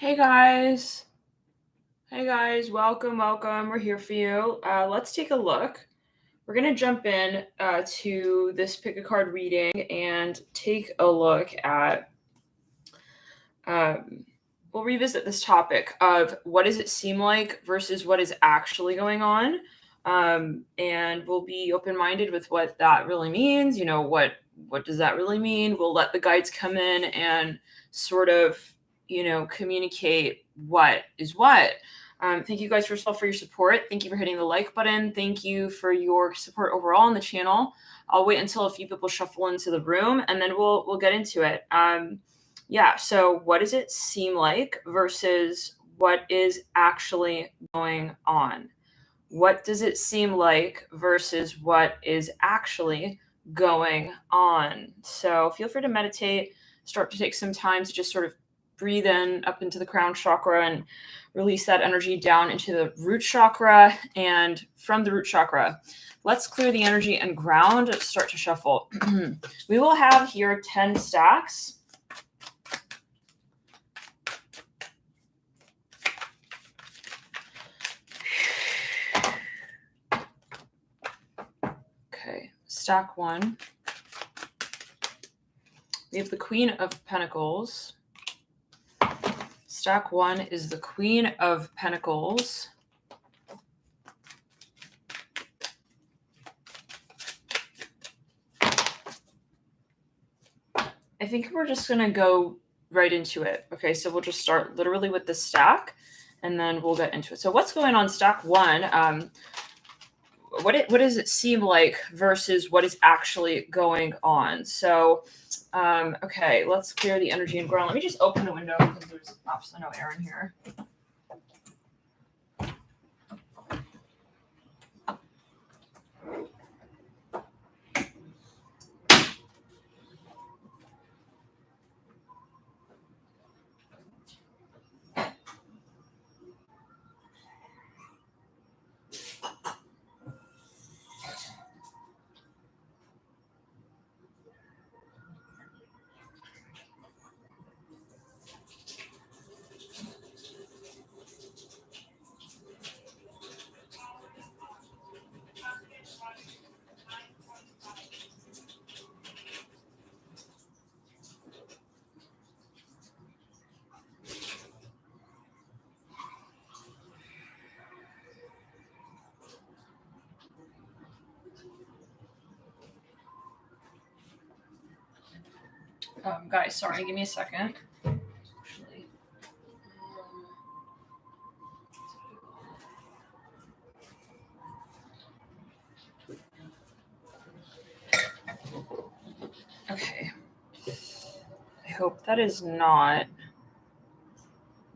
Hey guys. Hey guys, welcome, welcome. We're here for you. Let's take a look. We're going to jump in to this pick a card reading and take a look at, um, we'll revisit this topic of what does it seem like versus what is actually going on. And we'll be open minded with what that really means. You know, what does that really mean? We'll let the guides come in and sort of, communicate what is what. Thank you guys, first of all, for your support. Thank you for hitting the like button. Thank you for your support overall on the channel. I'll wait until a few people shuffle into the room, and then we'll get into it. Yeah, so what does it seem like versus what is actually going on? What does it seem like versus what is actually going on? So feel free to meditate, start to take some time to just sort of breathe in up into the crown chakra and release that energy down into the root chakra. And from the root chakra, let's clear the energy and ground, start to shuffle. We will have here 10 stacks. Okay, stack one. We have the Queen of Pentacles. Stack one is the Queen of Pentacles. I think we're just going to go right into it. Okay, so we'll just start literally with the stack, and then we'll get into it. So what's going on stack one? What does it seem like versus what is actually going on? So, okay, let's clear the energy and ground. Let me just open the window because there's absolutely no air in here. Guys, sorry, give me a second. Actually, okay. I hope that is not.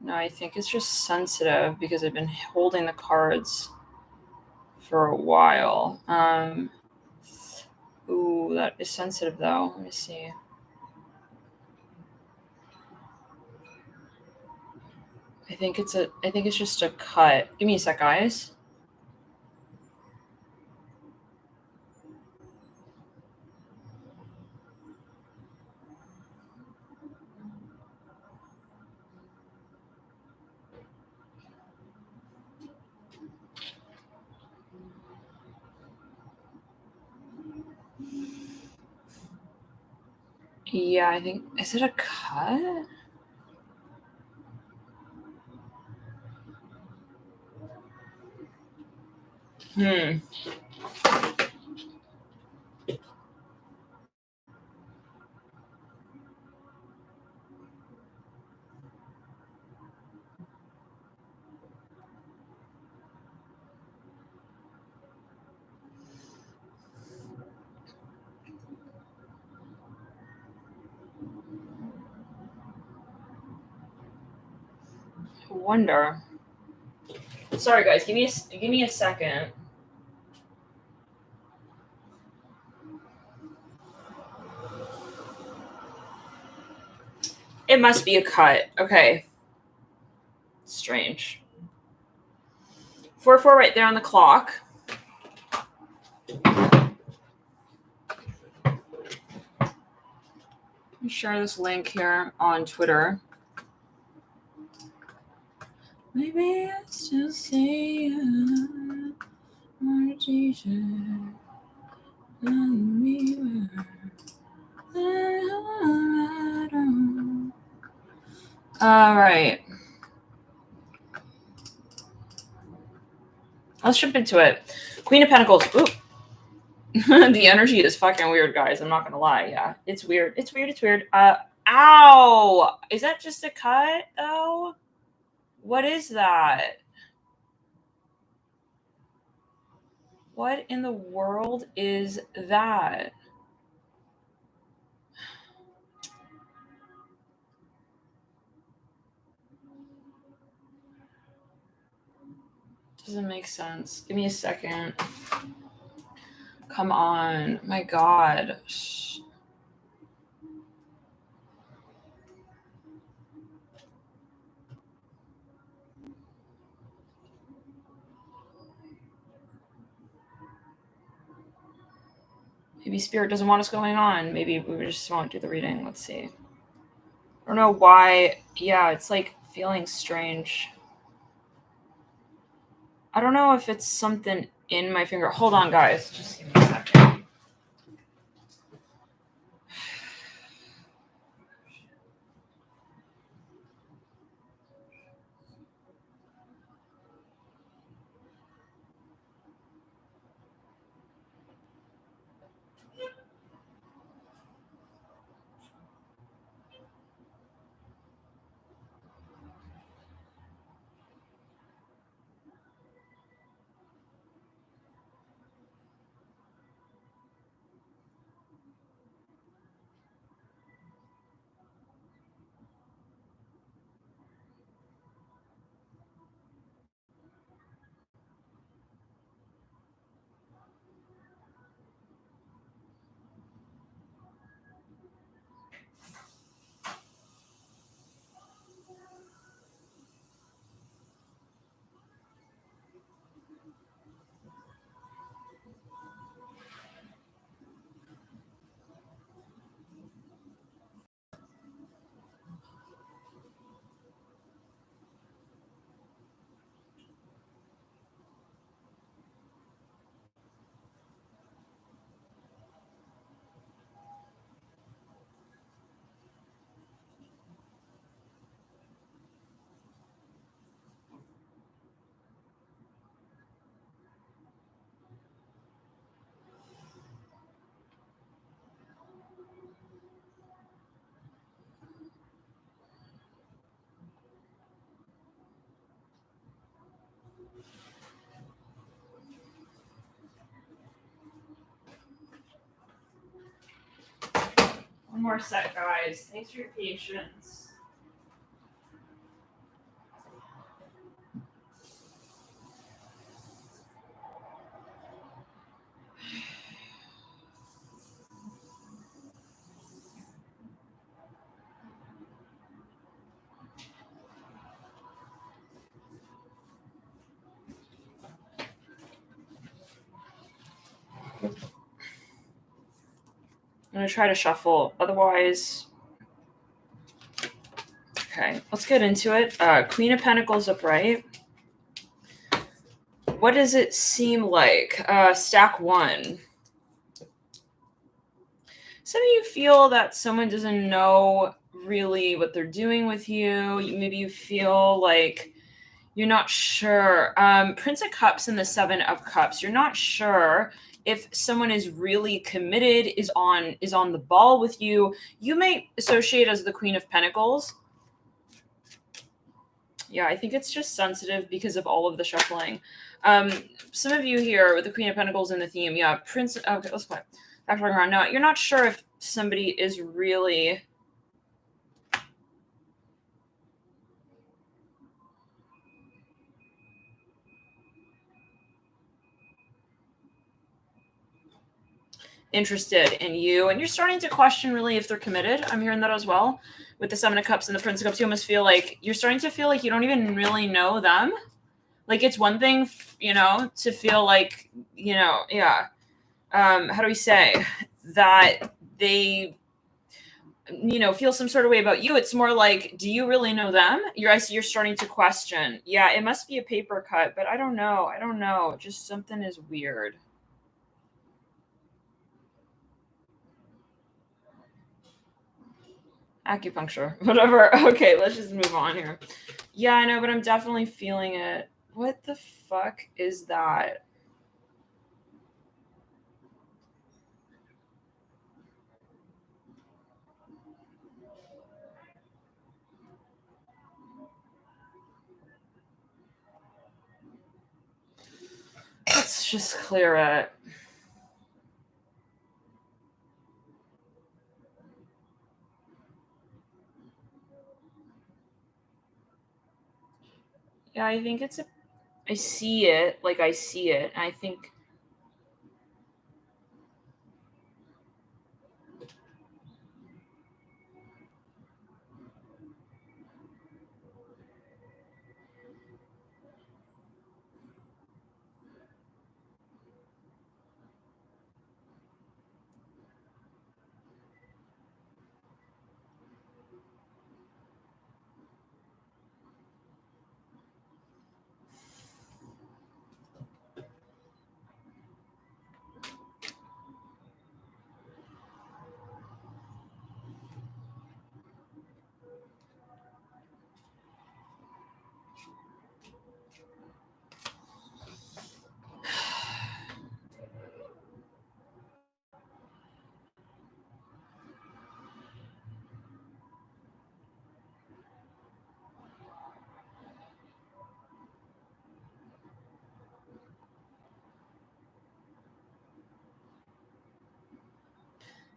No, I think it's just sensitive because I've been holding the cards for a while. Ooh, that is sensitive though. Let me see. I think it's just a cut. Give me a sec, guys. Yeah, I think, is it a cut? I wonder. Sorry, guys. Give me a second. It must be a cut. Okay. Strange. 4-4 right there on the clock. Let me share this link here on Twitter. Maybe I still see you on a t-shirt on the mirror. All right. Let's jump into it. Queen of Pentacles. Ooh. The energy is fucking weird, guys. I'm not gonna lie. Yeah, it's weird. It's weird. It's weird. Ow! Is that just a cut, though? What is that? What in the world is that? Doesn't make sense. Give me a second. Come on. My God. Maybe Spirit doesn't want us going on. Maybe we just won't do the reading. Let's see. I don't know why. Yeah, it's like feeling strange. I don't know if it's something in my finger. Hold on, guys. Just give me a second. One more sec, guys. Thanks for your patience. I'm going to try to shuffle. Otherwise... Okay, let's get into it. Queen of Pentacles upright. What does it seem like? Stack 1. Some of you feel that someone doesn't know really what they're doing with you. Maybe you feel like you're not sure. Prince of Cups and the Seven of Cups. You're not sure if someone is really committed, is on the ball with you. You may associate as the Queen of Pentacles. Yeah, I think it's just sensitive because of all of the shuffling. Some of you here with the Queen of Pentacles in the theme. Yeah, Prince. Okay, let's play. Back around. No, you're not sure if somebody is really interested in you, and you're starting to question really if they're committed. I'm hearing that as well with the Seven of Cups and the Prince of Cups. You almost feel like you're starting to feel like you don't even really know them. Like it's one thing, to feel like, yeah. How do we say that they feel some sort of way about you. It's more like, do you really know them? You're starting to question. Yeah, it must be a paper cut, but I don't know. Just something is weird. Acupuncture, whatever. Okay, let's just move on here. Yeah, I know, but I'm definitely feeling it. What the fuck is that? Let's just clear it. Yeah, I think I see it. Like, I see it. And I think,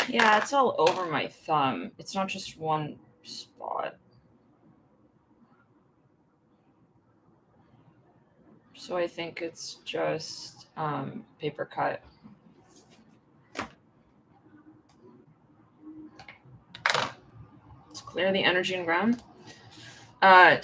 yeah, it's all over my thumb. It's not just one spot. So I think it's just paper cut. Let's clear the energy and ground.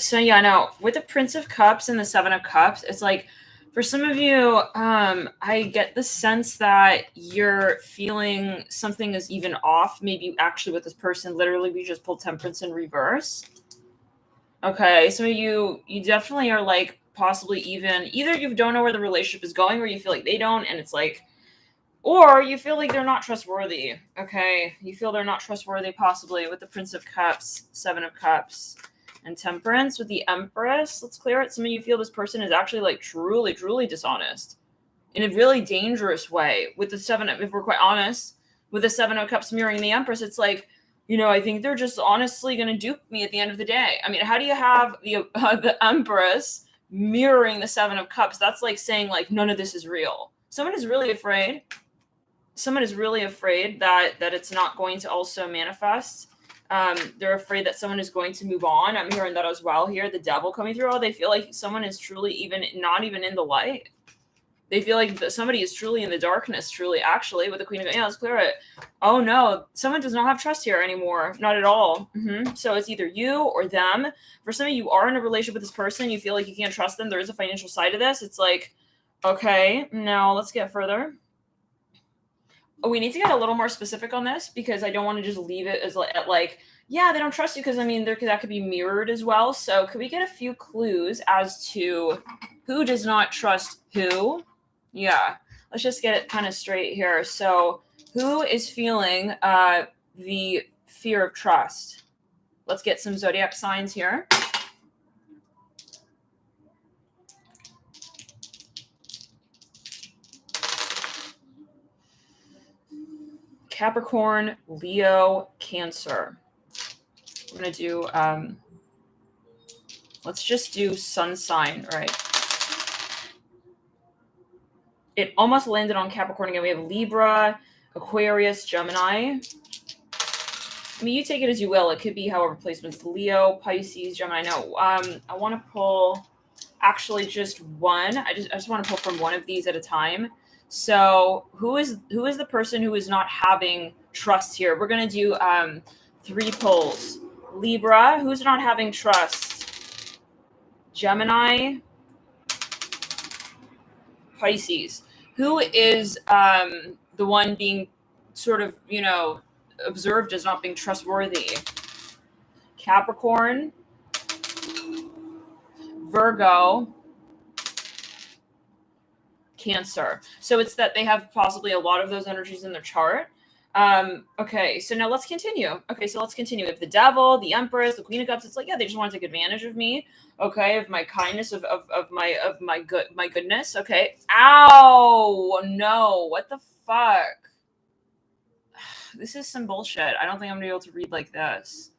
So yeah, now with the Prince of Cups and the Seven of Cups, it's like for some of you, I get the sense that you're feeling something is even off. Maybe actually with this person, literally we just pulled Temperance in reverse. Okay, so you definitely are like possibly even either you don't know where the relationship is going or you feel like they don't, and it's like, or you feel like they're not trustworthy. Okay, you feel they're not trustworthy possibly with the Prince of Cups, Seven of Cups, and Temperance with the Empress. Let's clear it. Some of you feel this person is actually like truly dishonest in a really dangerous way with the Seven of, if we're quite honest, with the Seven of Cups mirroring the Empress, it's like, I think they're just honestly going to dupe me at the end of the day. I mean, how do you have the Empress mirroring the Seven of Cups? That's like saying like none of this is real. Someone is really afraid. Someone is really afraid that it's not going to also manifest. They're afraid that someone is going to move on. I'm hearing that as well here. The devil coming through. Oh, they feel like someone is truly even not even in the light. They feel like somebody is truly in the darkness, truly, actually, with the Queen of, yeah, let's clear it. Oh no, someone does not have trust here anymore. Not at all. So it's either you or them. For some of you are in a relationship with this person, you feel like you can't trust them. There is a financial side of this. It's like, okay, now let's get further. We need to get a little more specific on this because I don't want to just leave it as like, yeah, they don't trust you, because I mean, that could be mirrored as well. So could we get a few clues as to who does not trust who? Yeah, let's just get it kind of straight here. So who is feeling the fear of trust? Let's get some zodiac signs here. Capricorn, Leo, Cancer. We're going to do, let's just do sun sign, right? It almost landed on Capricorn again. We have Libra, Aquarius, Gemini. I mean, you take it as you will. It could be however placements. Leo, Pisces, Gemini. No, I want to pull actually just one. I just want to pull from one of these at a time. So who is the person who is not having trust here? We're gonna do 3 pulls. Libra, who's not having trust? Gemini, Pisces. Who is the one being sort of, observed as not being trustworthy. Capricorn, Virgo, Cancer. So it's that they have possibly a lot of those energies in their chart. Okay, so now let's continue. Okay, so let's continue. If the Devil, the Empress, the Queen of Cups, it's like, yeah, they just want to take advantage of me. Okay, of my kindness, of my goodness. Okay. Ow! No, what the fuck? This is some bullshit. I don't think I'm gonna be able to read like this.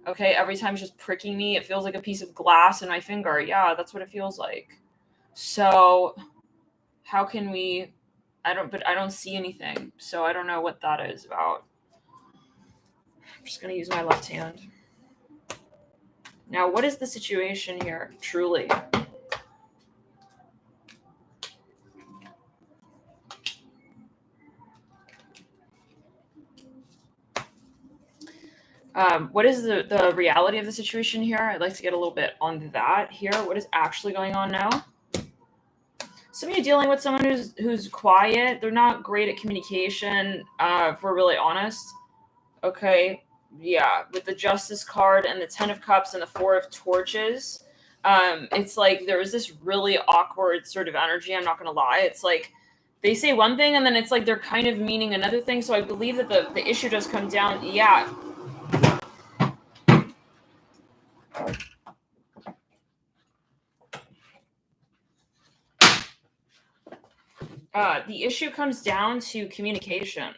Okay, every time it's just pricking me, it feels like a piece of glass in my finger. Yeah, that's what it feels like. So how can we I don't see anything, so I don't know what that is about. I'm just going to use my left hand. Now, what is the situation here, truly? What is the reality of the situation here? I'd like to get a little bit on that here. What is actually going on now? Some of you dealing with someone who's quiet. They're not great at communication, if we're really honest. Okay, yeah, with the Justice card and the Ten of Cups and the Four of Torches, it's like there is this really awkward sort of energy. I'm not going to lie. It's like they say one thing and then it's like they're kind of meaning another thing. So I believe that the issue does come down. Yeah. The issue comes down to communication.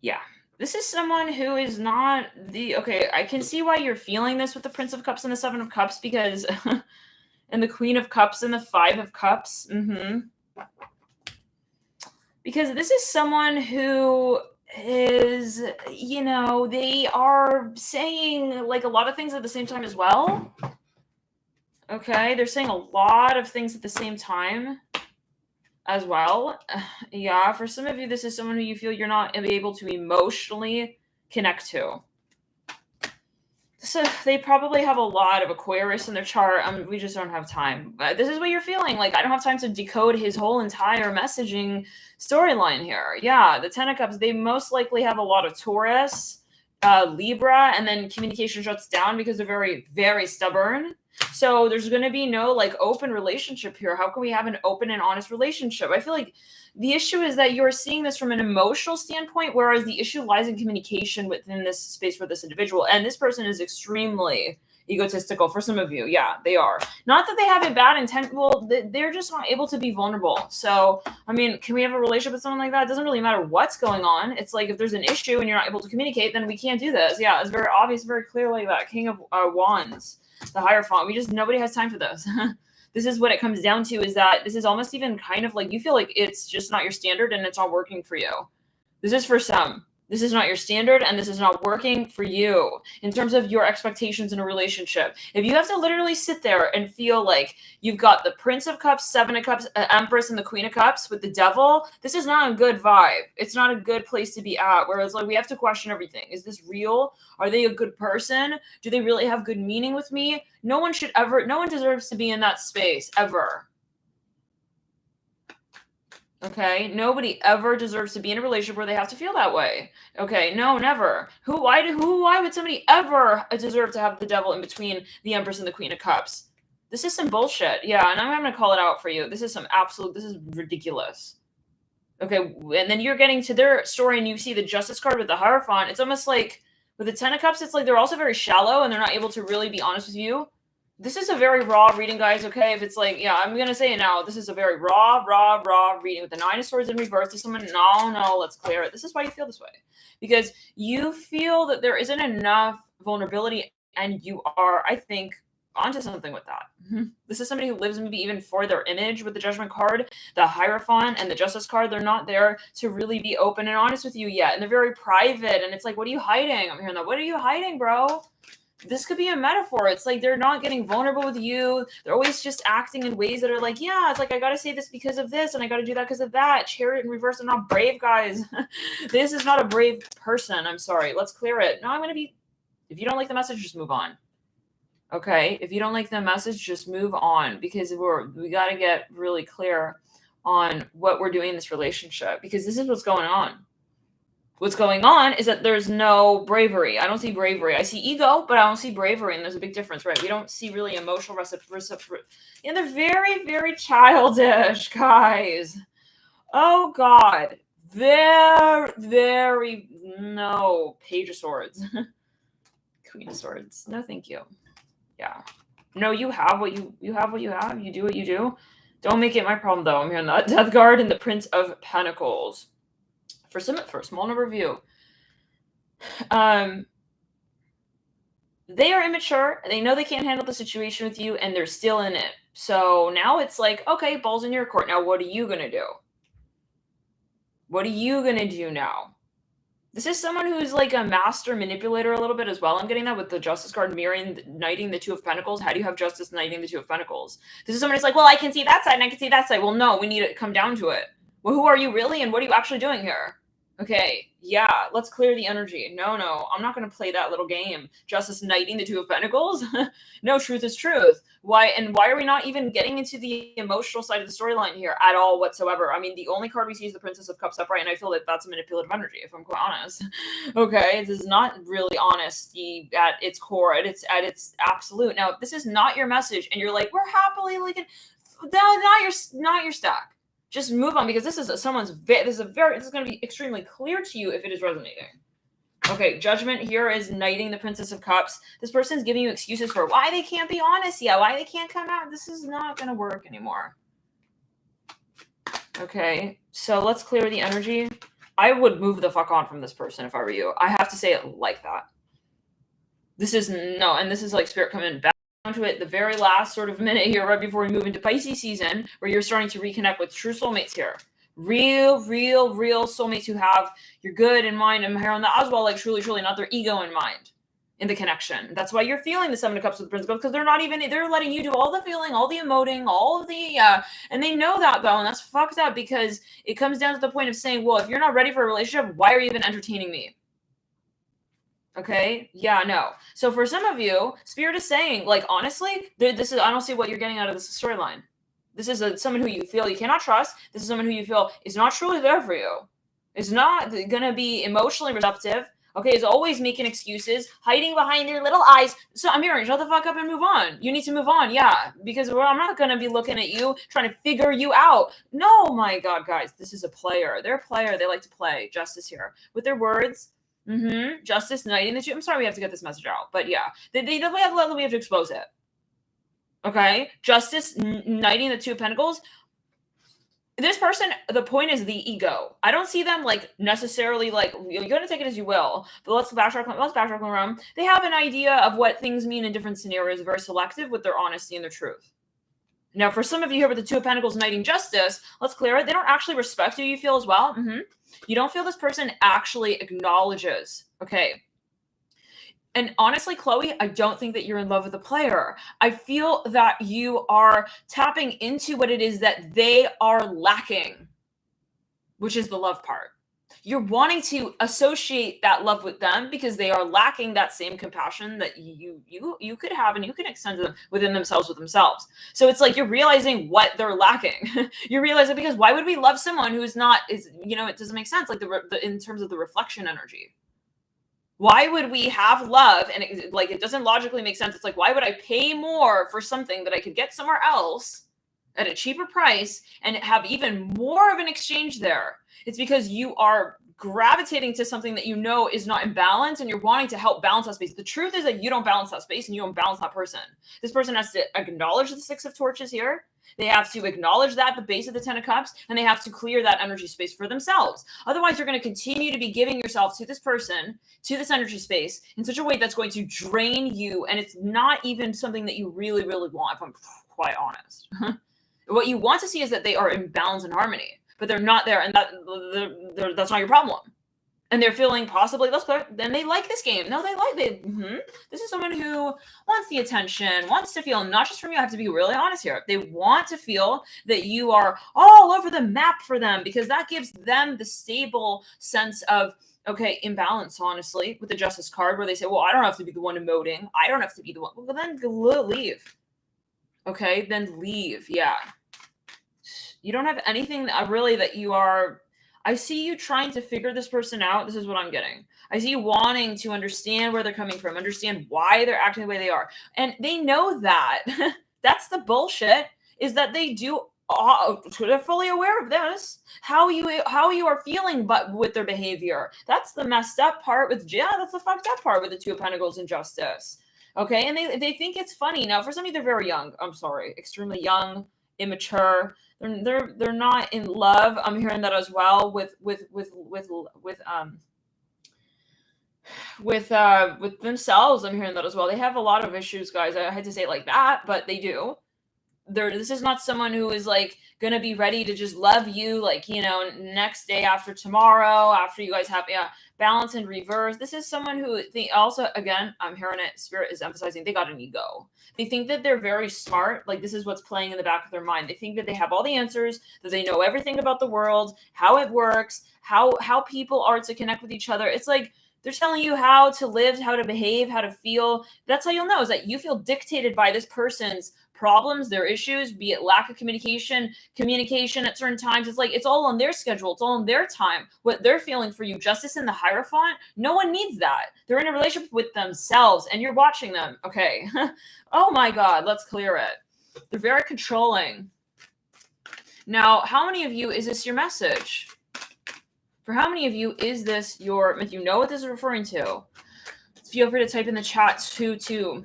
Yeah. This is someone who is not okay, I can see why you're feeling this with the Prince of Cups and the Seven of Cups because and the Queen of Cups and the Five of Cups. Because this is someone who is, they are saying like a lot of things at the same time as well. Okay, they're saying a lot of things at the same time as well. Yeah, for some of you, this is someone who you feel you're not able to emotionally connect to. So they probably have a lot of Aquarius in their chart. We just don't have time. This is what you're feeling. Like, I don't have time to decode his whole entire messaging storyline here. Yeah, the Ten of Cups, they most likely have a lot of Taurus, Libra, and then communication shuts down because they're very, very stubborn. So there's going to be no like open relationship here. How can we have an open and honest relationship? I feel like the issue is that you're seeing this from an emotional standpoint, whereas the issue lies in communication within this space for this individual. And this person is extremely egotistical for some of you. Yeah, they are. Not that they have a bad intent. Well, they're just not able to be vulnerable. So, I mean, can we have a relationship with someone like that? It doesn't really matter what's going on. It's like if there's an issue and you're not able to communicate, then we can't do this. Yeah, it's very obvious, very clear like that. King of Wands, the Hierophant. Nobody has time for this. This is what it comes down to, is that this is almost even kind of like you feel like it's just not your standard and it's not working for you. This is for some. This is not your standard and this is not working for you in terms of your expectations in a relationship. If you have to literally sit there and feel like you've got the Prince of Cups, Seven of Cups, Empress, and the Queen of Cups with the Devil, this is not a good vibe. It's not a good place to be at. Whereas like we have to question everything. Is this real? Are they a good person? Do they really have good meaning with me? No one deserves to be in that space ever. Okay, nobody ever deserves to be in a relationship where they have to feel that way. Okay, no, never. Why would somebody ever deserve to have the Devil in between the Empress and the Queen of Cups? This is some bullshit. Yeah, and I'm going to call it out for you. This is ridiculous. Okay, and then you're getting to their story and you see the Justice card with the Hierophant. It's almost like with the Ten of Cups, it's like they're also very shallow and they're not able to really be honest with you. This is a very raw reading, guys, okay? If it's like, yeah, I'm going to say it now. This is a very raw reading with the Nine of Swords in reverse to someone. No, let's clear it. This is why you feel this way. Because you feel that there isn't enough vulnerability and you are, I think, onto something with that. This is somebody who lives maybe even for their image with the Judgment card, the Hierophant, and the Justice card. They're not there to really be open and honest with you yet. And they're very private. And it's like, what are you hiding? I'm hearing that. What are you hiding, bro? This could be a metaphor. It's like they're not getting vulnerable with you. They're always just acting in ways that are like, yeah, it's like I got to say this because of this and I got to do that because of that. Chariot in reverse. I'm not brave, guys. This is not a brave person. I'm sorry. Let's clear it. No, if you don't like the message, just move on. Okay? If you don't like the message, just move on because we got to get really clear on what we're doing in this relationship, because this is what's going on. What's going on is that there's no bravery. I don't see bravery. I see ego, but I don't see bravery, and there's a big difference, right? We don't see really emotional reciprocity. And they're very, very childish, guys. Oh, God. Very, no. Page of Swords. Queen of Swords. No, thank you. Yeah. No, you have what you have what you have. You do what you do. Don't make it my problem, though. I'm hearing that. Death Guard and the Prince of Pentacles. For a small number of you. They are immature. They know they can't handle the situation with you, and they're still in it. So now it's like, okay, ball's in your court. Now, what are you going to do? What are you going to do now? This is someone who's like a master manipulator a little bit as well. I'm getting that with the Justice card mirroring, knighting the Two of Pentacles. How do you have Justice knighting the Two of Pentacles? This is someone who's like, well, I can see that side and I can see that side. Well, no, we need to come down to it. Well, who are you really, and what are you actually doing here? Okay, yeah, let's clear the energy. No, I'm not going to play that little game. Justice knighting the Two of Pentacles? No, truth is truth. Why are we not even getting into the emotional side of the storyline here at all whatsoever? I mean, the only card we see is the Princess of Cups upright, and I feel that that's a manipulative energy, if I'm quite honest. Okay, this is not really honesty at its core, at its absolute. Now, if this is not your message, and you're like, we're happily like, not your stack. Just move on, because this is this is going to be extremely clear to you if it is resonating. Okay, Judgment here is knighting the Princess of Cups. This person's giving you excuses for why they can't be honest yet, why they can't come out. This is not going to work anymore. Okay, so let's clear the energy. I would move the fuck on from this person if I were you. I have to say it like that. This is like Spirit coming back down to it the very last sort of minute here, right before we move into Pisces season, where you're starting to reconnect with true soulmates here. Real soulmates who have your good in mind, and here on that as well, like truly, not their ego in mind in the connection. That's why you're feeling the Seven of Cups with the Prince of Cups, because they're letting you do all the feeling, all the emoting, all of the, and they know that though, and that's fucked up, because it comes down to the point of saying, well, if you're not ready for a relationship, why are you even entertaining me? Okay. Yeah, no. So for some of you, Spirit is saying, like, honestly, I don't see what you're getting out of this storyline. This is someone who you feel you cannot trust. This is someone who you feel is not truly there for you. Is not going to be emotionally receptive. Okay, is always making excuses, hiding behind their little eyes. So I'm hearing, shut the fuck up and move on. You need to move on, yeah, because I'm not going to be looking at you, trying to figure you out. No, my God, guys, this is a player. They're a player. They like to play. Justice here. With their words, Justice knighting the Two. I'm sorry we have to get this message out, but yeah, they definitely have to expose it. Okay, Justice knighting the Two of Pentacles. This person, the point is the ego. I don't see them like necessarily like, you're going to take it as you will, but let's backtrack around. They have an idea of what things mean in different scenarios, very selective with their honesty and their truth. Now, for some of you here with the Two of Pentacles knighting Justice, let's clear it. They don't actually respect you feel as well. You don't feel this person actually acknowledges. Okay. And honestly, Chloe, I don't think that you're in love with the player. I feel that you are tapping into what it is that they are lacking, which is the love part. You're wanting to associate that love with them because they are lacking that same compassion that you could have, and you can extend to them within themselves with themselves. So it's like you're realizing what they're lacking. You realize it because why would we love someone who's not, it doesn't make sense, like in terms of the reflection energy. Why would we have love? And it doesn't logically make sense. It's like, why would I pay more for something that I could get somewhere else at a cheaper price and have even more of an exchange there? It's because you are gravitating to something that you know is not in balance, and you're wanting to help balance that space. The truth is that you don't balance that space, and you don't balance that person. This person has to acknowledge the Six of Torches here. They have to acknowledge that, the base of the Ten of Cups, and they have to clear that energy space for themselves. Otherwise, you're going to continue to be giving yourself to this person, to this energy space, in such a way that's going to drain you, and it's not even something that you really, really want, if I'm quite honest. What you want to see is that they are in balance and harmony, but they're not there, and that's not your problem. And they're feeling possibly less clear, then they like this game. No, this is someone who wants the attention, wants to feel, not just from you, I have to be really honest here. They want to feel that you are all over the map for them, because that gives them the stable sense of, okay, imbalance, honestly, with the Justice card, where they say, well, I don't have to be the one emoting. I don't have to be the one. Well, then leave. Okay, then leave. Yeah. You don't have anything really that you are. I see you trying to figure this person out. This is what I'm getting. I see you wanting to understand where they're coming from, understand why they're acting the way they are. And they know that. That's the bullshit, is that they do. They're fully aware of this, how you are feeling, but with their behavior. That's the messed up part with, yeah, that's the fucked up part with the Two of Pentacles and Justice. Okay, and they think it's funny. Now, for some of you, they're very young. I'm sorry, extremely young, immature. They're not in love. I'm hearing that as well with themselves. I'm hearing that as well. They have a lot of issues, guys. I had to say it like that, but they do. This is not someone who is like gonna be ready to just love you, like, next day after tomorrow, after you guys have balance and reverse. This is someone who they also, again, I'm hearing it, Spirit is emphasizing, they got an ego. They think that they're very smart. Like, this is what's playing in the back of their mind. They think that they have all the answers, that they know everything about the world, how it works, how people are to connect with each other. It's like they're telling you how to live, how to behave, how to feel. That's how you'll know, is that you feel dictated by this person's problems, their issues, be it lack of communication at certain times. It's like it's all on their schedule. It's all on their time. What they're feeling for you, Justice in the Hierophant, no one needs that. They're in a relationship with themselves, and you're watching them. Okay. Oh my God, let's clear it. They're very controlling. Now, how many of you is this your message? For how many of you is this your, if you know what this is referring to, feel free to type in the chat too.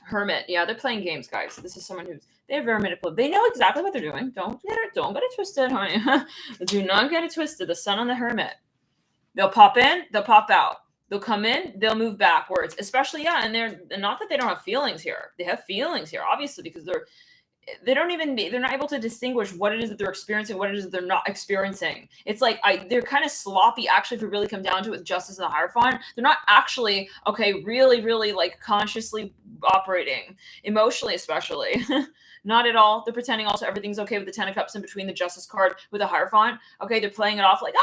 Hermit. Yeah, they're playing games, guys. This is someone they're very manipulative. They know exactly what they're doing. Don't get it twisted, honey. Do not get it twisted. The Sun on the Hermit. They'll pop in, they'll pop out. They'll come in, they'll move backwards. Especially, and they're not that they don't have feelings here. They have feelings here, obviously, because they're not able to distinguish what it is that they're experiencing, what it is that they're not experiencing. It's like they're kind of sloppy, actually, if you really come down to it with Justice and the Hierophant. They're not actually, really, really like consciously operating, emotionally especially. Not at all. They're pretending also everything's okay with the Ten of Cups in between the Justice card with the Hierophant. Okay, they're playing it off like, no,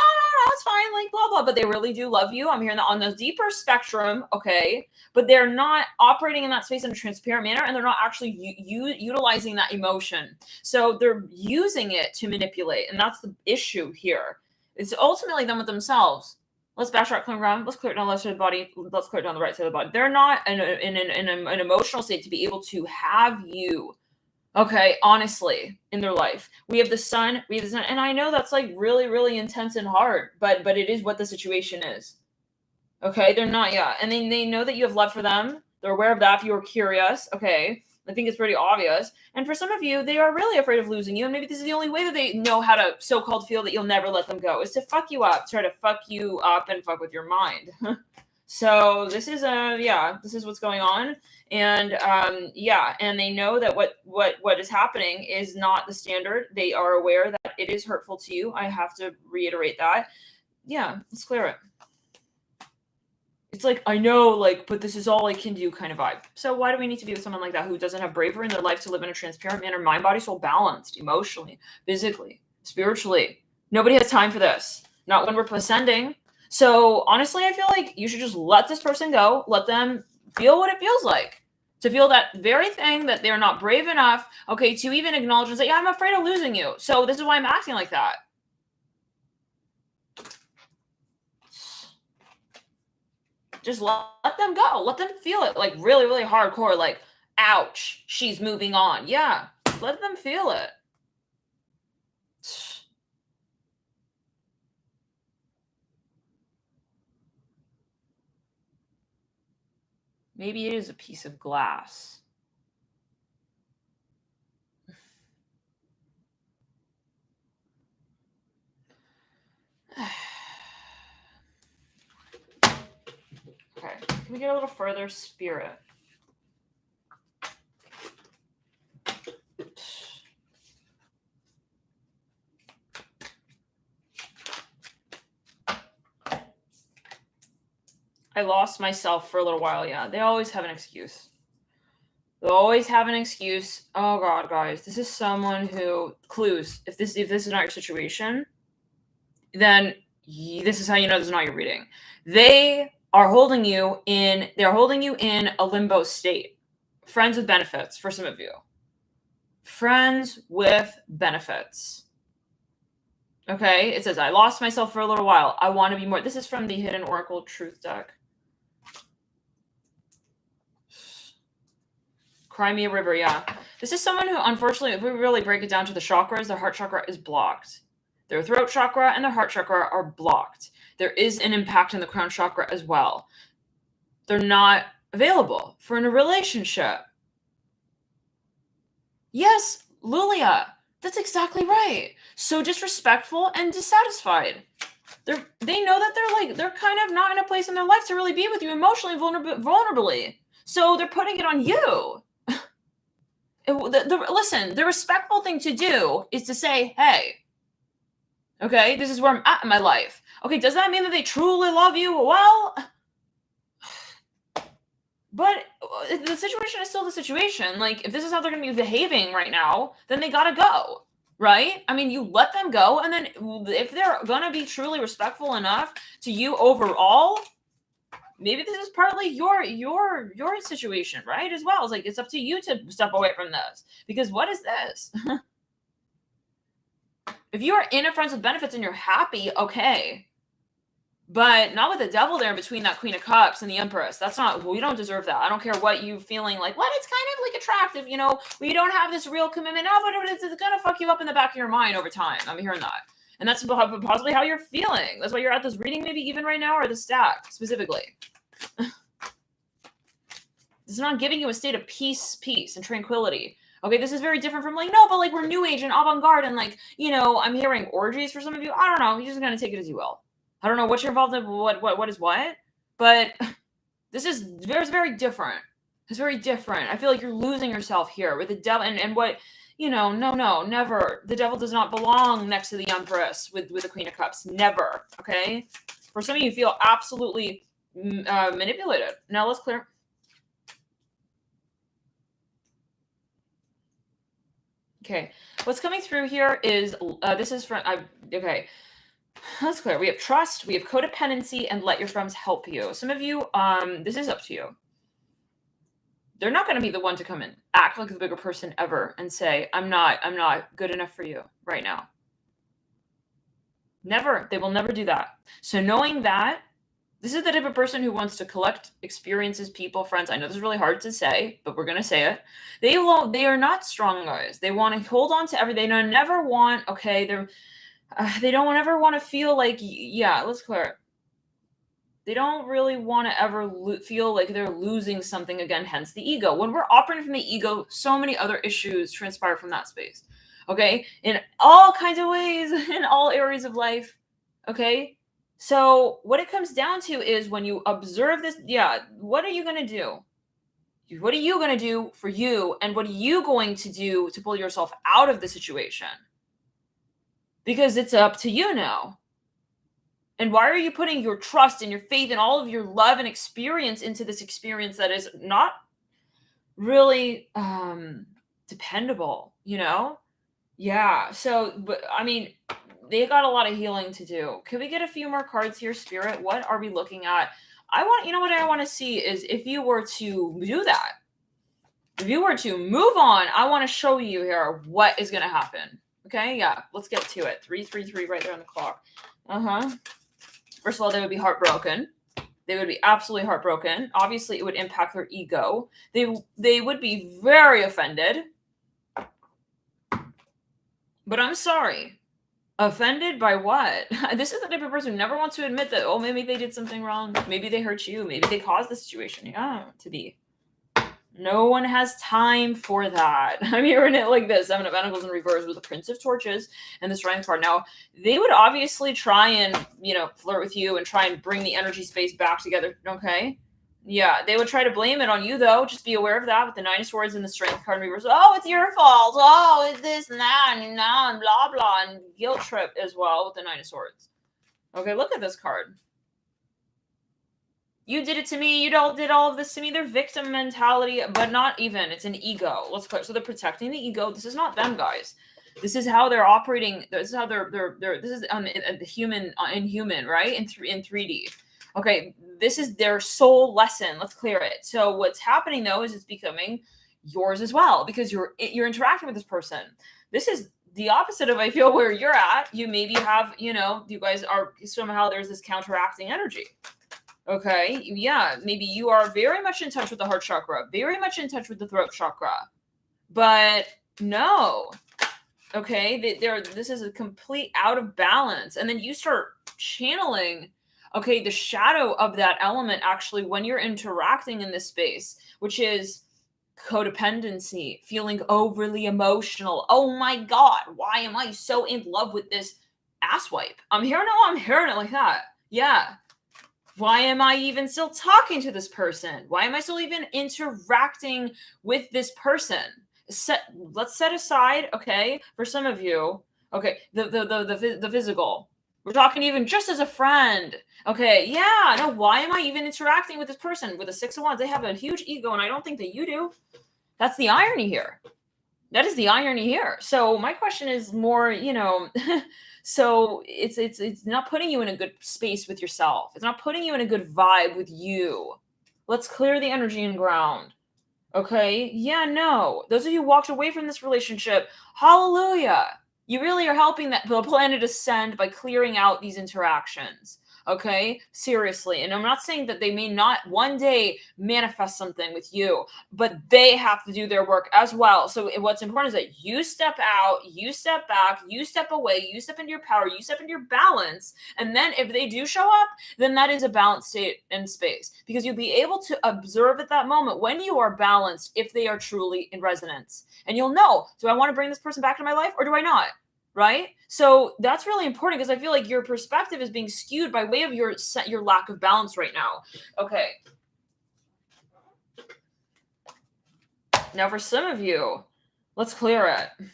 it's fine, like blah, blah, but they really do love you. I'm hearing that on the deeper spectrum, okay, but they're not operating in that space in a transparent manner, and they're not actually utilizing that emotion. So they're using it to manipulate, and that's the issue here. It's ultimately them with themselves. Let's backtrack, clear around. Let's clear it down the left side of the body. Let's clear it down the right side of the body. They're not in an emotional state to be able to have you, okay, honestly, in their life. We have the Sun, and I know that's like really, really intense and hard, but it is what the situation is. Okay, they're not, and they know that you have love for them. They're aware of that if you were curious, okay. I think it's pretty obvious. And for some of you, they are really afraid of losing you. And maybe this is the only way that they know how to so-called feel that you'll never let them go, is to fuck you up, try to fuck you up and fuck with your mind. So this is this is what's going on. And and they know that what is happening is not the standard. They are aware that it is hurtful to you. I have to reiterate that. Yeah, let's clear it. It's like, I know, like, but this is all I can do kind of vibe. So why do we need to be with someone like that who doesn't have bravery in their life to live in a transparent manner, mind, body, soul balanced, emotionally, physically, spiritually? Nobody has time for this. Not when we're ascending. So honestly, I feel like you should just let this person go. Let them feel what it feels like. To feel that very thing that they're not brave enough, okay, to even acknowledge and say, I'm afraid of losing you. So this is why I'm acting like that. Just let them go. Let them feel it, like really, really hardcore, like, ouch, she's moving on. Yeah, let them feel it. Maybe it is a piece of glass. Okay, can we get a little further, Spirit? I lost myself for a little while. Yeah, they always have an excuse. They'll always have an excuse. Oh God, guys, this is someone who, clues. If this is not your situation, then this is how you know this is not your reading. They are holding you in. They're holding you in a limbo state. Friends with benefits for some of you. Friends with benefits. Okay, it says, I lost myself for a little while. I want to be more. This is from the Hidden Oracle Truth deck. Crimea River, yeah. This is someone who, unfortunately, if we really break it down to the chakras, their heart chakra is blocked. Their throat chakra and their heart chakra are blocked. There is an impact in the crown chakra as well. They're not available for in a relationship. Yes, Lulia, that's exactly right. So disrespectful and dissatisfied. They know that they're kind of not in a place in their life to really be with you emotionally, vulnerably. So they're putting it on you. Listen, the respectful thing to do is to say, hey, okay, this is where I'm at in my life. Okay, does that mean that they truly love you? Well, but the situation is still the situation. Like, if this is how they're going to be behaving right now, then they got to go, right? I mean, you let them go, and then if they're going to be truly respectful enough to you overall, maybe this is partly your situation, right? As well. It's like, it's up to you to step away from this, because what is this? If you are in a friends with benefits and you're happy, okay, but not with the devil there in between that Queen of Cups and the Empress. That's not, well, you don't deserve that. I don't care what you feeling like, well, it's kind of like attractive, you know, we don't have this real commitment. No, but it's gonna fuck you up in the back of your mind over time. I'm hearing that. And that's possibly how you're feeling. That's why you're at this reading maybe even right now, or the stack specifically. It's not giving you a state of peace and tranquility. Okay, this is very different from like, no, but like we're new age and avant-garde and like, you know, I'm hearing orgies for some of you. I don't know. You're just gonna take it as you will. I don't know what you're involved in, what is what, but this is very different. It's very different. I feel like you're losing yourself here with the devil and what, you know, no, never. The devil does not belong next to the Empress with the Queen of Cups. Never. Okay. For some of you feel absolutely manipulated. Now let's clear. Okay, what's coming through here is this is from okay. That's clear. We have trust, we have codependency, and let your friends help you. Some of you, this is up to you. They're not going to be the one to come and act like the bigger person ever and say, I'm not good enough for you right now. Never. They will never do that. So knowing that, this is the type of person who wants to collect experiences, people, friends. I know this is really hard to say, but we're going to say it. They are not strong guys. They want to hold on to everything. They never want, okay, they don't ever want to feel like, yeah, let's clear it. They don't really want to ever feel like they're losing something again, hence the ego. When we're operating from the ego, so many other issues transpire from that space, okay? In all kinds of ways, in all areas of life, okay? So what it comes down to is when you observe this, yeah, what are you going to do? What are you going to do for you? And what are you going to do to pull yourself out of the situation? Because it's up to you now. And why are you putting your trust and your faith and all of your love and experience into this experience that is not really dependable, you know? Yeah. So, but I mean, they got a lot of healing to do. Can we get a few more cards here, Spirit? What are we looking at? You know what I want to see is if you were to do that, if you were to move on, I want to show you here what is going to happen. Okay. Yeah. Let's get to it. 333 right there on the clock. First of all, they would be heartbroken. They would be absolutely heartbroken. Obviously, it would impact their ego. They would be very offended. But I'm sorry. Offended by what? This is the type of person who never wants to admit that, oh, maybe they did something wrong. Maybe they hurt you. Maybe they caused the situation. Yeah, to be. No one has time for that. I'm hearing it like this. Seven of Pentacles in reverse with the Prince of Torches and the Strength card. Now, they would obviously try and, you know, flirt with you and try and bring the energy space back together. Okay? Yeah, they would try to blame it on you, though. Just be aware of that with the Nine of Swords and the Strength card in reverse. Oh, it's your fault. Oh, it's this and that and now and blah, blah. And guilt trip as well with the Nine of Swords. Okay, look at this card. You did it to me. You did all of this to me. They're victim mentality, but not even. It's an ego. Let's clear. So they're protecting the ego. This is not them, guys. This is how they're operating. This is how they're. This is the human in human, right? In 3D. Okay, this is their soul lesson. Let's clear it. So what's happening though is it's becoming, yours as well, because you're interacting with this person. This is the opposite of, I feel, where you're at. You maybe have, you guys are somehow, there's this counteracting energy. Okay. Yeah. Maybe you are very much in touch with the heart chakra, very much in touch with the throat chakra, but no. Okay. This is a complete out of balance. And then you start channeling, okay, the shadow of that element actually when you're interacting in this space, which is codependency, feeling overly emotional. Oh my God, why am I so in love with this asswipe? I'm hearing it like that. Yeah. Why am I even still talking to this person? Why am I still even interacting with this person? Let's set aside, okay, for some of you, okay, the physical. We're talking even just as a friend. Okay, yeah, no, why am I even interacting with this person? With a Six of Wands, they have a huge ego, and I don't think that you do. That's the irony here. That is the irony here. So my question is more, so it's not putting you in a good space with yourself. It's not putting you in a good vibe with you. Let's clear the energy and ground. Okay? Yeah, no. Those of you who walked away from this relationship, hallelujah. You really are helping the planet ascend by clearing out these interactions. Okay? Seriously. And I'm not saying that they may not one day manifest something with you, but they have to do their work as well. So what's important is that you step out, you step back, you step away, you step into your power, you step into your balance. And then if they do show up, then that is a balanced state and space, because you'll be able to observe at that moment when you are balanced if they are truly in resonance. And you'll know, do I want to bring this person back to my life or do I not? Right? So that's really important, because I feel like your perspective is being skewed by way of your lack of balance right now. Okay. Now for some of you, let's clear it.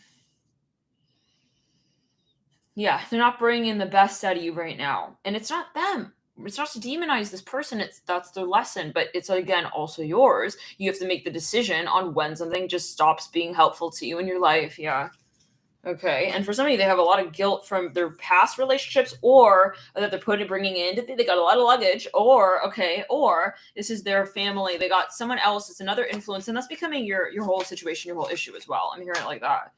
Yeah, they're not bringing the best out of you right now. And it's not them. It's not to demonize this person. That's their lesson, but it's again also yours. You have to make the decision on when something just stops being helpful to you in your life. Yeah. Okay. And for some of you, they have a lot of guilt from their past relationships, or that they're bringing in. They got a lot of luggage, or this is their family. They got someone else. It's another influence, and that's becoming your whole situation, your whole issue as well. I'm hearing it like that.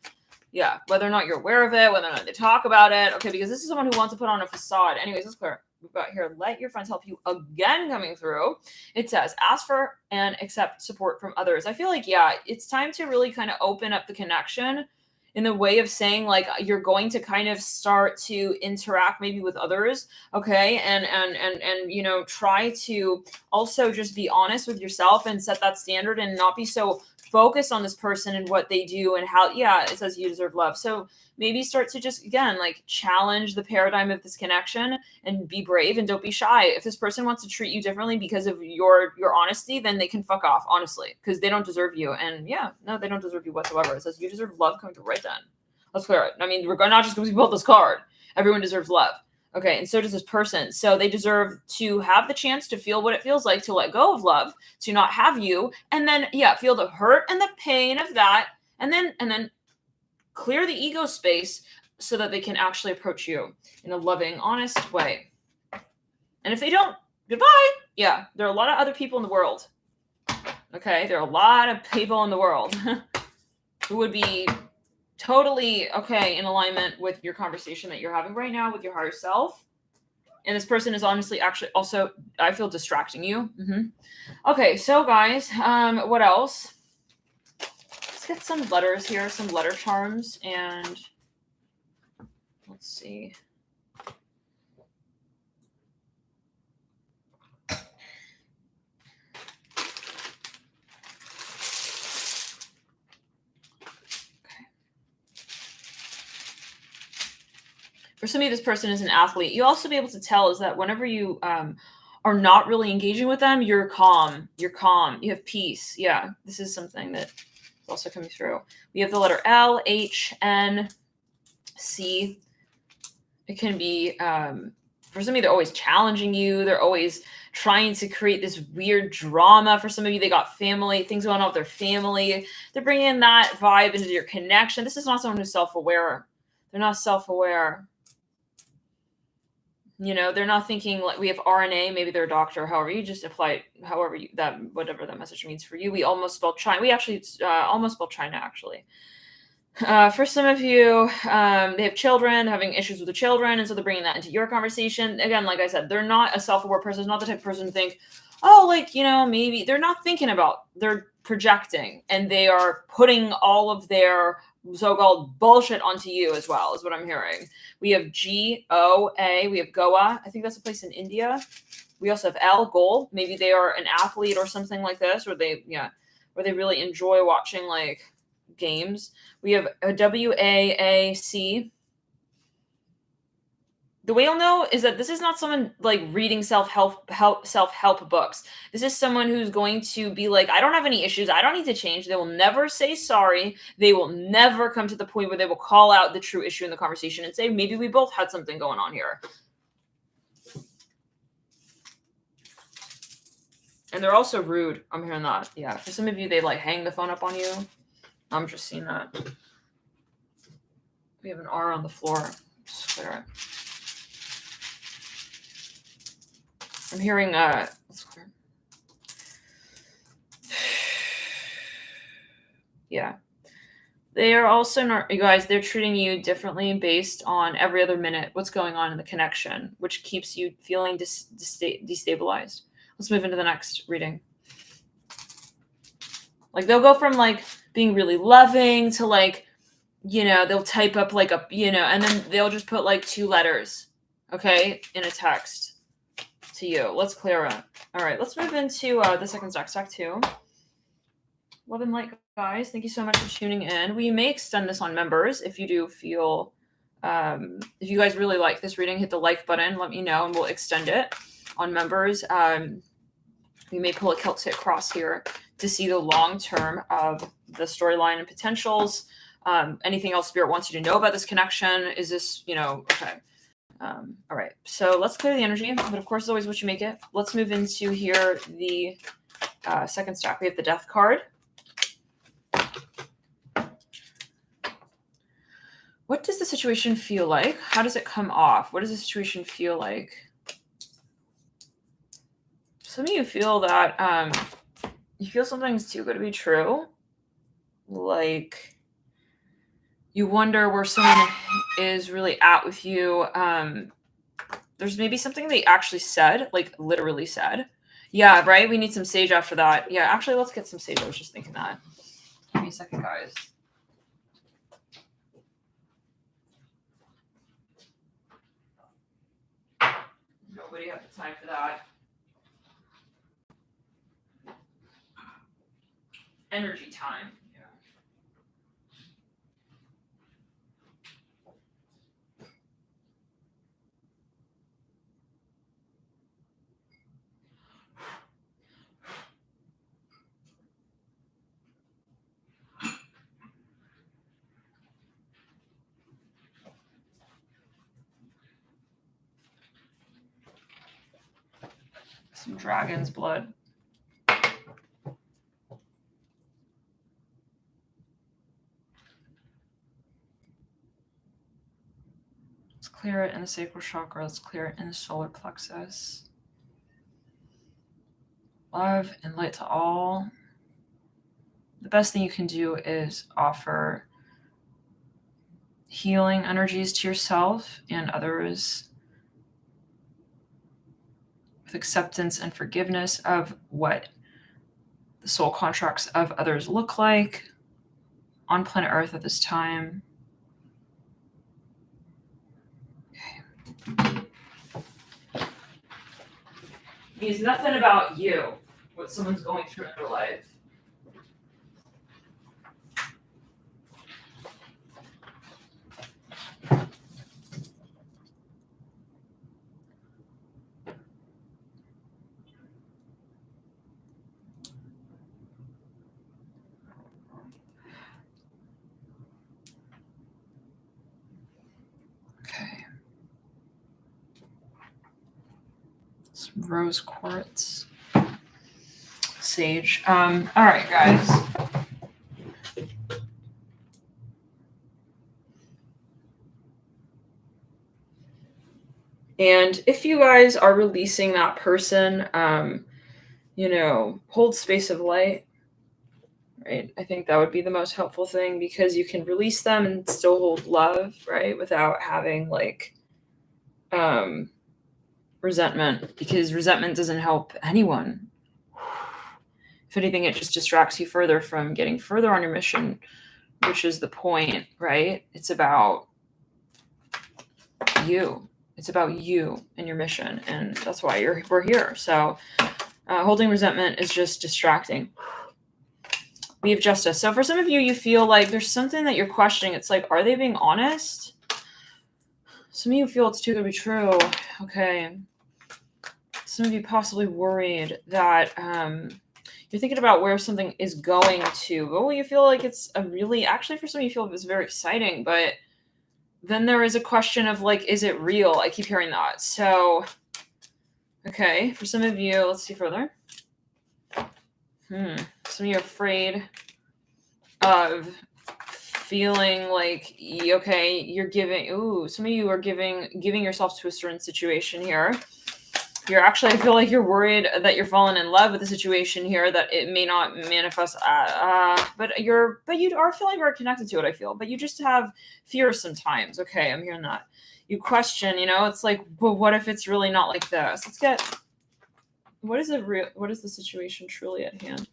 Yeah. Whether or not you're aware of it, whether or not they talk about it. Okay. Because this is someone who wants to put on a facade. Anyways, let's clear. We've got here, let your friends help you again coming through. It says, ask for and accept support from others. I feel like, yeah, it's time to really kind of open up the connection in the way of saying, like, you're going to kind of start to interact maybe with others, okay, and try to also just be honest with yourself and set that standard and not be so focused on this person and what they do and how, yeah, it says you deserve love. So maybe start to just, again, like, challenge the paradigm of this connection and be brave and don't be shy. If this person wants to treat you differently because of your honesty, then they can fuck off, honestly, because they don't deserve you. And yeah, no, they don't deserve you whatsoever. It says you deserve love coming through right then. Let's clear it. I mean, we're not just because we pulled this card. Everyone deserves love. Okay, and so does this person. So they deserve to have the chance to feel what it feels like to let go of love, to not have you, and then, yeah, feel the hurt and the pain of that, and then clear the ego space so that they can actually approach you in a loving, honest way. And if they don't, goodbye. Yeah, there are a lot of other people in the world. Okay, there are a lot of people in the world who would be totally okay in alignment with your conversation that you're having right now with your higher self. And this person is honestly actually also, I feel, distracting you. Okay, so guys, what else? Let's get some letters here, some letter charms, and let's see. For some of you, this person is an athlete. You'll also be able to tell is that whenever you are not really engaging with them, you're calm. You're calm. You have peace. Yeah, this is something that is also coming through. We have the letter L, H, N, C. It can be, for some of you, they're always challenging you. They're always trying to create this weird drama. For some of you, they got family, things going on with their family. They're bringing that vibe into your connection. This is not someone who's self-aware. They're not self-aware. They're not thinking like we have RNA, maybe they're a doctor, however you just apply it, however whatever that message means for you. We almost spelled China. We actually almost spelled China, actually. For some of you, they have children, having issues with the children, and so they're bringing that into your conversation. Again, like I said, they're not a self-aware person. It's not the type of person to think, oh, maybe they're not thinking about, they're projecting, and they are putting all of their so-called bullshit onto you as well, is what I'm hearing. We have GOA, we have Goa. I think that's a place in India. We also have L, goal. Maybe they are an athlete or something like this, or they really enjoy watching like games. We have a WAAC. The way you'll know is that this is not someone like reading self-help books. This is someone who's going to be like, I don't have any issues. I don't need to change. They will never say sorry. They will never come to the point where they will call out the true issue in the conversation and say, maybe we both had something going on here. And they're also rude. I'm hearing that. Yeah. For some of you, they like hang the phone up on you. I'm just seeing that. We have an R on the floor. Just clear it. I'm hearing let's clear. Yeah. They are also not, you guys, they're treating you differently based on every other minute what's going on in the connection, which keeps you feeling destabilized. Let's move into the next reading. Like they'll go from like being really loving to like, they'll type up like a, and then they'll just put like 2 letters, okay, in a text to you. Let's clear it. All right, let's move into the second stack 2. Love and light, guys. Thank you so much for tuning in. We may extend this on members if you do feel, if you guys really like this reading, hit the like button, let me know, and we'll extend it on members. We may pull a Celtic cross here to see the long term of the storyline and potentials. Anything else Spirit wants you to know about this connection? Is this, okay. All right, so let's clear the energy, but of course, it's always what you make it. Let's move into here the second stack. We have the Death card. What does the situation feel like? How does it come off? What does the situation feel like? Some of you feel that you feel something's too good to be true. Like you wonder where someone is really at with you. There's maybe something they actually said, like literally said. Yeah, right? We need some sage after that. Yeah, actually, let's get some sage. I was just thinking that. Give me a second, guys. Nobody have the time for that. Energy time. Yeah. Some dragon's blood. Let's clear it in the sacral chakra. Let's clear it in the solar plexus. Love and light to all. The best thing you can do is offer healing energies to yourself and others with acceptance and forgiveness of what the soul contracts of others look like on planet Earth at this time. Okay. It's nothing about you, what someone's going through in their life. Okay. Some rose quartz. Sage. All right, guys. And if you guys are releasing that person, hold space of light, right? I think that would be the most helpful thing because you can release them and still hold love, right? Without having like um, resentment, because resentment doesn't help anyone. If anything, it just distracts you further from getting further on your mission, which is the point, right? It's about you. It's about you and your mission, and that's why we're here. So holding resentment is just distracting. We have justice. So for some of you, you feel like there's something that you're questioning. It's like, are they being honest? Some of you feel it's too good to be true. Okay. Some of you possibly worried that you're thinking about where something is going to. Oh, you feel like it's actually for some of you feel it's very exciting, but then there is a question of like, is it real? I keep hearing that. So, okay, for some of you, let's see further. Some of you are afraid of feeling like, okay, you're giving, some of you are giving yourself to a certain situation here. You're actually, I feel like you're worried that you're falling in love with the situation here, that it may not manifest, but you are feeling very connected to it, I feel, but you just have fear sometimes. Okay, I'm hearing that. You question, it's like, well, what if it's really not like this? Let's get, what is the situation truly at hand?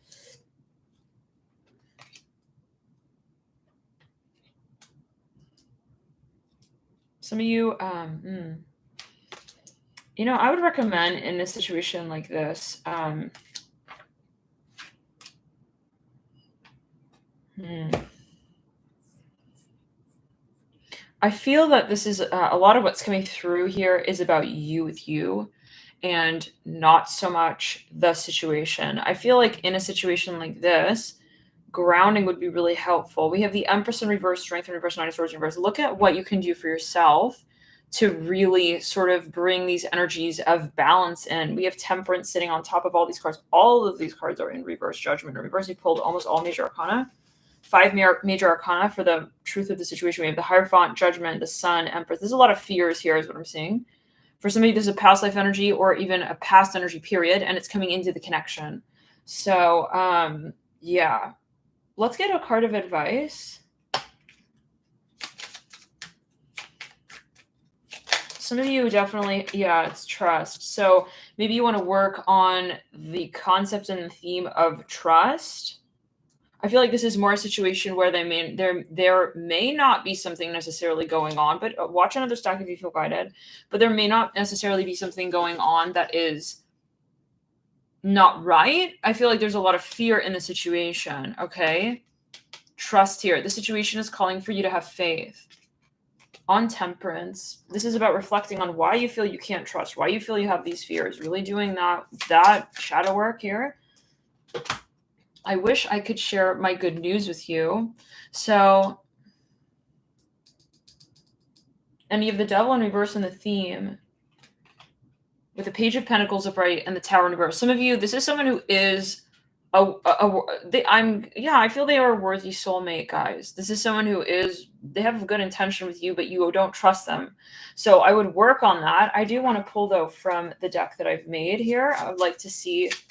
Some of you, I would recommend in a situation like this, I feel that this is a lot of what's coming through here is about you with you and not so much the situation. I feel like in a situation like this, grounding would be really helpful. We have the Empress in reverse, Strength in reverse, Nine of Swords in reverse. Look at what you can do for yourself to really sort of bring these energies of balance in. We have Temperance sitting on top of all these cards. All of these cards are in reverse. Judgment in reverse. We pulled almost all major arcana. 5 major arcana for the truth of the situation. We have the Hierophant, Judgment, the Sun, Empress. There's a lot of fears here is what I'm seeing. For somebody, there's a past life energy or even a past energy period, and it's coming into the connection. So, yeah. Let's get a card of advice. Some of you definitely, it's trust. So maybe you want to work on the concept and the theme of trust. I feel like this is more a situation where there may not be something necessarily going on, but watch another stack if you feel guided. But there may not necessarily be something going on that is not right. I feel like there's a lot of fear in the situation. Okay, trust here. The situation is calling for you to have faith. On Temperance, this is about reflecting on why you feel you can't trust, why you feel you have these fears. Really doing that shadow work here. I wish I could share my good news with you. So, and you have the Devil in reverse in the theme with the Page of Pentacles upright and the Tower in reverse. Some of you, this is someone who is I feel they are a worthy soulmate, guys. This is someone who they have a good intention with you, but you don't trust them. So I would work on that. I do want to pull though from the deck that I've made here. I would like to see if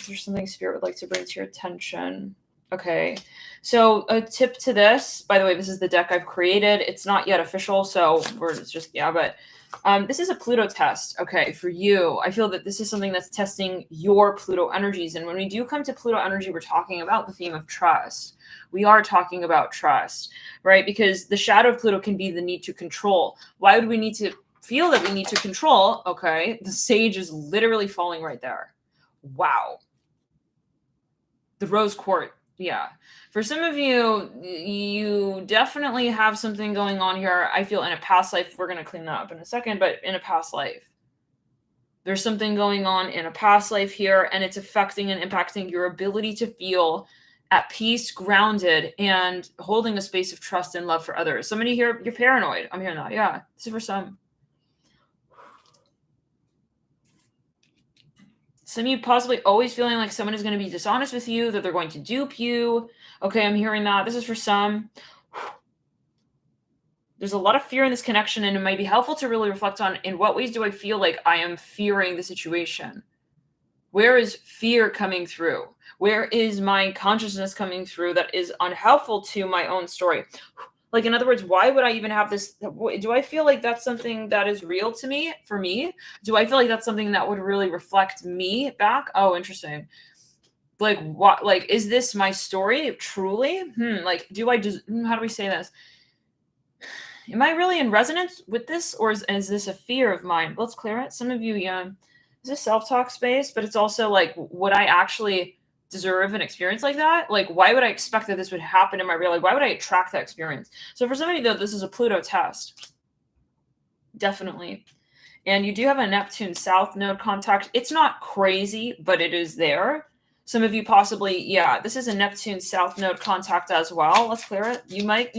there's something Spirit would like to bring to your attention. Okay. So a tip to this, by the way, this is the deck I've created. It's not yet official, so this is a Pluto test, okay, for you. I feel that this is something that's testing your Pluto energies. And when we do come to Pluto energy, we're talking about the theme of trust. We are talking about trust, right? Because the shadow of Pluto can be the need to control. Why would we need to feel that we need to control? Okay, the Sage is literally falling right there. Wow. The Rose Quartz. Yeah. For some of you, you definitely have something going on here. I feel in a past life, we're going to clean that up in a second, but in a past life, there's something going on in a past life here, and it's affecting and impacting your ability to feel at peace, grounded, and holding a space of trust and love for others. Somebody here, you're paranoid. I'm hearing that. Yeah. This is for some. Some of you possibly always feeling like someone is going to be dishonest with you, that they're going to dupe you. Okay, I'm hearing that. This is for some. There's a lot of fear in this connection, and it might be helpful to really reflect on, in what ways do I feel like I am fearing the situation? Where is fear coming through? Where is my consciousness coming through that is unhelpful to my own story? Like, in other words, why would I even have this? Do I feel like that's something that is real to me, for me? Do I feel like that's something that would really reflect me back? Oh, interesting. Like, what, like, is this my story truly? Like, do I just, how do we say this? Am I really in resonance with this, or is this a fear of mine? Let's clear it. Some of you, yeah, it's a self-talk space, but it's also like, would I actually deserve an experience like that? Like, why would I expect that this would happen in my real life? Why would I attract that experience? So for somebody, though, this is a Pluto test. Definitely. And you do have a Neptune South node contact. It's not crazy, but it is there. Some of you possibly, yeah, this is a Neptune South node contact as well. Let's clear it. You might.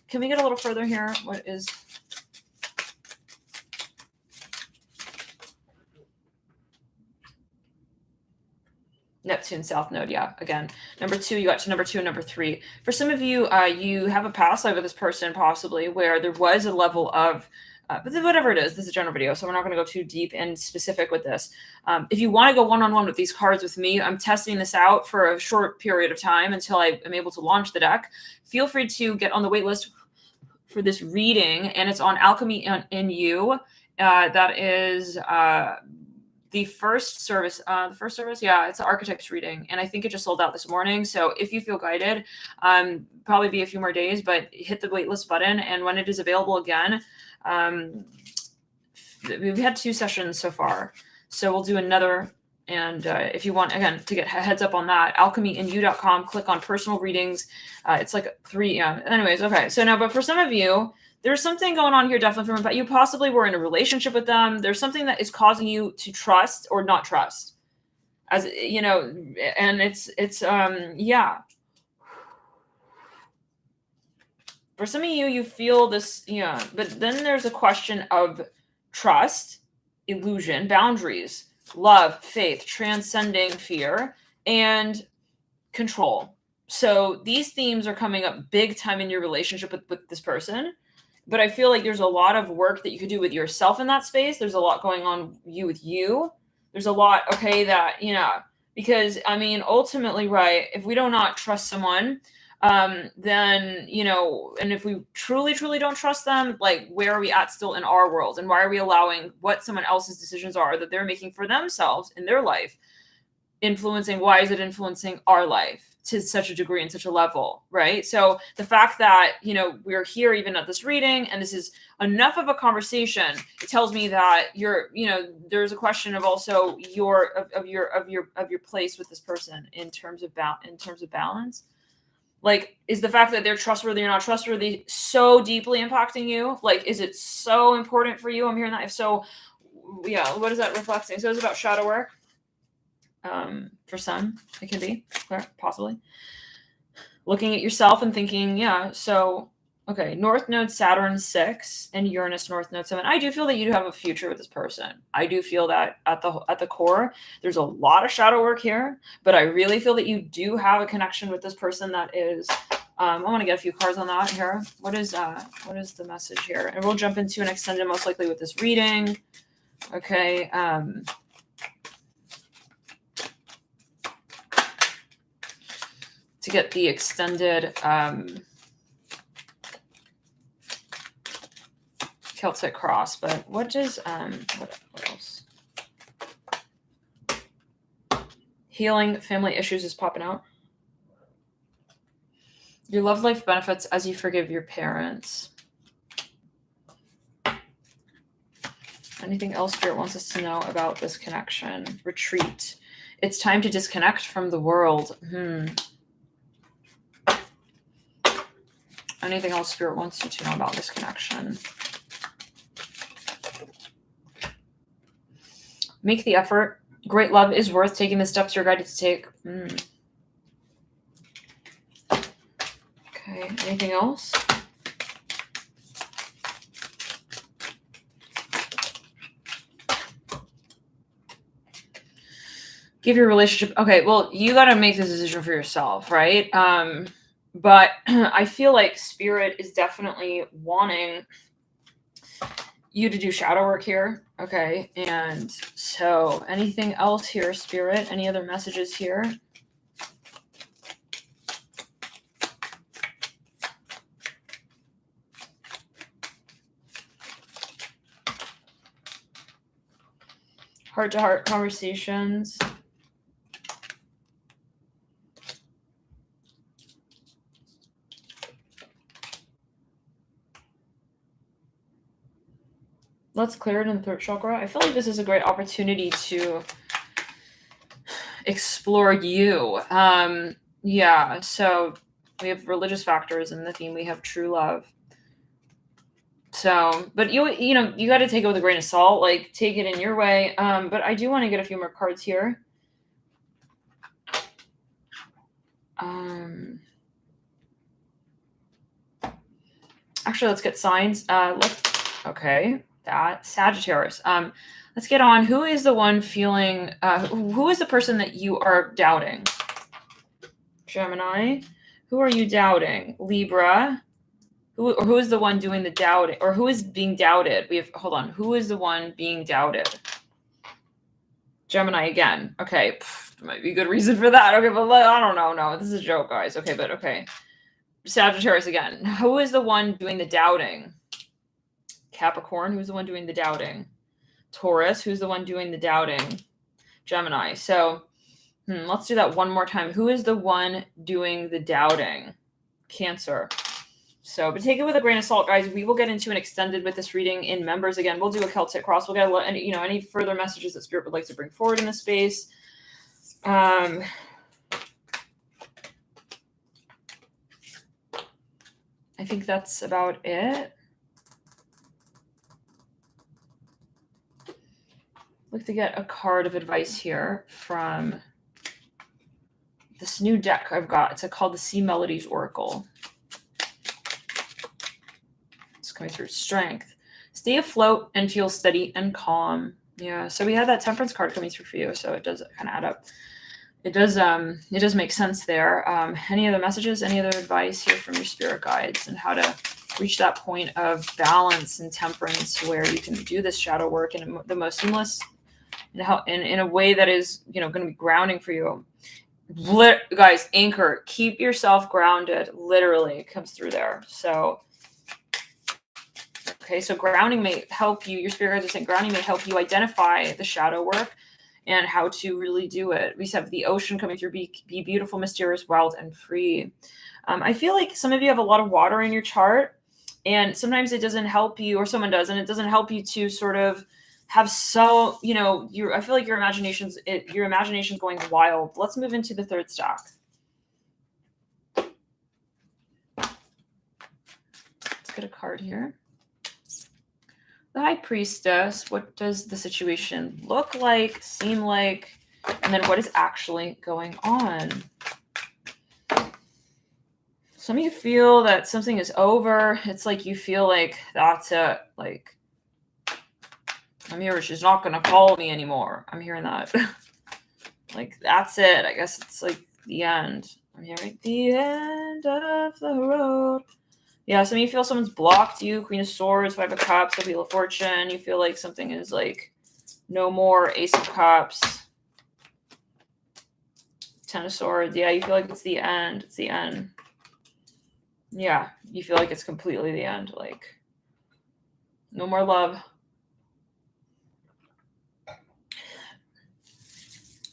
Can we get a little further here? What is... Neptune South node, yeah. Again, number 2, you got to number 2 and number 3. For some of you, you have a past life with this person possibly where there was a level of, but whatever it is, this is a general video, so we're not going to go too deep and specific with this. If you want to go one-on-one with these cards with me, I'm testing this out for a short period of time until I am able to launch the deck. Feel free to get on the wait list for this reading, and it's on Alchemy in You. That is the first service. Yeah, it's an archetypes reading, and I think it just sold out this morning. So if you feel guided, probably be a few more days, but hit the waitlist button, and when it is available again, we've had 2 sessions so far, so we'll do another. And if you want, again, to get a heads up on that, alchemyinyou.com, click on personal readings. It's like 3. Yeah. Anyways, okay. So now, but for some of you, there's something going on here, definitely, but you possibly were in a relationship with them. There's something that is causing you to trust or not trust, as you know, and it's yeah. For some of you, you feel this, yeah, but then there's a question of trust, illusion, boundaries, love, faith, transcending fear, and control. So these themes are coming up big time in your relationship with this person. But I feel like there's a lot of work that you could do with yourself in that space. There's a lot going on with you. There's a lot, okay, that, because I mean, ultimately, right, if we do not trust someone, then, and if we truly, truly don't trust them, like, where are we at still in our world? And why are we allowing what someone else's decisions are that they're making for themselves in their life why is it influencing our life to such a degree and such a level, right? So the fact that, we're here even at this reading and this is enough of a conversation, it tells me that there's a question of also your place with this person in terms of balance. Like, is the fact that they're trustworthy or not trustworthy so deeply impacting you? Like, is it so important for you? I'm hearing that. If so, yeah, what is that reflecting? So it's about shadow work. For some, it can be, possibly. Looking at yourself and thinking, yeah, so, okay, North Node Saturn 6 and Uranus North Node 7. I do feel that you do have a future with this person. I do feel that at the core, there's a lot of shadow work here, but I really feel that you do have a connection with this person that is, I want to get a few cards on that here. What is the message here? And we'll jump into an extended, most likely, with this reading. Okay, to get the extended Celtic cross, but what does what else? Healing family issues is popping out. Your love life benefits as you forgive your parents. Anything else Spirit wants us to know about this connection? Retreat. It's time to disconnect from the world. Anything else Spirit wants you to know about this connection? Make the effort. Great love is worth taking the steps you're guided to take. Okay, anything else? Give your relationship... Okay, well, you got to make this decision for yourself, right? But I feel like Spirit is definitely wanting you to do shadow work here. Okay. And so anything else here, Spirit? Any other messages here? Heart-to-heart conversations. Let's clear it in the throat chakra. I feel like this is a great opportunity to explore you. Yeah, so we have religious factors in the theme. We have true love. So, but you know, you got to take it with a grain of salt. Like, take it in your way. But I do want to get a few more cards here. Actually, let's get signs. Okay, that Sagittarius. Let's get on. Who is the one feeling? Who is the person that you are doubting? Gemini. Who are you doubting? Libra. Who is the one doing the doubting, or who is being doubted? Hold on. Who is the one being doubted? Gemini again. Okay, there might be a good reason for that. Okay, but I don't know. No, this is a joke, guys. Okay, but okay. Sagittarius again. Who is the one doing the doubting? Capricorn. Who's the one doing the doubting? Taurus. Who's the one doing the doubting? Gemini. So let's do that one more time. Who is the one doing the doubting? Cancer. So, but take it with a grain of salt, guys. We will get into an extended with this reading in members again. We'll do a Celtic cross. We'll get any further messages that Spirit would like to bring forward in this space. I think that's about it. Look to get a card of advice here from this new deck I've got. It's called the Sea Melodies Oracle. Coming through. Strength. Stay afloat and feel steady and calm. Yeah, so we had that Temperance card coming through for you, so it does kind of add up. It does make sense there. Any other messages, any other advice here from your spirit guides and how to reach that point of balance and temperance where you can do this shadow work in the most seamless in a way that is, going to be grounding for you. Guys, anchor, keep yourself grounded. Literally, it comes through there. So okay, so grounding may help you. Your spirit guides are saying grounding may help you identify the shadow work and how to really do it. We have the ocean coming through, be beautiful, mysterious, wild, and free. I feel like some of you have a lot of water in your chart, and sometimes it doesn't help you, or someone does, and it doesn't help you to sort of have I feel like your imagination's going wild. Let's move into the third stack. Let's get a card here. The High Priestess, what does the situation look like, seem like, and then what is actually going on? Some of you feel that something is over. It's like you feel like that's it. Like, I'm here, she's not going to call me anymore. I'm hearing that. Like, that's it. I guess it's like the end. I'm hearing the end of the road. Yeah, some of you feel someone's blocked you. Queen of Swords, Five of Cups, Wheel of Fortune. You feel like something is like no more. Ace of Cups, Ten of Swords. Yeah, you feel like it's the end. It's the end. Yeah, you feel like it's completely the end. Like, no more love.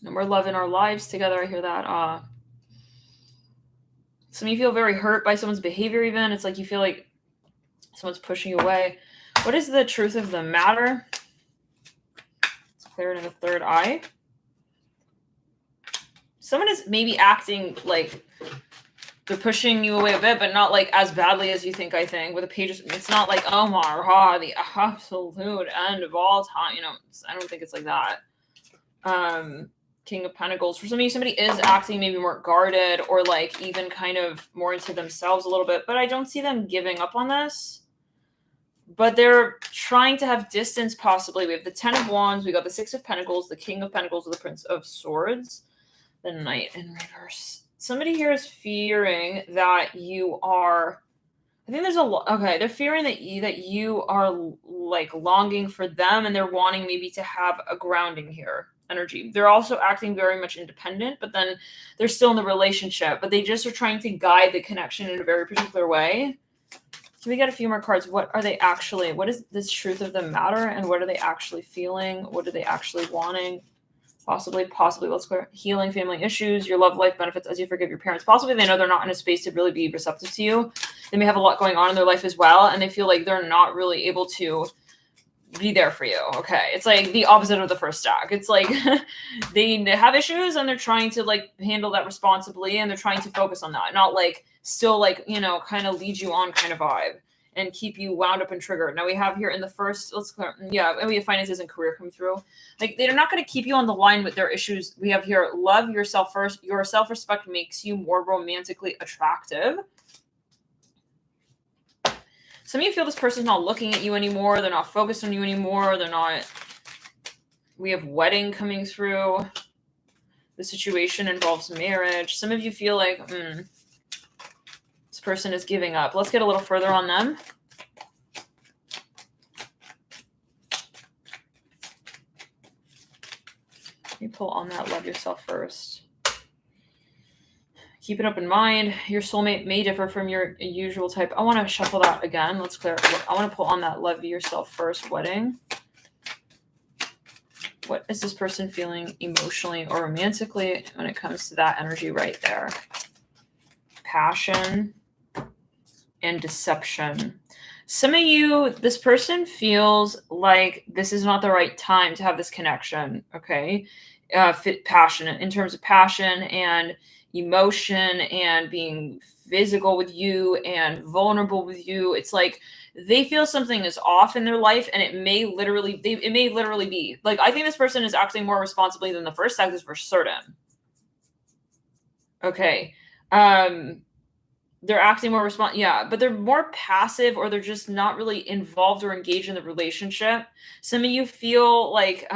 No more love in our lives together. I hear that. Some of you feel very hurt by someone's behavior even. It's like you feel like someone's pushing you away. What is the truth of the matter? Let's clear it in the third eye. Someone is maybe acting like they're pushing you away a bit, but not like as badly as you think, I think. With the pages, it's not like, oh my God, the absolute end of all time. I don't think it's like that. King of Pentacles. For some of you, somebody is acting maybe more guarded or like even kind of more into themselves a little bit, but I don't see them giving up on this. But they're trying to have distance possibly. We have the Ten of Wands, we got the Six of Pentacles, the King of Pentacles, the Prince of Swords, the Knight in reverse. somebody here is fearing that you are, I think there's a lot. Okay, they're fearing that you are like longing for them, and they're wanting maybe to have a grounding here energy. They're also acting very much independent, but then they're still in the relationship, but they just are trying to guide the connection in a very particular way. Can we get a few more cards? What are they actually? What is this truth of the matter, and what are they actually feeling? What are they actually wanting? Possibly, let's clear healing family issues, your love life benefits as you forgive your parents. Possibly they know they're not in a space to really be receptive to you. They may have a lot going on in their life as well, and they feel like they're not really able to be there for you. Okay. It's like the opposite of the first stack. It's like they have issues and they're trying to like handle that responsibly, and they're trying to focus on that, not like still like, kind of lead you on kind of vibe and keep you wound up and triggered. Now we have here in the first, and we have finances and career come through. Like they're not going to keep you on the line with their issues. We have here, love yourself first. Your self-respect makes you more romantically attractive. Some of you feel this person's not looking at you anymore. They're not focused on you anymore. We have wedding coming through. The situation involves marriage. Some of you feel like, this person is giving up. Let's get a little further on them. Let me pull on that love yourself first. Keep an open mind. Your soulmate may differ from your usual type. I want to shuffle that again. Let's clear. I want to pull on that love yourself first wedding. What is this person feeling emotionally or romantically when it comes to that energy right there? Passion and deception. Some of you, this person feels like this is not the right time to have this connection, okay? Passionate in terms of passion and emotion and being physical with you and vulnerable with you. It's like they feel something is off in their life, and it may literally be like, I think this person is acting more responsibly than the first stack is for certain. Okay. They're acting more but they're more passive, or they're just not really involved or engaged in the relationship. Some of you feel like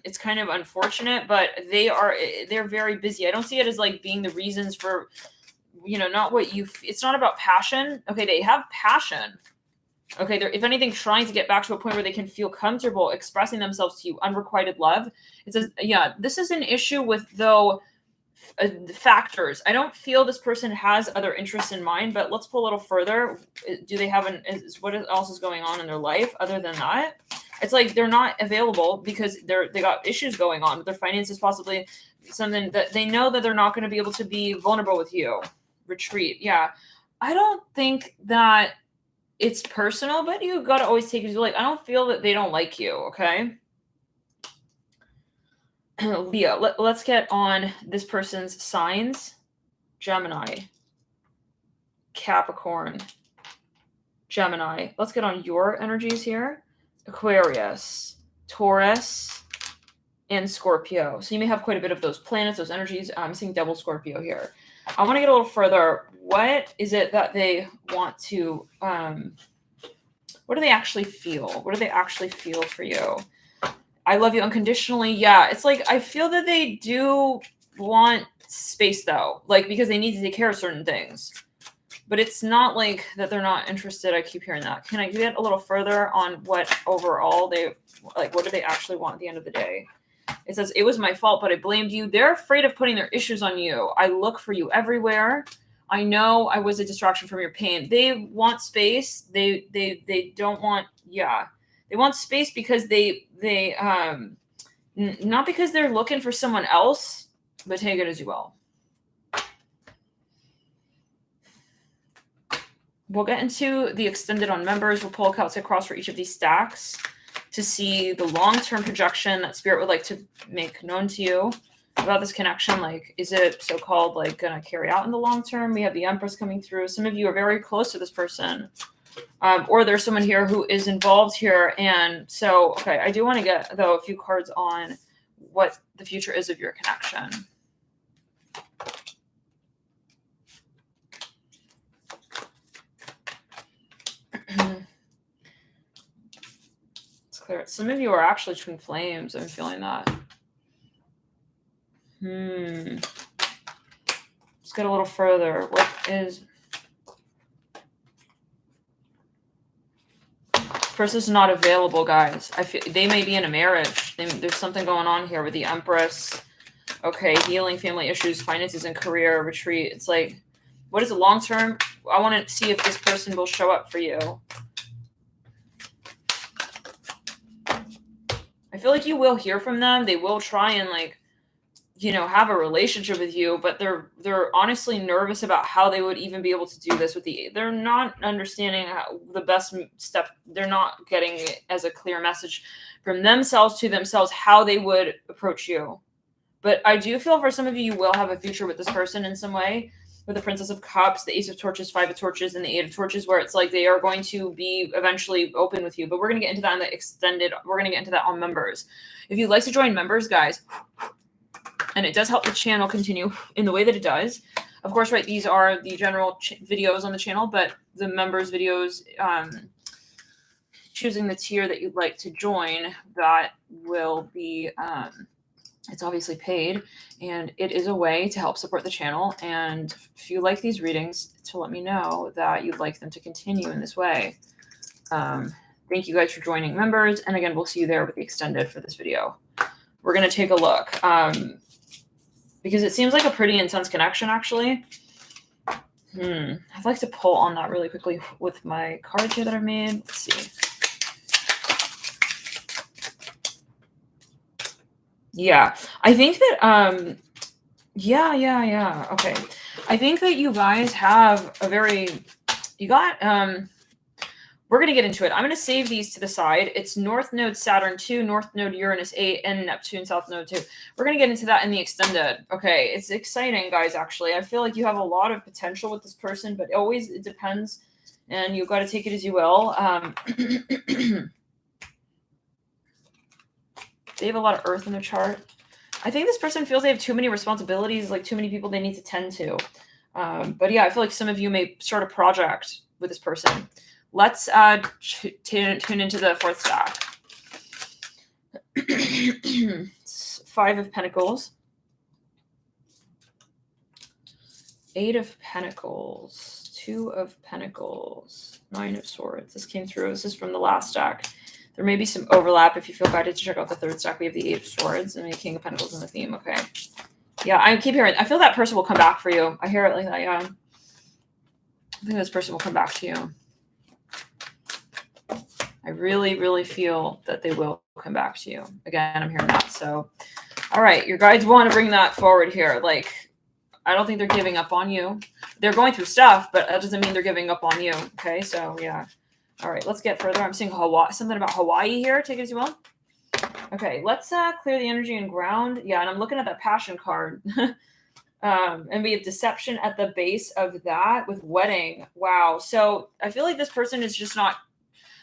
it's kind of unfortunate, but they're very busy. I don't see it as like being the reasons for, not what it's not about passion. Okay, they have passion. Okay, they're, if anything, trying to get back to a point where they can feel comfortable expressing themselves to you, unrequited love. It says, this is an issue with, though, factors. I don't feel this person has other interests in mind, but let's pull a little further. Do they have what else is going on in their life other than that? It's like they're not available because they got issues going on with their finances, possibly something that they know that they're not going to be able to be vulnerable with you. Retreat. Yeah. I don't think that it's personal, but you got to always take it as like, I don't feel that they don't like you. Okay. Leo, let's get on this person's signs. Gemini, Capricorn, Gemini. Let's get on your energies here. Aquarius, Taurus, and Scorpio. So you may have quite a bit of those planets, those energies. I'm seeing double Scorpio here. I want to get a little further. What is it that they want to, what do they actually feel? What do they actually feel for you? I love you unconditionally. Yeah, it's like I feel that they do want space, though, like because they need to take care of certain things. But it's not like that they're not interested. I keep hearing that. Can I get a little further on what overall they like? What do they actually want at the end of the day? It says, it was my fault, but I blamed you. They're afraid of putting their issues on you. I look for you everywhere. I know I was a distraction from your pain. They want space. They don't want, they want space because they not because they're looking for someone else, but take it as you will. We'll get into the extended on members. We'll pull a cards across for each of these stacks to see the long-term projection that Spirit would like to make known to you about this connection. Like, is it so-called like going to carry out in the long term? We have the Empress coming through. Some of you are very close to this person. Or there's someone here who is involved here. And so, okay, I do want to get, though, a few cards on what the future is of your connection. Let's clear it. Some of you are actually twin flames. I'm feeling that. Let's get a little further. What is... Person's not available, guys. I feel they may be in a marriage. There's something going on here with the Empress. Okay, healing family issues, finances and career, retreat. It's like, what is the long term? I want to see if this person will show up for you. I feel like you will hear from them. They will try and like, you know, have a relationship with you, but they're honestly nervous about how they would even be able to do this with they're not understanding how the best step. They're not getting it as a clear message from themselves to themselves how they would approach you. But I do feel for some of you will have a future with this person in some way, with the Princess of Cups, the Ace of Torches, Five of Torches, and the Eight of Torches, where it's like they are going to be eventually open with you. But we're going to get into that in the extended. We're going to get into that on members. If you'd like to join members, guys, and it does help the channel continue in the way that it does. Of course, right, these are the general videos on the channel, but the members videos, choosing the tier that you'd like to join, that will be, it's obviously paid, and it is a way to help support the channel. And if you like these readings, to let me know that you'd like them to continue in this way. Thank you guys for joining members. And again, we'll see you there with the extended for this video. We're going to take a look. Because it seems like a pretty intense connection, actually. I'd like to pull on that really quickly with my cards here that I've made. Let's see. Yeah, I think that, yeah. Okay. I think that you guys have a very, we're going to get into it. I'm going to save these to the side. It's North Node Saturn 2, North Node Uranus 8, and Neptune South Node 2. We're going to get into that in the extended. Okay, it's exciting, guys, actually. I feel like you have a lot of potential with this person, but it depends, and you've got to take it as you will. They have a lot of earth in their chart. I think this person feels they have too many responsibilities, like too many people they need to tend to. But yeah, I feel like some of you may start a project with this person. Let's tune into the fourth stack. 5 of Pentacles. 8 of Pentacles. 2 of Pentacles. 9 of Swords. This came through. This is from the last stack. There may be some overlap. If you feel guided to check out the third stack, we have the 8 of Swords and the King of Pentacles in the theme. Okay. Yeah, I keep hearing, I feel that person will come back for you. I hear it like that, yeah. I think this person will come back to you. I really, really feel that they will come back to you. Again, I'm hearing that. So, all right, your guides want to bring that forward here. Like, I don't think they're giving up on you. They're going through stuff, but that doesn't mean they're giving up on you. Okay, so yeah. All right, let's get further. I'm seeing Hawaii, something about Hawaii here. Take it as you will. Okay, let's clear the energy and ground. Yeah, and I'm looking at that passion card. And we have deception at the base of that with wedding. Wow. So I feel like this person is just not,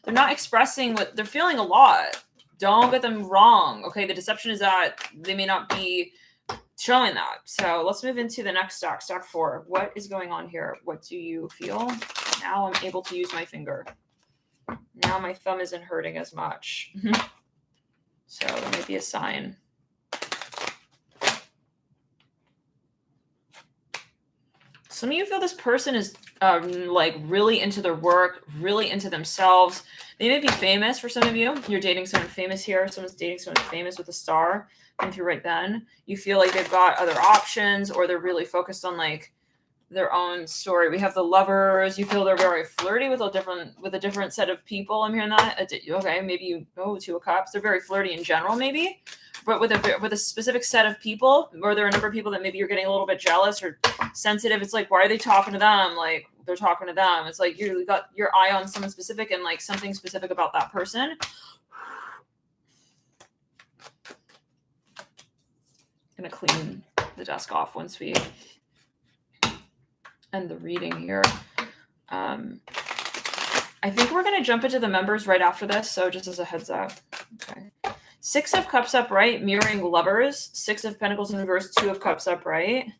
they're not expressing what they're feeling a lot. Don't get them wrong. Okay, the deception is that they may not be showing that. So let's move into the next stack, stack 4. What is going on here? What do you feel? Now I'm able to use my finger. Now my thumb isn't hurting as much. So there may be a sign. Some of you feel this person is like really into their work, really into themselves. They may be famous for some of you. You're dating someone famous here. Someone's dating someone famous with a star. And if you're right then, you feel like they've got other options, or they're really focused on like their own story. We have the Lovers. You feel they're very flirty with a different set of people. I'm hearing that. Okay, maybe you go 2 of Cups. They're very flirty in general, maybe, but with a specific set of people, or there are a number of people that maybe you're getting a little bit jealous or sensitive. It's like, why are they talking to them? Like, they're talking to them. It's like you got your eye on someone specific and like something specific about that person. I'm gonna clean the desk off once we end the reading here. I think we're gonna jump into the members right after this. So just as a heads up. Okay. 6 of Cups upright, mirroring Lovers. 6 of Pentacles in reverse, 2 of Cups upright.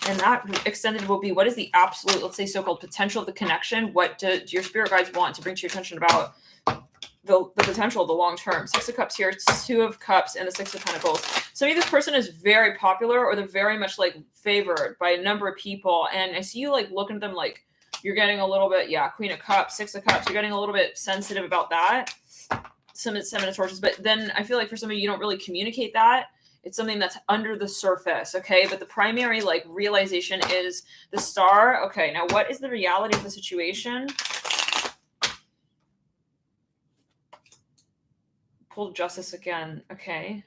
And that extended will be, what is the absolute, let's say, so-called potential of the connection? What do your spirit guides want to bring to your attention about the potential of the long term? 6 of Cups here, 2 of Cups, and the 6 of Pentacles. Some of this person is very popular, or they're very much like favored by a number of people. And I see you like looking at them like you're getting a little bit, yeah, Queen of Cups, Six of Cups. You're getting a little bit sensitive about that. Seven of Torches. But then I feel like for some of you don't really communicate that. It's something that's under the surface, okay? But the primary like realization is the Star. Okay, now what is the reality of the situation? Pulled Justice again. Okay.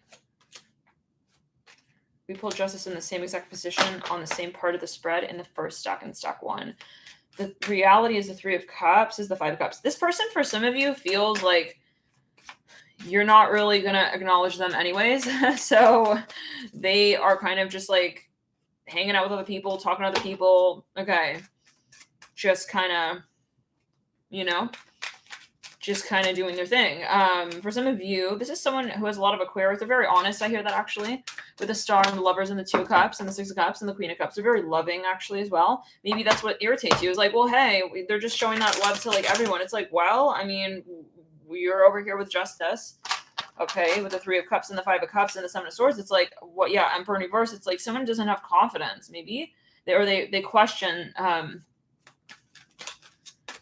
We pulled Justice in the same exact position on the same part of the spread in the first stack and stack one. The reality is the Three of Cups is the Five of Cups. This person, for some of you, feels like you're not really going to acknowledge them anyways. So they are kind of just like hanging out with other people, talking to other people. Okay. Just kind of, you know, just kind of doing their thing. For some of you, this is someone who has a lot of Aquarius. They're very honest. I hear that actually, with the Star and the Lovers and the Two of Cups and the Six of Cups and the Queen of Cups. They're very loving actually as well. Maybe that's what irritates you. It's like, well, hey, they're just showing that love to like everyone. It's like, well, I mean, you're over here with Justice, okay, with the Three of Cups and the Five of Cups and the Seven of Swords. It's like, what? Yeah, Emperor in reverse. It's like someone doesn't have confidence. Maybe they question.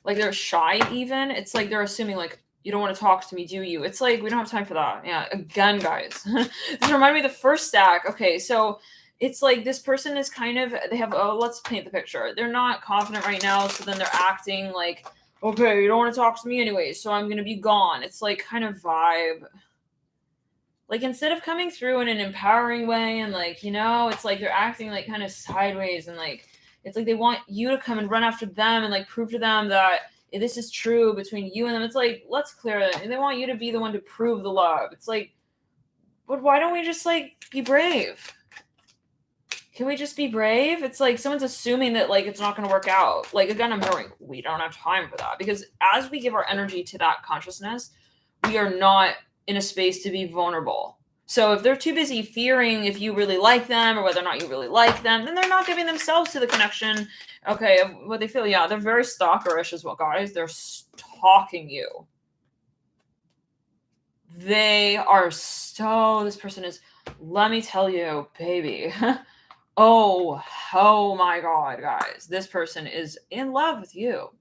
Like they're shy even. It's like they're assuming like, you don't want to talk to me, do you? It's like, we don't have time for that. Yeah, again, guys. This reminded me of the first stack. Okay, so it's like this person is kind of, they have, oh, let's paint the picture. They're not confident right now, so then they're acting like, okay, you don't want to talk to me anyway, so I'm going to be gone. It's like kind of vibe. Like instead of coming through in an empowering way and like, you know, it's like they're acting like kind of sideways and like, it's like they want you to come and run after them and like prove to them that this is true between you and them. It's like, let's clear it. And they want you to be the one to prove the love. It's like, but why don't we just like be brave? Can we just be brave? It's like someone's assuming that like it's not going to work out. Like again, I'm hearing we don't have time for that, because as we give our energy to that consciousness, we are not in a space to be vulnerable. So if they're too busy fearing if you really like them or whether or not you really like them, then they're not giving themselves to the connection. Okay, of what they feel. Yeah, they're very stalkerish as well, guys. They're stalking you. They are so, this person is, let me tell you, baby. Oh my God, guys. This person is in love with you.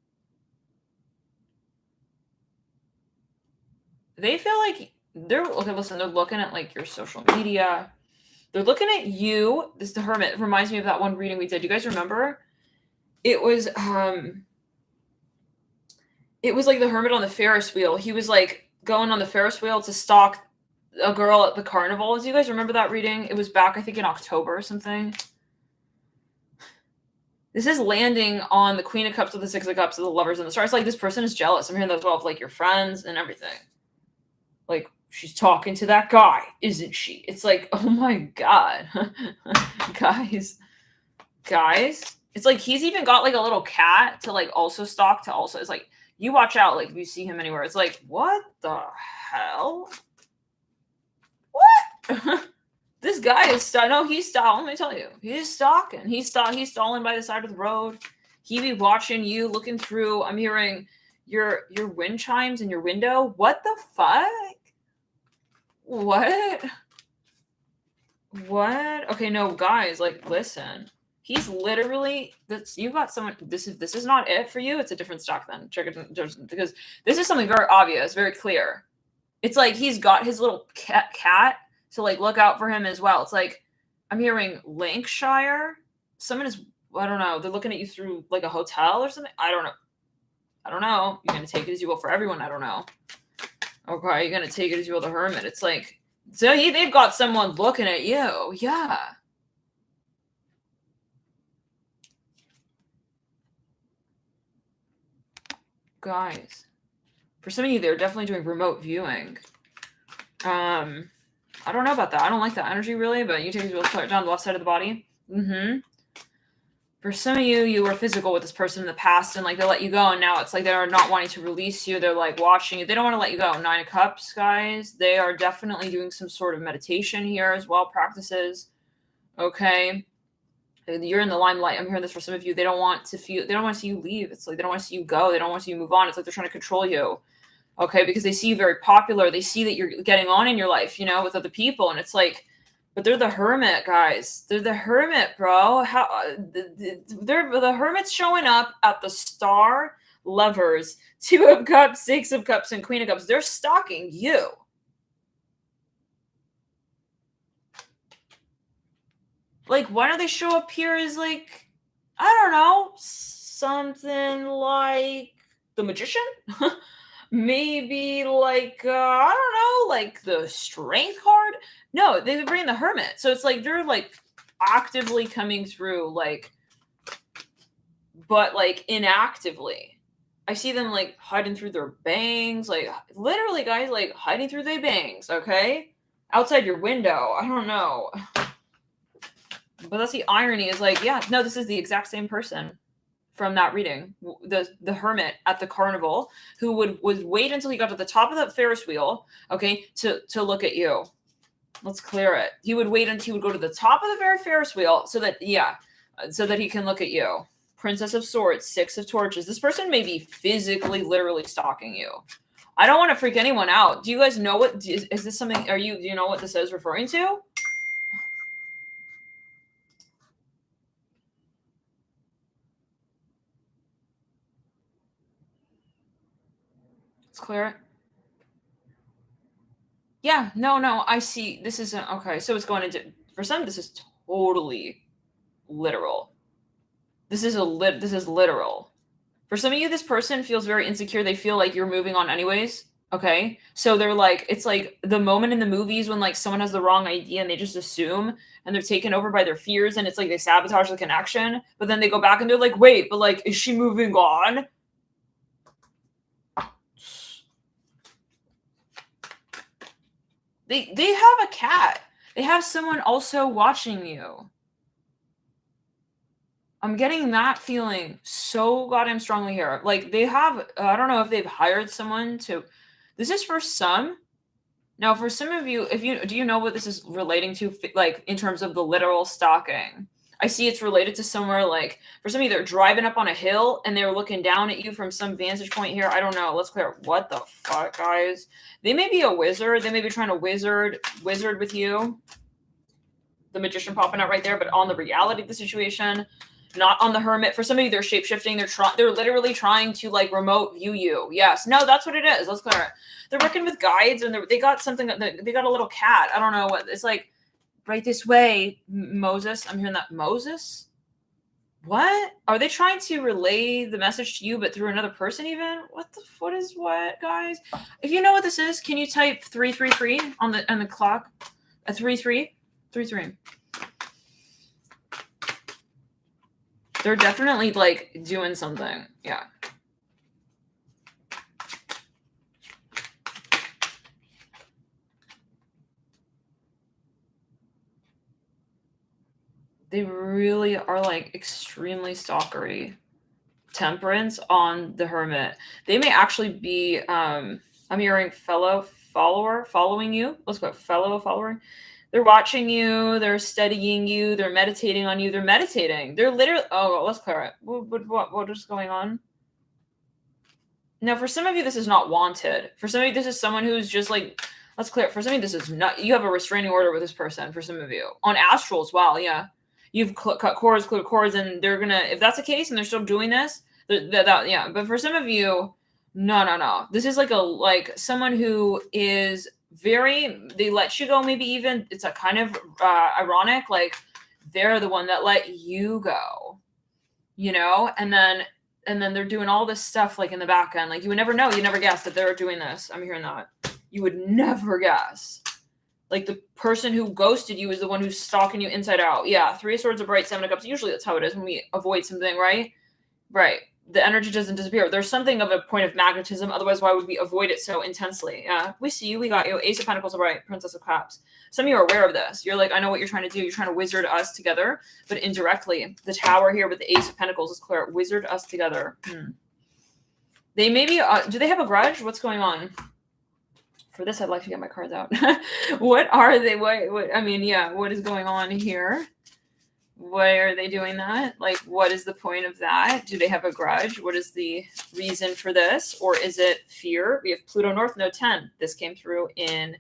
They feel like they're, okay, listen, they're looking at like your social media. They're looking at you. This is the Hermit. It reminds me of that one reading we did. You guys remember? It was like the Hermit on the Ferris wheel. He was like going on the Ferris wheel to stalk a girl at the carnival. Do you guys remember that reading? It was back, I think, in October or something. This is landing on the Queen of Cups with the Six of Cups of the Lovers and the Stars. It's like this person is jealous. I'm hearing that as well of like your friends and everything. Like, she's talking to that guy, isn't she? It's like, oh my God. Guys. It's like he's even got like a little cat to like also stalk to also. It's like, you watch out, like if you see him anywhere. It's like, what the hell? What? This guy is he's stalking. Let me tell you. He's stalking. He's stalling by the side of the road. He be watching you, looking through. I'm hearing your wind chimes in your window. What the fuck? What? Okay, no, guys, like, listen. He's literally, you got someone, this is not it for you. It's a different stock then. Check it, because this is something very obvious, very clear. It's like he's got his little cat to like look out for him as well. It's like, I'm hearing Lancashire. Someone is, I don't know, they're looking at you through like a hotel or something. I don't know. You're going to take it as you will for everyone. I don't know. Okay, you're going to take it as you will the Hermit. It's like, so they've got someone looking at you. Yeah. Guys, for some of you, they're definitely doing remote viewing. I don't know about that. I don't like that energy really, but you take it down the left side of the body. For some of you, you were physical with this person in the past and like they let you go, and now it's like they're not wanting to release you. They're like watching you. They don't want to let you go. Nine of Cups, guys. They are definitely doing some sort of meditation here as well, practices. Okay. You're in the limelight. I'm hearing this for some of you. They don't want to see you leave. It's like they don't want to see you go. They don't want to see you move on. It's like they're trying to control you. Okay, because they see you very popular. They see that you're getting on in your life, with other people. And it's like, But they're the Hermit, guys. They're the Hermit, bro. They're the Hermit's showing up at the Star Lovers, Two of Cups, Six of Cups, and Queen of Cups. They're stalking you. Like, why don't they show up here as, like, I don't know, something like the Magician? Maybe like, I don't know, like the Strength card? No, they bring the Hermit. So it's like they're like actively coming through, like, but like inactively. I see them like hiding through their bangs, like literally, guys, like hiding through their bangs, okay? Outside your window. I don't know. But that's the irony, is like, yeah, no, this is the exact same person from that reading. The Hermit at the carnival, who would wait until he got to the top of the Ferris wheel, okay, to look at you. Let's clear it. He would wait until he would go to the top of the very Ferris wheel so that he can look at you. Princess of Swords, Six of Torches. This person may be physically, literally stalking you. I don't want to freak anyone out. Do you guys know what is this something? Do you know what this is referring to? Let's clear it. Yeah, no, I see. This isn't okay. So it's going into, for some, this is totally literal. This is literal. For some of you, this person feels very insecure. They feel like you're moving on anyways. Okay. So they're like, it's like the moment in the movies when like someone has the wrong idea and they just assume and they're taken over by their fears, and it's like they sabotage the connection, but then they go back and they're like, wait, but like, is she moving on? They have a cat. They have someone also watching you. I'm getting that feeling so goddamn strongly here. Like they have, I don't know if they've hired someone to, this is for some. Now, for some of you, do you know what this is relating to, like in terms of the literal stalking? I see it's related to somewhere, like for some of you, they're driving up on a hill and they're looking down at you from some vantage point here. I don't know. Let's clear. What the fuck, guys? They may be a wizard. They may be trying to wizard with you. The Magician popping out right there, but on the reality of the situation, not on the Hermit. For some of you, they're shape-shifting. They're literally trying to like remote view you. Yes. No, that's what it is. Let's clear it. They're working with guides, and they got something. They got a little cat. I don't know what. It's like, right this way, Moses. I'm hearing that. Moses? What? Are they trying to relay the message to you, but through another person even? What is what, guys? If you know what this is, can you type 333 on the clock? A 33? 33. They're definitely like doing something. Yeah. They really are like extremely stalkery. Temperance on the Hermit. They may actually be, I'm hearing fellow follower following you. Let's go, fellow follower. They're watching you. They're studying you. They're meditating on you. They're meditating. They're literally, oh, let's clear it. What is going on? Now, for some of you, this is not wanted. For some of you, this is someone who's just like, let's clear it. For some of you, this is not, you have a restraining order with this person. For some of you, on astral as well. Yeah. You've cut cords, cleared cords, and they're gonna, if that's the case and they're still doing this, yeah. But for some of you, no. This is like someone who is they let you go, maybe even, it's a kind of ironic, like they're the one that let you go, and then they're doing all this stuff like in the back end. Like you would never know, you never guess that they're doing this. I'm hearing that. You would never guess. Like the person who ghosted you is the one who's stalking you inside out. Yeah, Three of Swords, upright, Seven of Cups. Usually that's how it is when we avoid something, right? Right. The energy doesn't disappear. There's something of a point of magnetism. Otherwise, why would we avoid it so intensely? Yeah, we see you. We got you. Ace of Pentacles, upright, Princess of Cups. Some of you are aware of this. You're like, I know what you're trying to do. You're trying to wizard us together, but indirectly. The Tower here with the Ace of Pentacles is clear. Wizard us together. They may be, do they have a grudge? What's going on? For this, I'd like to get my cards out. What are they? What? I mean, yeah. What is going on here? Why are they doing that? Like, what is the point of that? Do they have a grudge? What is the reason for this? Or is it fear? We have Pluto North, Node 10. This came through in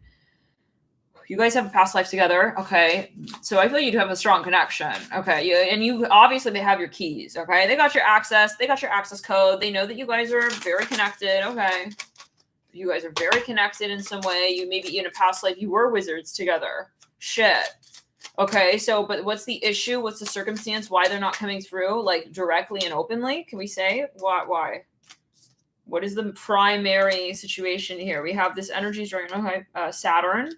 You guys have a past life together, okay? So I feel you do have a strong connection, okay? And you obviously they have your keys, okay? They got your access code. They know that you guys are very connected, okay? You guys are very connected in some way. You maybe in a past life you were wizards together. Shit. Okay, so but what's the issue? What's the circumstance? Why they're not coming through like directly and openly? Can we say why? What is the primary situation here? We have this energy during Saturn.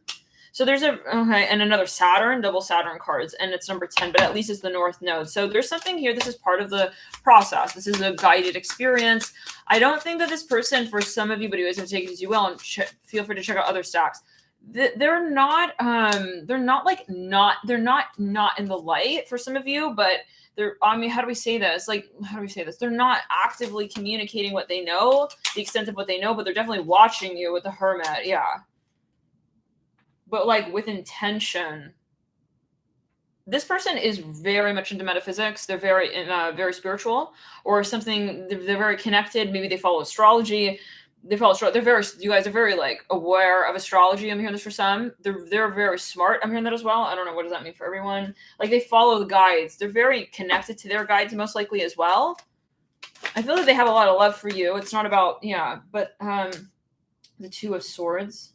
So there's and another Saturn, double Saturn cards, and it's number 10, but at least it's the North Node. So there's something here. This is part of the process. This is a guided experience. I don't think that this person, for some of you, but you guys have to take it as you will, and feel free to check out other stacks. They're not in the light for some of you, but how do we say this? They're not actively communicating what they know, the extent of what they know, but they're definitely watching you with the Hermit. Yeah. But like with intention. This person is very much into metaphysics. They're very spiritual or something. They're very connected. Maybe they follow astrology. You guys are very like aware of astrology. I'm hearing this for some. They're very smart. I'm hearing that as well. I don't know, what does that mean for everyone? Like they follow the guides. They're very connected to their guides most likely as well. I feel like they have a lot of love for you. It's not about, but the Two of Swords.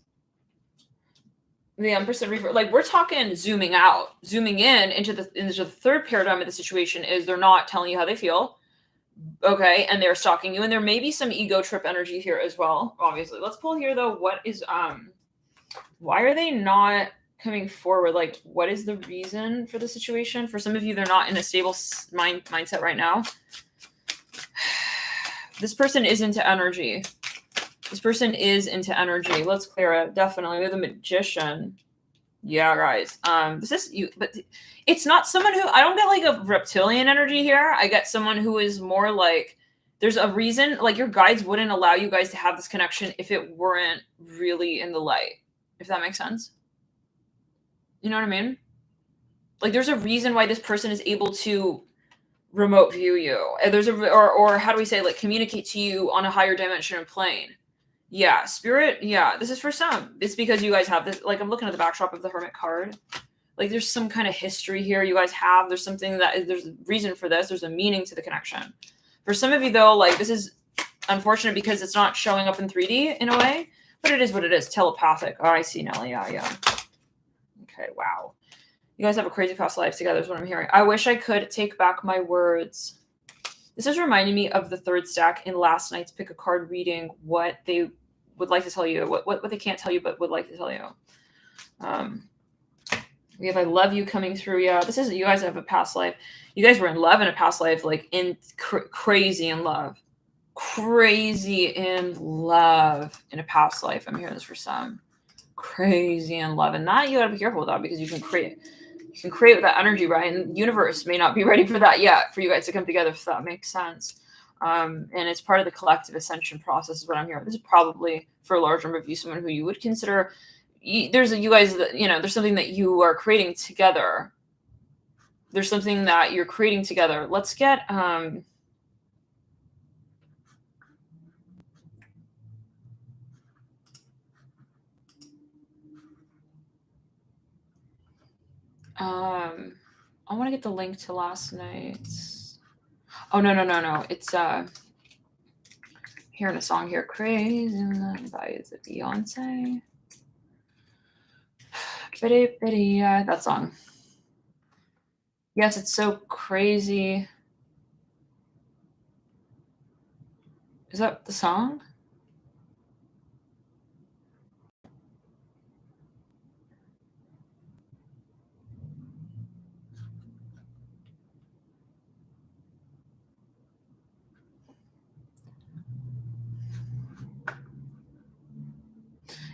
The Empress of Reaper, like we're talking zooming in into the third paradigm of the situation is they're not telling you how they feel. Okay, and they're stalking you, and there may be some ego trip energy here as well, obviously. Let's pull here though. What is why are they not coming forward? Like, what is the reason for the situation? For some of you, they're not in a stable mindset right now. This person is into energy. Let's clear it. Definitely. We have the Magician. Yeah, guys. This is you, but it's not someone who, I don't get like a reptilian energy here. I get someone who is more like, there's a reason, like your guides wouldn't allow you guys to have this connection if it weren't really in the light. If that makes sense. You know what I mean? Like there's a reason why this person is able to remote view you. And there's or how do we say, like communicate to you on a higher dimension and plane. Yeah, spirit. Yeah, this is for some. It's because you guys have this, like I'm looking at the backdrop of the Hermit card. Like there's some kind of history here you guys have. There's something there's a reason for this. There's a meaning to the connection. For some of you though, like this is unfortunate because it's not showing up in 3D in a way, but it is what it is. Telepathic. Oh, I see, Nelly. Yeah. Okay, wow. You guys have a crazy past life together is what I'm hearing. I wish I could take back my words. This is reminding me of the third stack in last night's pick a card reading, what they would like to tell you, what they can't tell you, but would like to tell you. We have I love you coming through. Yeah, this is, you guys have a past life. You guys were in love in a past life, like in crazy in love. Crazy in love in a past life. I'm hearing this for some. Crazy in love. And that you gotta be careful with that because you can create with that energy, right? And the universe may not be ready for that yet, for you guys to come together, if that makes sense. And it's part of the collective ascension process is what I'm hearing. This is probably, for a large number of you, someone who you would consider, there's something that you are creating together. There's something that you're creating together. Let's get, I want to get the link to last night's. Oh, no. It's hearing a song here. Crazy in Love by, is it Beyonce? Bitty, that song. Yes, it's so crazy. Is that the song?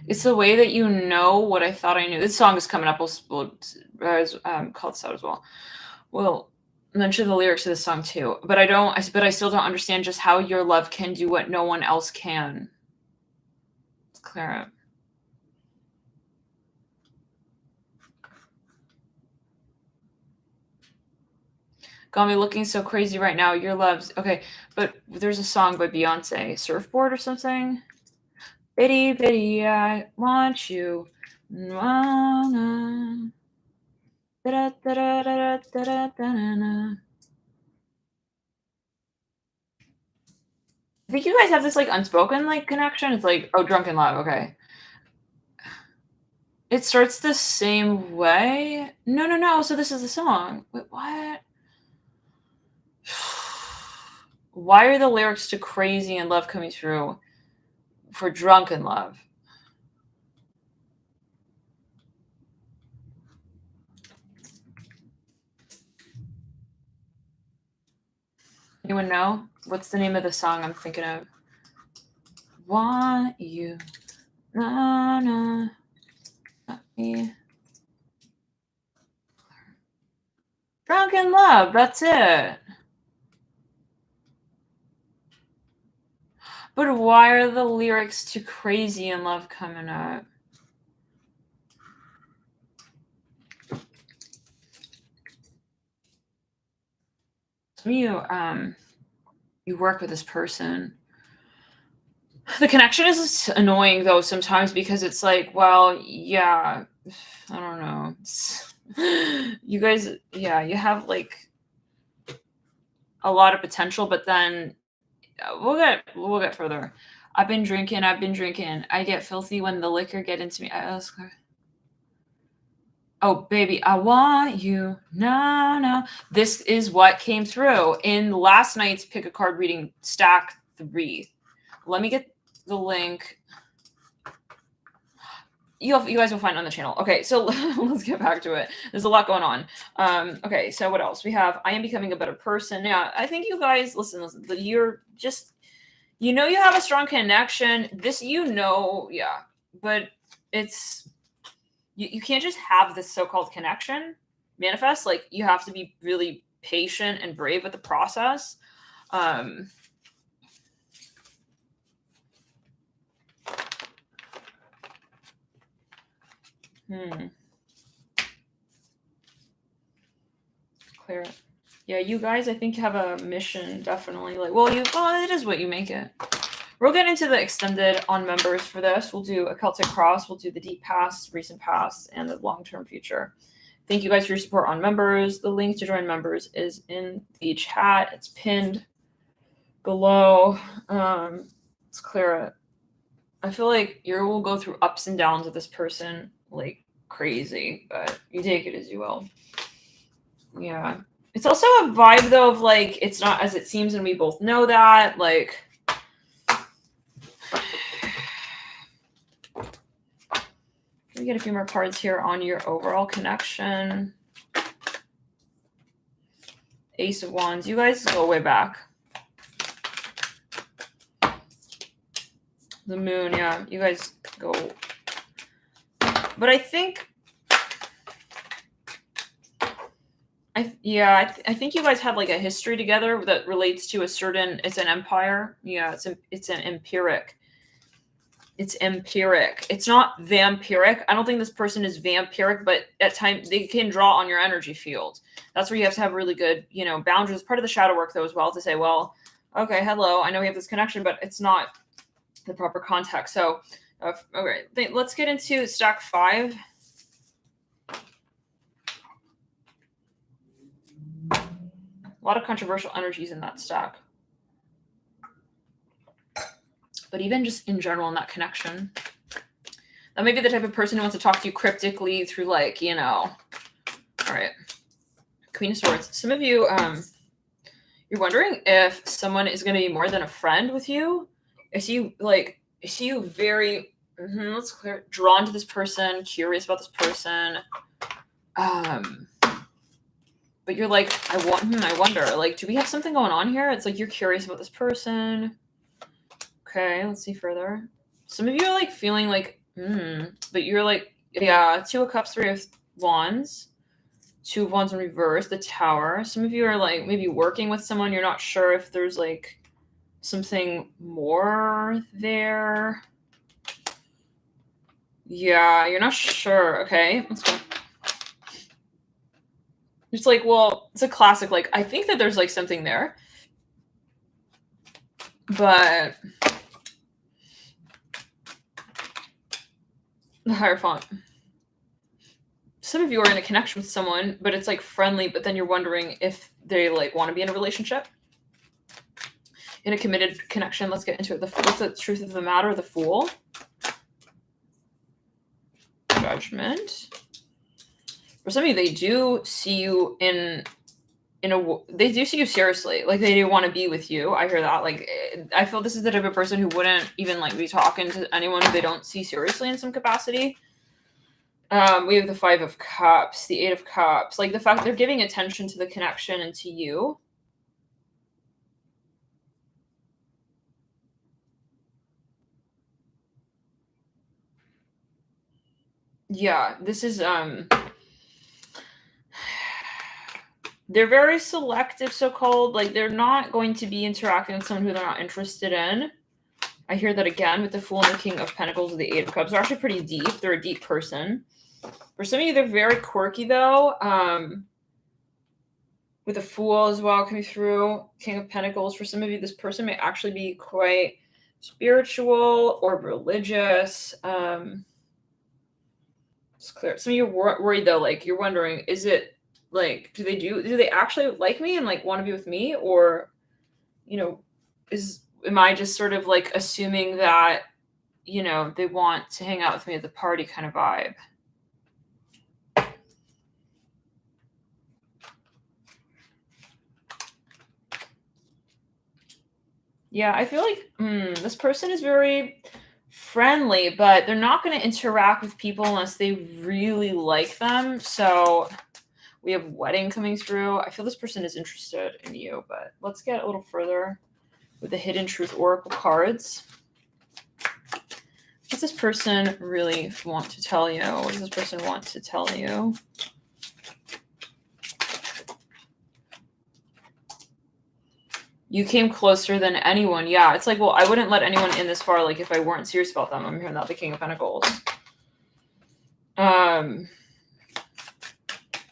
It's the way that you know what I thought I knew. This song is coming up. We'll call this out as well. We'll mention the lyrics to this song too. But I still don't understand just how your love can do what no one else can. Let's clear it. Got me looking so crazy right now. Your love's okay, but there's a song by Beyonce, Surfboard or something. Bitty, bitty, I want you. Na-na. Da-da-da-da-da-da-da-da-da. I think you guys have this like unspoken like connection. It's like, oh, drunken love. Okay. It starts the same way. No, no, no. So this is the song. Wait, what? Why are the lyrics to Crazy and Love coming through for Drunken Love? Anyone know? What's the name of the song I'm thinking of? Want you. Na, na, not me. Drunken Love, that's it. But why are the lyrics to Crazy in Love coming up? Some of you work with this person. The connection is annoying though sometimes because it's like, well, yeah, I don't know. You guys, yeah, you have like a lot of potential, but then we'll get further. I've been drinking. I get filthy when the liquor get into me. Oh, baby, I want you. No, no. This is what came through in last night's pick a card reading stack 3. Let me get the link. You guys will find it on the channel. Okay, so let's get back to it. There's a lot going on. Okay, so what else? We have I am becoming a better person. Yeah, I think you guys listen. You're just you have a strong connection. This yeah, but it's you can't just have this so-called connection manifest. Like you have to be really patient and brave with the process. Clear it. Yeah, you guys, I think have a mission, definitely. Like, well, it is what you make it. We'll get into the extended on members for this. We'll do a Celtic Cross. We'll do the deep past, recent past, and the long-term future. Thank you guys for your support on members. The link to join members is in the chat. It's pinned below. Let's clear it. I feel like you will go through ups and downs with this person like crazy, but you take it as you will. Yeah. It's also a vibe though of like it's not as it seems, and we both know that. Like we get a few more cards here on your overall connection. Ace of Wands. You guys go way back. The Moon, yeah. You guys go. But I think I think you guys have like a history together that relates to a certain. It's an empire. Yeah, it's an empiric. It's empiric. It's not vampiric. I don't think this person is vampiric, but at times they can draw on your energy field. That's where you have to have really good, boundaries. Part of the shadow work though as well to say, well, okay, hello, I know we have this connection, but it's not the proper context. So, okay, let's get into stack 5. A lot of controversial energies in that stack. But even just in general in that connection, that may be the type of person who wants to talk to you cryptically through like, all right. Queen of Swords. Some of you, you're wondering if someone is going to be more than a friend with you. I see you very, let's clear, drawn to this person, curious about this person. But you're like, I wonder, like, do we have something going on here? It's like you're curious about this person. Okay, let's see further. Some of you are like feeling like, but you're like, yeah, 2 of Cups, 3 of Wands, 2 of Wands in reverse, the Tower. Some of you are like maybe working with someone. You're not sure if there's like something more there. Yeah, you're not sure. Okay, let's go. It's like, well, it's a classic. Like, I think that there's like something there, but The Hierophant. Some of you are in a connection with someone, but it's like friendly, but then you're wondering if they like want to be in a relationship. In a committed connection, let's get into it. What's the truth of the matter? The Fool. Judgment. For some of you, they do see you they do see you seriously. Like they do want to be with you. I hear that. Like I feel this is the type of person who wouldn't even like be talking to anyone who they don't see seriously in some capacity. We have the 5 of Cups, the 8 of Cups. Like the fact they're giving attention to the connection and to you. Yeah, this is they're very selective, so-called. Like they're not going to be interacting with someone who they're not interested in. I hear that again with the Fool and the King of Pentacles and the 8 of Cups. They're actually pretty deep. They're a deep person. For some of you, they're very quirky though. With the Fool as well coming through, King of Pentacles. For some of you, this person may actually be quite spiritual or religious. It's clear. Some of you are worried though, like you're wondering, is it like, do they actually like me and like want to be with me? Or, am I just sort of like assuming that, they want to hang out with me at the party kind of vibe? Yeah, I feel like this person is very friendly, but they're not going to interact with people unless they really like them. So we have wedding coming through. I feel this person is interested in you, but let's get a little further with the Hidden Truth Oracle cards. What does this person really want to tell you? What does this person want to tell you? You came closer than anyone. Yeah, it's like, well, I wouldn't let anyone in this far, like, if I weren't serious about them. I'm hearing that, the King of Pentacles.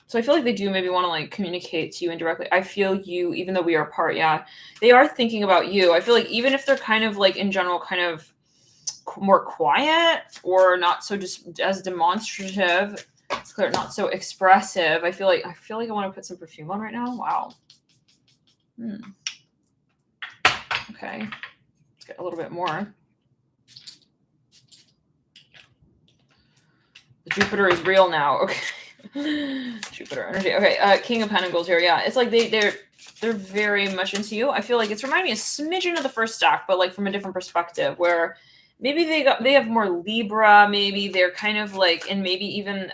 So I feel like they do maybe want to, like, communicate to you indirectly. I feel you, even though we are apart, yeah. They are thinking about you. I feel like even if they're kind of, like, in general, kind of more quiet or not so just as demonstrative, it's clear, not so expressive. I feel like I want to put some perfume on right now. Wow. Okay, let's get a little bit more. The Jupiter is real now. Okay. Jupiter energy. Okay, King of Pentacles here. Yeah, it's like they're very much into you. I feel like it's reminding me a smidgen of the first stack, but like from a different perspective, where maybe they have more Libra. Maybe they're kind of like, and maybe even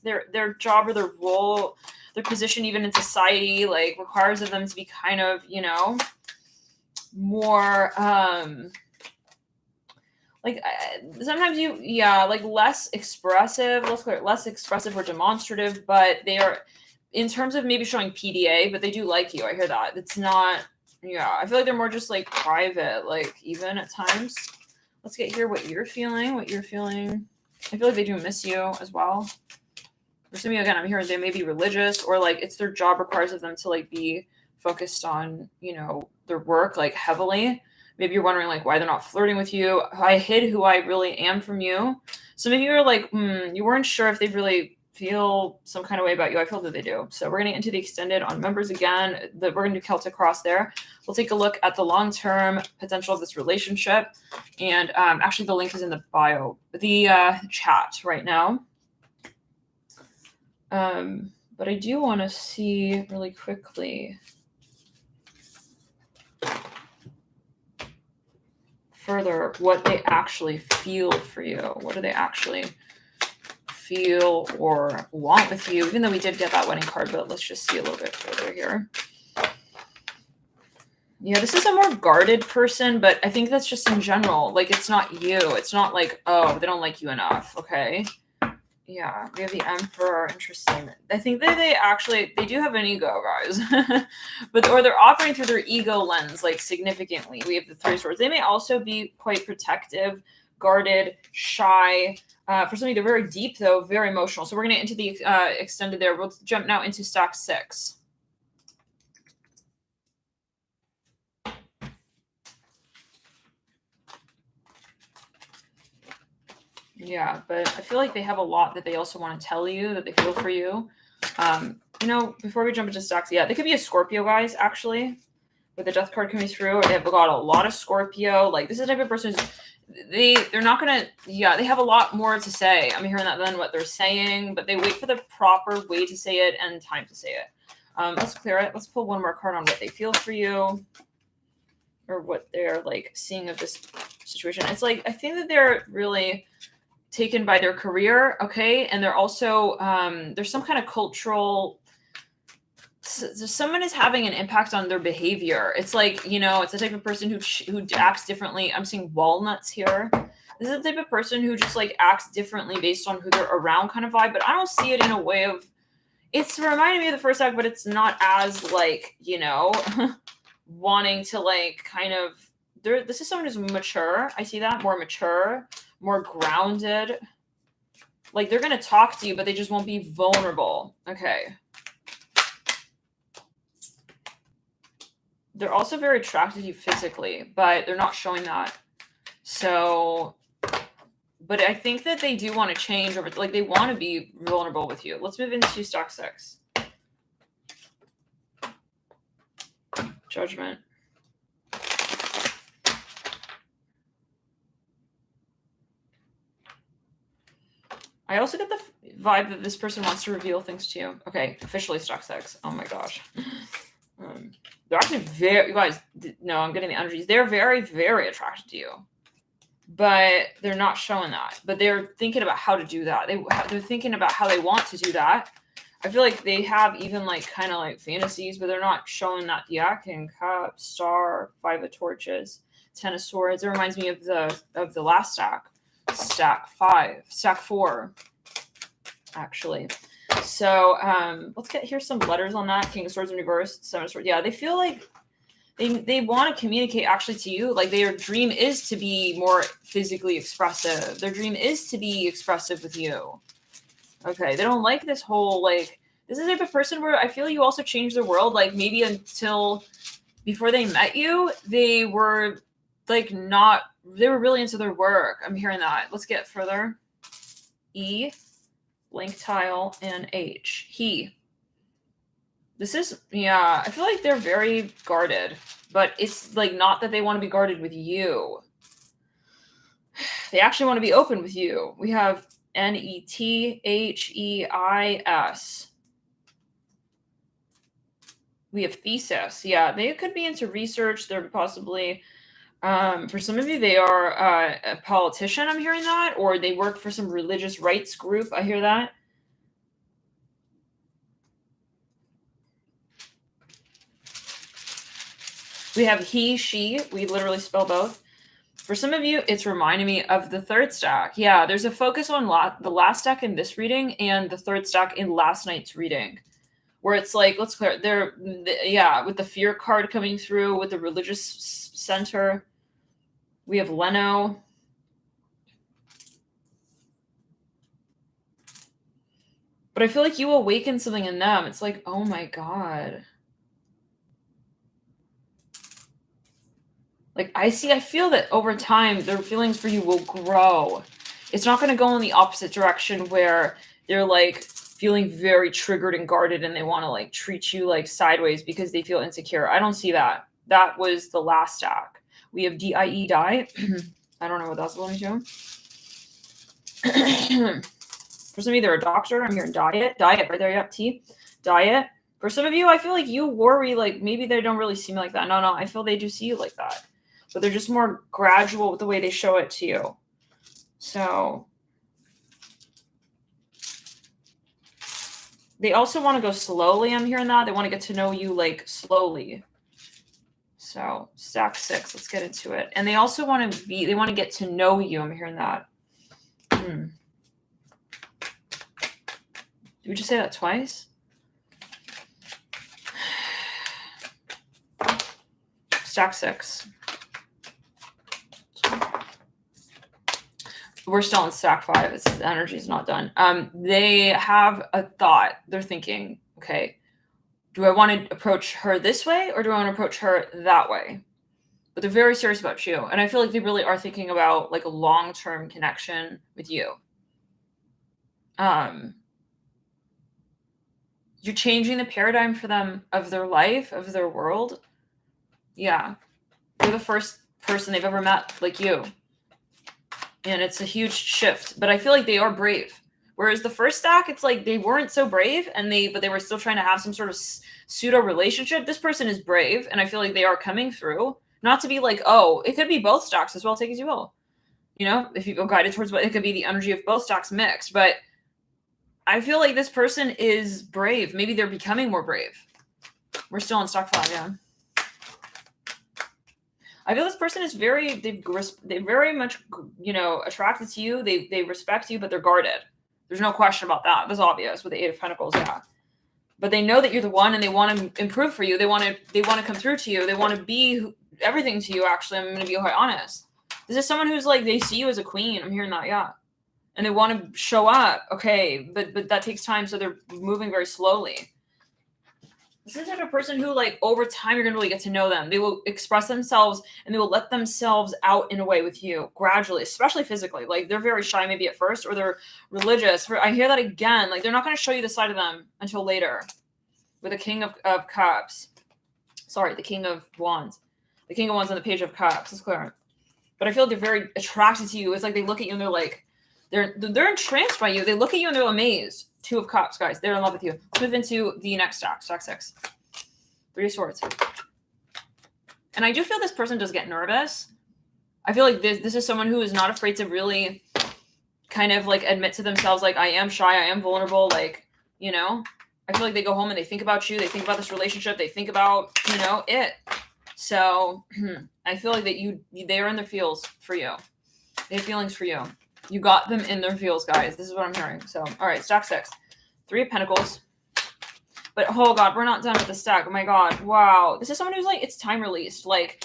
their job or their role, their position even in society, like requires of them to be kind of, more like sometimes like less expressive, less expressive or demonstrative, but they are, in terms of maybe showing PDA, but they do like you. I hear that. It's not, I feel like they're more just like private, like even at times. Let's get here what you're feeling. I feel like they do miss you as well. For some of you, again, I'm hearing they may be religious, or like it's their job requires of them to like be focused on, their work like heavily. Maybe you're wondering like why they're not flirting with you. I hid who I really am from you. So maybe you're like, you weren't sure if they really feel some kind of way about you. I feel that they do. So we're going to get into the extended on members again. We're going to do Celtic Cross there. We'll take a look at the long-term potential of this relationship. And actually the link is in the bio, the chat right now. But I do want to see really quickly further what they actually feel for you. What do they actually feel or want with you? Even though we did get that wedding card, but let's just see a little bit further here. Yeah, this is a more guarded person, but I think that's just in general. Like, it's not you. It's not like, oh, they don't like you enough. Okay. Yeah, we have the Emperor. Interesting. I think that they do have an ego, guys. Or they're operating through their ego lens, like significantly. We have the 3 swords. They may also be quite protective, guarded, shy. For some of you, they're very deep, though, very emotional. So we're going to into the extended there. We'll jump now into stack 6. Yeah, but I feel like they have a lot that they also want to tell you, that they feel for you. You know, before we jump into stocks, yeah, they could be a Scorpio, guys, actually, with the death card coming through. They've got a lot of Scorpio. Like, this is the type of person they're not gonna, yeah, they have a lot more to say. I'm hearing that than what they're saying, but they wait for the proper way to say it and time to say it. Let's clear it. Let's pull one more card on what they feel for you, or what they're like seeing of this situation. It's like, I think that they're really taken by their career, okay, and they're also there's some kind of cultural, someone is having an impact on their behavior. It's like, you know, it's the type of person who acts differently. I'm seeing walnuts here. This is the type of person who just like acts differently based on who they're around, kind of vibe. But I don't see it in a way of, it's reminding me of the first act, but it's not as like, you know, wanting to like kind of, this is someone who's mature. I see that, more mature, more grounded. Like, they're going to talk to you, but they just won't be vulnerable. Okay. They're also very attracted to you physically, but they're not showing that. So, but I think that they do want to change, or like they want to be vulnerable with you. Let's move into stock 6. Judgment. I also get the vibe that this person wants to reveal things to you. Okay, officially stock 6. Oh my gosh. They're actually very, you guys, no, I'm getting the energies. They're very, very attracted to you, but they're not showing that. But they're thinking about how to do that. They're thinking about how they want to do that. I feel like they have even like kind of like fantasies, but they're not showing that yet. King Cups, Star, 5 of Torches, 10 of Swords. It reminds me of the last stack 4, actually. So let's get here some letters on that. King of Swords in reverse, 7 of Swords. Yeah, they feel like they want to communicate actually to you. Like, their dream is to be more physically expressive. Their dream is to be expressive with you. Okay, they don't like this whole, like, this is the type of person where I feel you also change their world. Like, maybe until before they met you, they were like not, they were really into their work. I'm hearing that. Let's get further. E, blank tile, and H. He. This is, yeah, I feel like they're very guarded, but it's like not that they want to be guarded with you. They actually want to be open with you. We have Netheis. We have thesis. Yeah, they could be into research. They're possibly, for some of you, they are a politician. I'm hearing that, or they work for some religious rights group. I hear that. We have he, she. We literally spell both. For some of you, it's reminding me of the third stack. Yeah, there's a focus on the last stack in this reading and the third stack in last night's reading, where it's like, let's clear it. Yeah, with the fear card coming through, with the religious center. We have Leno. But I feel like you awaken something in them. It's like, oh my God. Like, I feel that over time, their feelings for you will grow. It's not going to go in the opposite direction where they're like feeling very triggered and guarded and they want to like treat you like sideways because they feel insecure. I don't see that. That was the last stack. We have DIE, die. I don't know what that's alluding to. For some of you, they're a doctor. I'm hearing diet right there. Yep, T, diet. For some of you, I feel like you worry, like maybe they don't really see me like that. No, I feel they do see you like that, but they're just more gradual with the way they show it to you. So they also want to go slowly. I'm hearing that. They want to get to know you like slowly. So stack 6, let's get into it. And they also want to get to know you. I'm hearing that. Did we just say that twice? Stack 6. We're still in stack 5. The energy is not done. They have a thought. They're thinking, okay, do I want to approach her this way or do I want to approach her that way? but they're very serious about you. And I feel like they really are thinking about like a long-term connection with you. You're changing the paradigm for them of their life, of their world. Yeah. You're the first person they've ever met like you. And it's a huge shift, but I feel like they are brave. Whereas the first stack, it's like they weren't so brave, but they were still trying to have some sort of pseudo relationship. This person is brave, and I feel like they are coming through. Not to be like, oh, it could be both stacks as well. Take as you will. You know, if you go guided towards what it could be, the energy of both stacks mixed. But I feel like this person is brave. Maybe they're becoming more brave. We're still on stock 5, yeah. I feel this person is they very much, you know, attracted to you. They respect you, but they're guarded. There's no question about that. That's obvious with the 8 of Pentacles, yeah. But they know that you're the one, and they want to improve for you. They want to come through to you. They want to be everything to you. Actually, I'm going to be quite honest. This is someone who's like, they see you as a queen. I'm hearing that, yeah. And they want to show up, okay, but that takes time, so they're moving very slowly. This is the type of person who, like, over time, you're going to really get to know them. They will express themselves, and they will let themselves out in a way with you gradually, especially physically. Like, they're very shy maybe at first, or they're religious. I hear that again. Like, they're not going to show you the side of them until later. With the King of Cups. Sorry, the King of Wands. The King of Wands and the Page of Cups. It's clear. But I feel like they're very attracted to you. It's like they look at you, and they're like, they're entranced by you. They look at you, and they're amazed. 2 of Cups, guys. They're in love with you. Let's move into the next stack. Stack 6. 3 of Swords. And I do feel this person does get nervous. I feel like this is someone who is not afraid to really kind of like admit to themselves, like, I am shy, I am vulnerable, like, you know. I feel like they go home and they think about you. They think about this relationship. They think about, you know, it. So I feel like that they are in their feels for you. They have feelings for you. You got them in their feels, guys. This is what I'm hearing. So, all right, stack 6. 3 of Pentacles. But, oh, God, we're not done with the stack. Oh, my God. Wow. This is someone who's, like, it's time released. Like,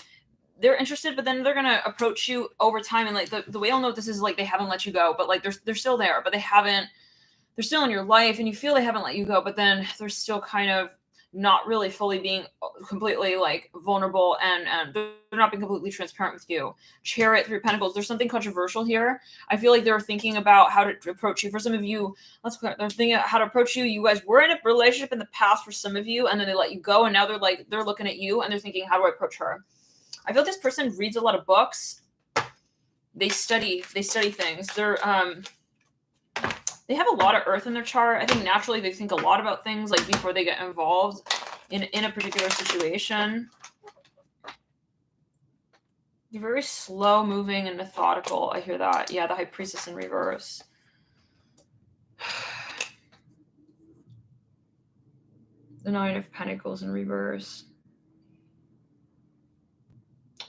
they're interested, but then they're going to approach you over time. And, like, the way I'll know this is, like, they haven't let you go. But, like, they're still there. But they're still in your life. And you feel they haven't let you go. But then they're still kind of not really fully being completely, like, vulnerable. And they're not being completely transparent with you. Chariot, 3 of Pentacles. There's something controversial here. I feel like they're thinking about how to approach you. For some of you, they're thinking about how to approach you. You guys were in a relationship in the past for some of you, and then they let you go, and now they're looking at you, and they're thinking, how do I approach her? I feel this person reads a lot of books. They study things. They have a lot of earth in their chart. I think naturally they think a lot about things, like, before they get involved in a particular situation. You're very slow moving and methodical. I hear that. Yeah, the High Priestess in reverse. The 9 of Pentacles in reverse.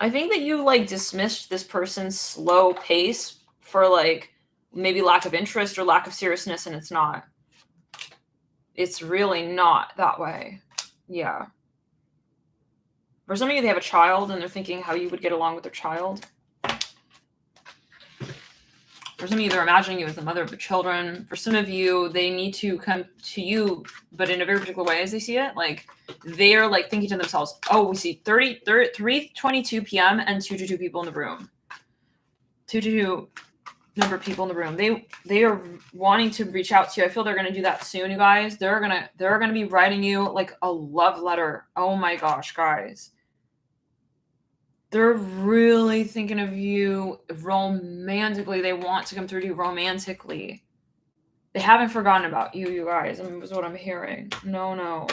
I think that you, like, dismissed this person's slow pace for, like, maybe lack of interest or lack of seriousness, and it's not. It's really not that way. Yeah. For some of you, they have a child, and they're thinking how you would get along with their child. For some of you, they're imagining you as the mother of the children. For some of you, they need to come to you, but in a very particular way as they see it. Like, they're, like, thinking to themselves, oh, we see 3:22 p.m. and 2 people in the room. 2 number of people in the room. They are wanting to reach out to you. I feel they're going to do that soon, you guys. They're going to be writing you, like, a love letter. Oh my gosh, guys. They're really thinking of you romantically. They want to come through to you romantically. They haven't forgotten about you, you guys. Is what I'm hearing. No.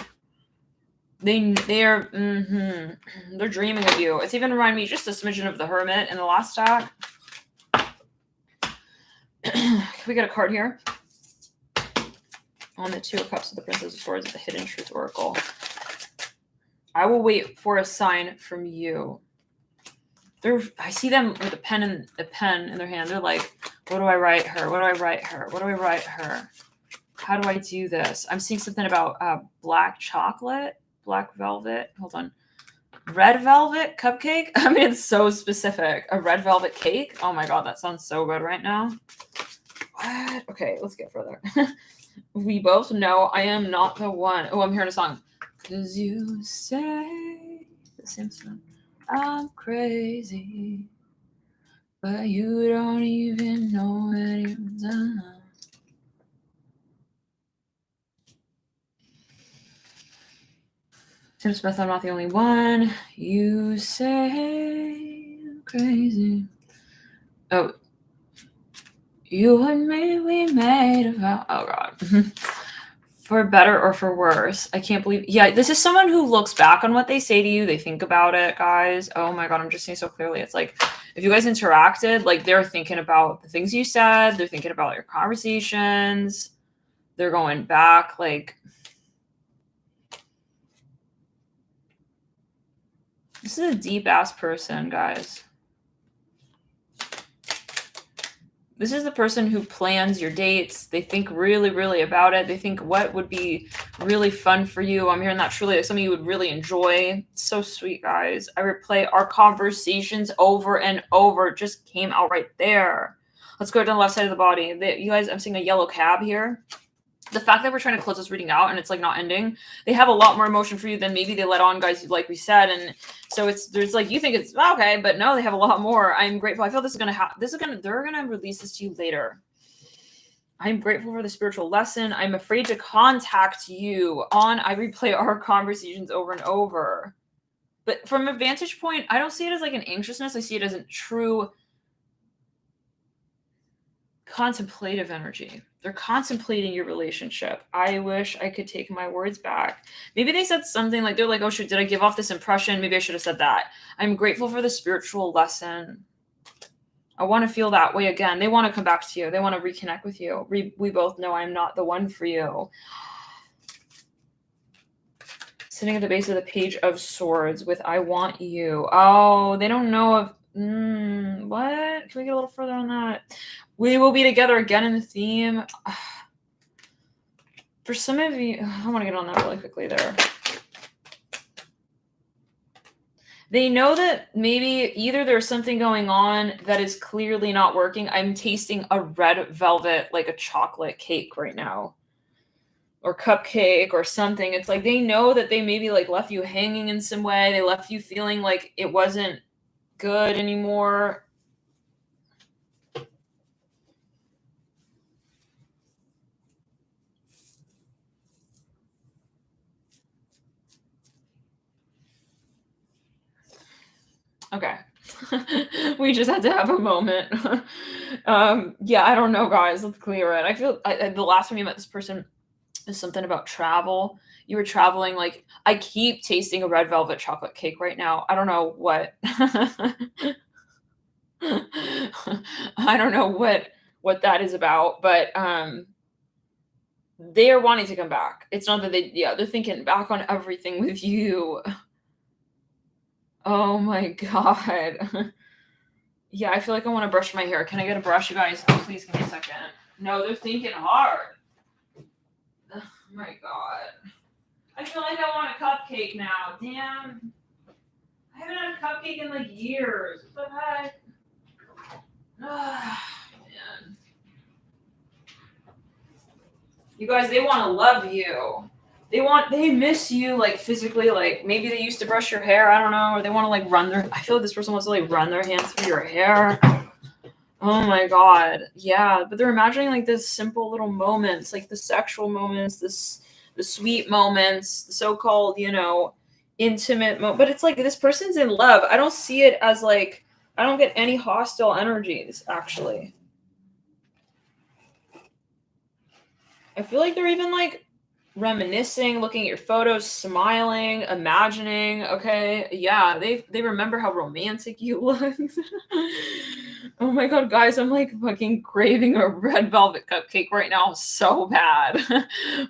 They're dreaming of you. It's even reminding me just a smidgen of the Hermit in the last stack. Can we get a card here? On the 2 of Cups of the Princess of Swords of the Hidden Truth Oracle. I will wait for a sign from you. I see them with a pen in their hand. They're like, what do I write her? What do I write her? What do I write her? How do I do this? I'm seeing something about black chocolate, black velvet. Hold on. Red velvet cupcake? I mean, it's so specific. A red velvet cake? Oh my God, that sounds so good right now. What? Okay, let's get further. We both know I am not the one. Oh, I'm hearing a song. 'Cause you say the Simpson. I'm crazy, but you don't even know what you've done. Tim Smith, I'm not the only one. You say I'm crazy. Oh, you and me, we made a vow. Oh, God. For better or for worse. I can't believe. Yeah, this is someone who looks back on what they say to you. They think about it, guys. Oh my God, I'm just saying so clearly. It's like if you guys interacted, like they're thinking about the things you said. They're thinking about your conversations. They're going back. Like, this is a deep ass person, guys. This is the person who plans your dates. They think really, really about it. They think what would be really fun for you. I'm hearing that truly like something you would really enjoy. So sweet, guys. I replay our conversations over and over. It just came out right there. Let's go to the left side of the body. You guys, I'm seeing a yellow cab here. The fact that we're trying to close this reading out and it's like not ending, they have a lot more emotion for you than maybe they let on, guys, like we said. And so there's like, you think it's okay, but no, they have a lot more. I'm grateful. I feel this is they're gonna release this to you later. I'm grateful for the spiritual lesson. I'm afraid to contact you on, I replay our conversations over and over. But from a vantage point, I don't see it as like an anxiousness. I see it as a true contemplative energy. They're contemplating your relationship. I wish I could take my words back. Maybe they said something like, they're like, oh shit, did I give off this impression? Maybe I should have said that. I'm grateful for the spiritual lesson. I want to feel that way again. They want to come back to you. They want to reconnect with you. We both know I'm not the one for you. Sitting at the base of the Page of Swords with I want you. Oh, they don't know if what? Can we get a little further on that? We will be together again in the theme. For some of you, I want to get on that really quickly there. They know that maybe either there's something going on that is clearly not working. I'm tasting a red velvet, like a chocolate cake right now. Or cupcake or something. It's like they know that they maybe like left you hanging in some way. They left you feeling like it wasn't good anymore. Okay. We just had to have a moment. Yeah, I don't know, guys. Let's clear it. I feel the last time you met this person is something about travel. You were traveling. Like, I keep tasting a red velvet chocolate cake right now. I don't know what. I don't know what that is about, but they are wanting to come back. It's not that they're thinking back on everything with you. Oh my God. Yeah, I feel like I want to brush my hair. Can I get a brush, you guys? Oh, please give me a second. No, they're thinking hard. Oh my God. I feel like I want a cupcake now. Damn. I haven't had a cupcake in like years. What the heck? Man. You guys, they want to love you. They miss you like physically, like maybe they used to brush your hair, I don't know, or they want to like I feel like this person wants to like run their hands through your hair. Oh my God. Yeah. But they're imagining like this simple little moments, like the sexual moments, the sweet moments, the so-called, intimate but it's like this person's in love. I don't see it as like, I don't get any hostile energies, actually. I feel like they're even like reminiscing, looking at your photos, smiling, imagining. Okay, yeah, they remember how romantic you looked. Oh my God, guys, I'm like fucking craving a red velvet cupcake right now so bad.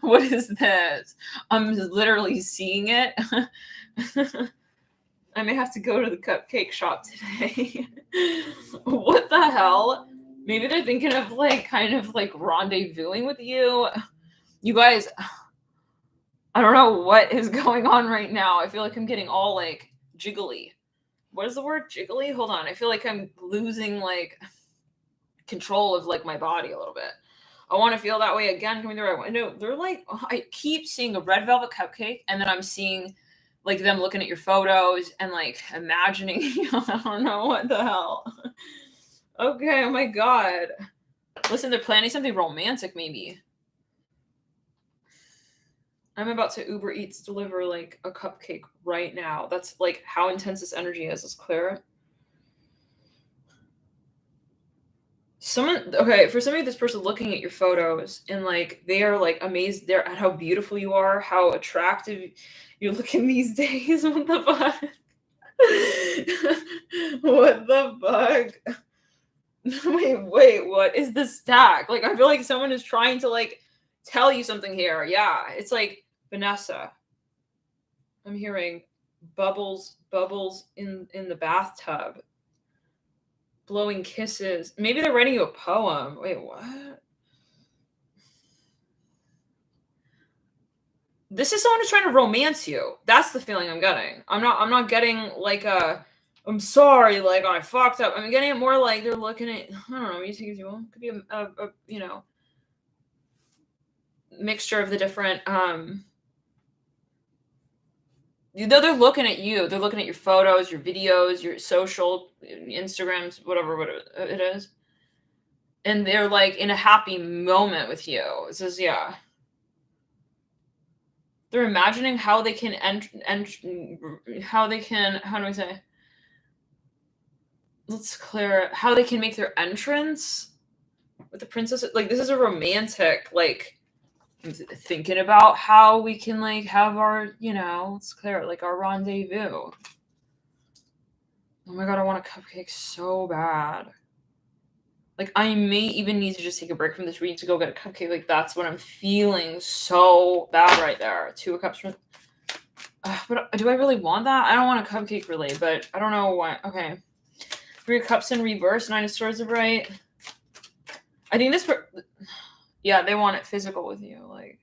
What is this? I'm literally seeing it. I may have to go to the cupcake shop today. What the hell? Maybe they're thinking of like kind of like rendezvousing with you. You guys, I don't know what is going on right now. I feel like I'm getting all like jiggly. What is the word? Jiggly? Hold on. I feel like I'm losing like control of like my body a little bit. I want to feel that way again. Coming the right way. No, they're like, I keep seeing a red velvet cupcake, and then I'm seeing like them looking at your photos and like imagining, I don't know what the hell. Okay, oh my god. Listen, they're planning something romantic, maybe. I'm about to Uber Eats deliver like a cupcake right now. That's like how intense this energy is clear. Okay, for somebody, this person looking at your photos and like they are like amazed they're at how beautiful you are, how attractive you're looking these days. What the fuck? What the fuck? Wait, what is the stack? Like, I feel like someone is trying to like tell you something here. Yeah, it's like Vanessa. I'm hearing bubbles in the bathtub. Blowing kisses. Maybe they're writing you a poem. Wait, what? This is someone who's trying to romance you. That's the feeling I'm getting. I'm not getting like I'm sorry, like I fucked up. I'm getting it more like they're looking at, I don't know, you think as you will. Could be a mixture of the different they're looking at you. They're looking at your photos, your videos, your social, Instagrams, whatever it is. And they're like in a happy moment with you. It says, yeah. They're imagining how they can how do I say? Let's clear it. How they can make their entrance with the princess. Like, this is a romantic, like, thinking about how we can like have our, let's clear it, like our rendezvous. Oh my god, I want a cupcake so bad. Like, I may even need to just take a break from this reading to go get a cupcake. Like, that's what I'm feeling so bad right there. 2 of Cups. But do I really want that? I don't want a cupcake really, but I don't know why. Okay. 3 of Cups in reverse. 9 of Swords are right. I think this... Yeah, they want it physical with you. Like,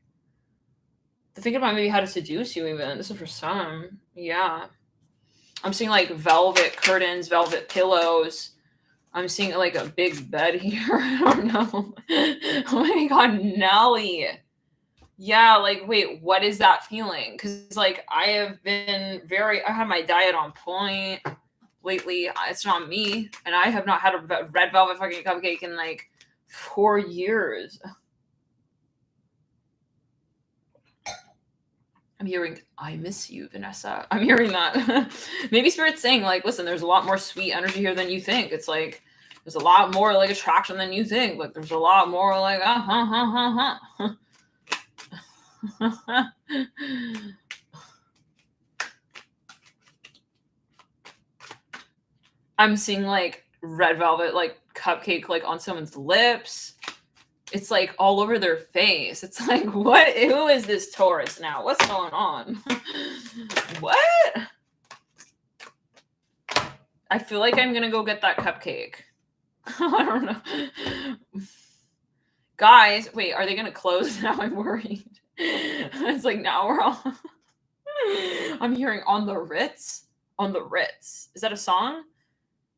they're thinking about maybe how to seduce you even. This is for some. Yeah. I'm seeing, like, velvet curtains, velvet pillows. I'm seeing like a big bed here. I don't know. Oh my god, Nelly. Yeah, like, wait, what is that feeling? Because like I have my diet on point lately. It's not me, and I have not had a red velvet fucking cupcake in like 4 years. I'm hearing, I miss you, Vanessa. I'm hearing that. Maybe Spirit's saying, like, listen, there's a lot more sweet energy here than you think. It's like, there's a lot more, like, attraction than you think. Like, there's a lot more, like, I'm seeing, like, red velvet, like, cupcake, like, on someone's lips. It's like all over their face. It's like, what? Who is this Taurus now? What's going on? What? I feel like I'm gonna go get that cupcake. I don't know. Guys, wait, are they gonna close now? I'm worried. It's like now we're all I'm hearing on the Ritz. On the Ritz. Is that a song?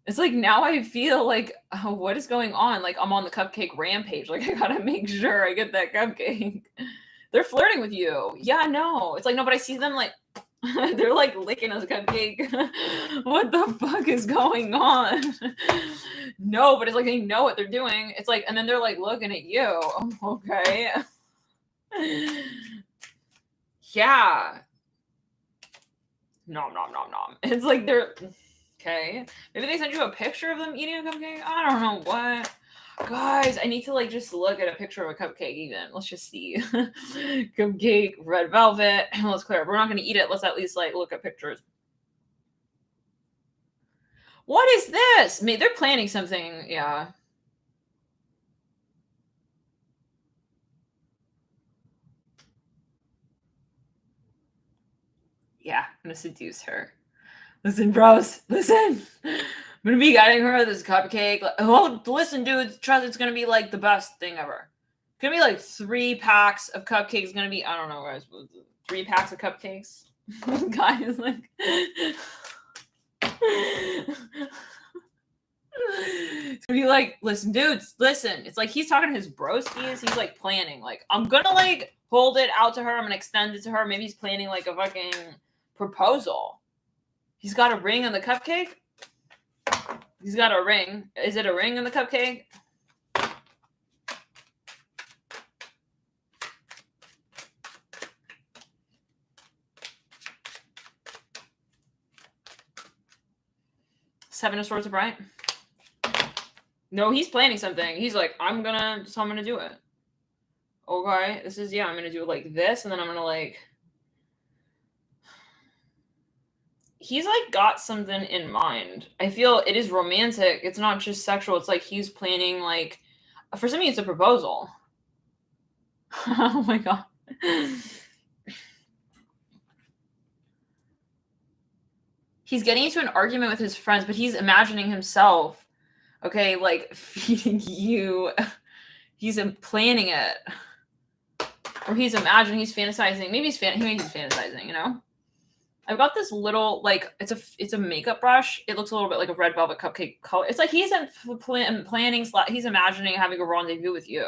It's like now I feel like, oh, what is going on? Like, I'm on the cupcake rampage. Like, I gotta make sure I get that cupcake. They're flirting with you. Yeah, no. It's like, no, but I see them like, they're like licking a cupcake. What the fuck is going on? No, but it's like they know what they're doing. It's like, and then they're like looking at you. Okay. Yeah. Nom, nom, nom, nom. It's like they're... Okay. Maybe they sent you a picture of them eating a cupcake? I don't know what. Guys, I need to like just look at a picture of a cupcake even. Let's just see. Cupcake, red velvet. Let's clear. We're not going to eat it. Let's at least like look at pictures. What is this? They're planning something. Yeah. Yeah, I'm going to seduce her. Listen, bros, listen. I'm gonna be getting her this cupcake. Oh, listen, dudes, trust it's gonna be like the best thing ever. It's gonna be like 3 packs of cupcakes. It's gonna be, I don't know, guys, 3 packs of cupcakes. Guys, like, it's gonna be like, listen, dudes, listen. It's like he's talking to his broskies. He's like planning, like, I'm gonna like hold it out to her. I'm gonna extend it to her. Maybe he's planning like a fucking proposal. He's got a ring on the cupcake. He's got a ring. Is it a ring in the cupcake? Seven of Swords upright. No, he's planning something. He's like, I'm gonna do it. Okay, this is, I'm gonna do it like this, and then I'm gonna like, he's like got something in mind. I feel it is romantic. It's not just sexual. It's like he's planning, like, for some, it's a proposal. Oh my God. He's getting into an argument with his friends, but he's imagining himself, okay, like feeding you. He's planning it. Or he's imagining, he's fantasizing. Maybe he's fantasizing, you know? I've got this little, like, it's a makeup brush. It looks a little bit like a red velvet cupcake color. It's like he's planning, he's imagining having a rendezvous with you.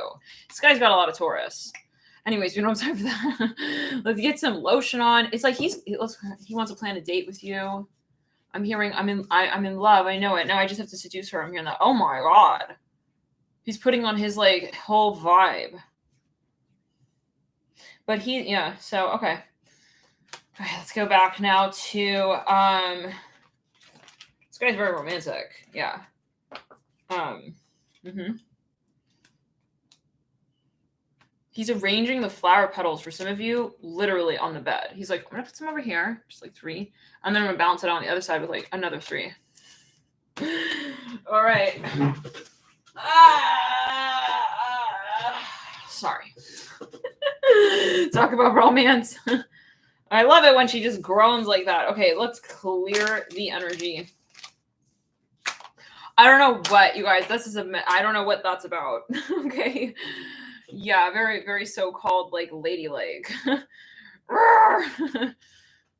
This guy's got a lot of Taurus. Anyways, we don't have time for that. Let's get some lotion on. It's like he wants to plan a date with you. I'm in love. I know it. Now I just have to seduce her. I'm hearing that. Oh my God. He's putting on his like whole vibe. But so okay. All right, let's go back now to this guy's very romantic. Yeah. He's arranging the flower petals for some of you literally on the bed. He's like, I'm gonna put some over here, just like 3, and then I'm gonna bounce it on the other side with like another 3. All right. Sorry. Talk about romance. I love it when she just groans like that. Okay, let's clear the energy. I don't know what, you guys, I don't know what that's about. Okay. Yeah, very, very so-called like ladylike.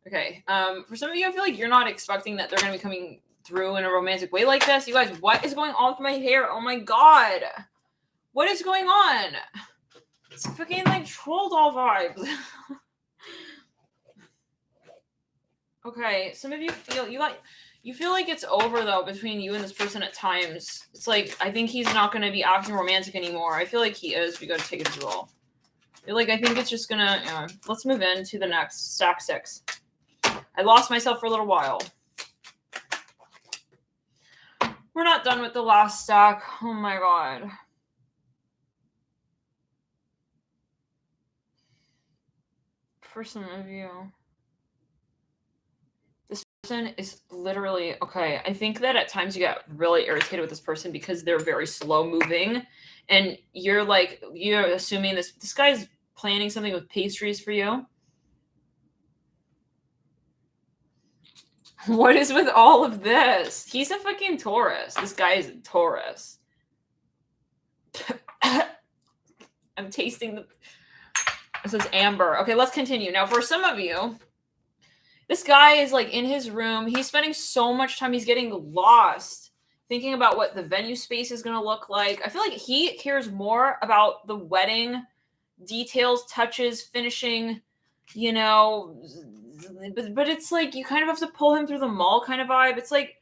Okay. For some of you, I feel like you're not expecting that they're gonna be coming through in a romantic way like this. You guys, what is going on with my hair? Oh my God. What is going on? It's fucking like troll doll vibes. Okay, some of you feel like it's over though between you and this person at times. It's like I think he's not gonna be acting romantic anymore. I feel like he is. We gotta take it as well. I think it's just gonna. Let's move into the next stack 6. I lost myself for a little while. We're not done with the last stack. Oh my God. For some of you, this person is literally, okay, I think that at times you get really irritated with this person because they're very slow moving, and you're assuming this guy's planning something with pastries for you. What is with all of this? He's a fucking Taurus. This guy is a Taurus. I'm tasting this is amber. Okay, let's continue. Now, for some of you, this guy is like in his room. He's spending so much time. He's getting lost thinking about what the venue space is going to look like. I feel like he cares more about the wedding details, touches, finishing, but it's like you kind of have to pull him through the mall kind of vibe. It's like,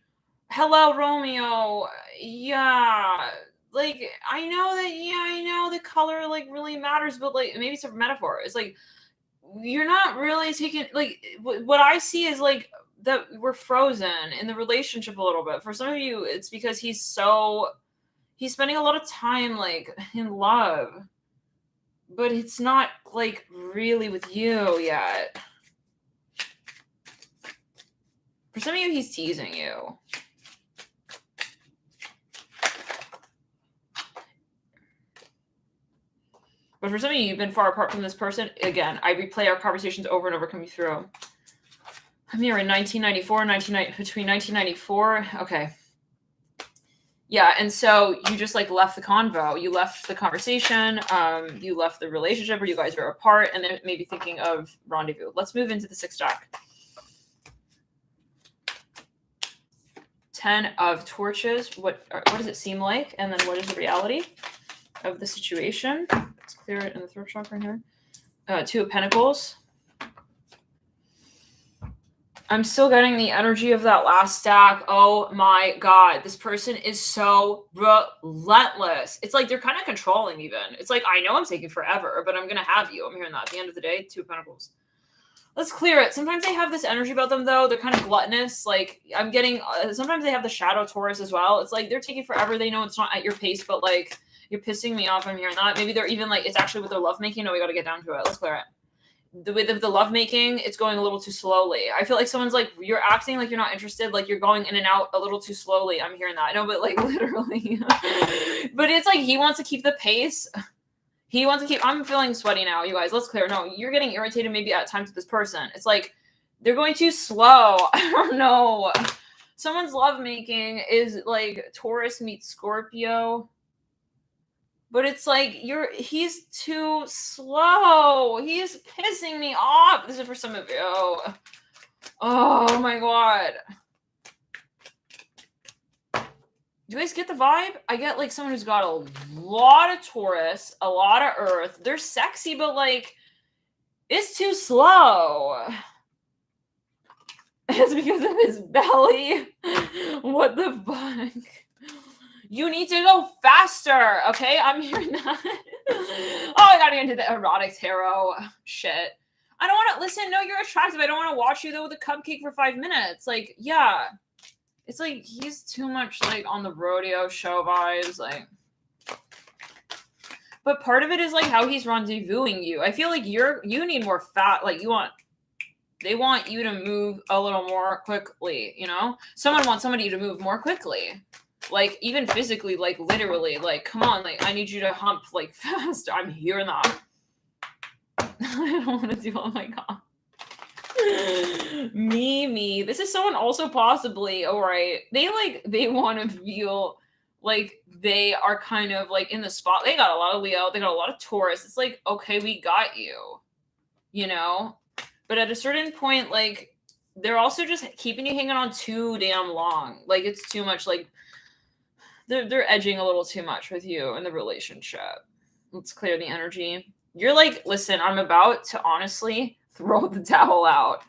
hello, Romeo. Yeah. Like, I know the color like really matters, but like maybe it's a metaphor. It's like you're not really taking, like, what I see is like that we're frozen in the relationship a little bit. For some of you, it's because he's spending a lot of time like in love, but it's not like really with you yet. For some of you, he's teasing you. But for some of you, you've been far apart from this person. Again, I replay our conversations over and over coming through. I'm here in between 1994. Okay. Yeah, and so you just like left the convo. You left the conversation. You left the relationship, or you guys are apart, and then maybe thinking of rendezvous. Let's move into the 6th stack. 10 of torches. What does it seem like? And then what is the reality of the situation? Let's clear it in the throat chakra here. 2 of pentacles. I'm still getting the energy of that last stack. Oh my god, this person is so relentless. It's like they're kind of controlling even. It's like, I know I'm taking forever, but I'm going to have you. I'm hearing that at the end of the day. 2 of Pentacles. Let's clear it. Sometimes they have this energy about them, though. They're kind of gluttonous. Like, I'm getting... sometimes they have the shadow Taurus as well. It's like they're taking forever. They know it's not at your pace, but, like, you're pissing me off. I'm hearing that. Maybe they're even, like, it's actually with their lovemaking. No, we got to get down to it. Let's clear it. The way of the lovemaking, it's going a little too slowly. I feel like someone's like, you're acting like you're not interested. Like, you're going in and out a little too slowly. I'm hearing that. No, but, like, literally. But it's like he wants to keep the pace... He wants to keep... I'm feeling sweaty now, you guys. Let's clear. No, you're getting irritated maybe at times with this person. It's like they're going too slow. I don't know. Someone's lovemaking is like Taurus meets Scorpio. But it's like he's too slow. He's pissing me off. This is for some of you. Oh my god. Do you guys get the vibe? I get like someone who's got a lot of Taurus, a lot of Earth. They're sexy, but like, it's too slow. It's because of his belly. What the fuck? You need to go faster, okay? I'm hearing that. Oh, I gotta get into the erotic tarot shit. I don't want to listen. No, you're attractive. I don't want to watch you though with a cupcake for 5 minutes. Like, yeah. It's like he's too much like on the rodeo show vibes, like. But part of it is like how he's rendezvousing you. I feel like you need more fat. Like they want you to move a little more quickly. You know, someone wants somebody to move more quickly, like even physically, like literally. Like, come on, like I need you to hump like fast. I'm hearing that. I don't want to do. Oh my god. Me. This is someone also possibly, all right. They want to feel like they are kind of like in the spot. They got a lot of Leo. They got a lot of Taurus. It's like, okay, we got you, you know? But at a certain point, like, they're also just keeping you hanging on too damn long. Like, it's too much. Like, they're edging a little too much with you in the relationship. Let's clear the energy. You're like, listen, I'm about to honestly throw the towel out.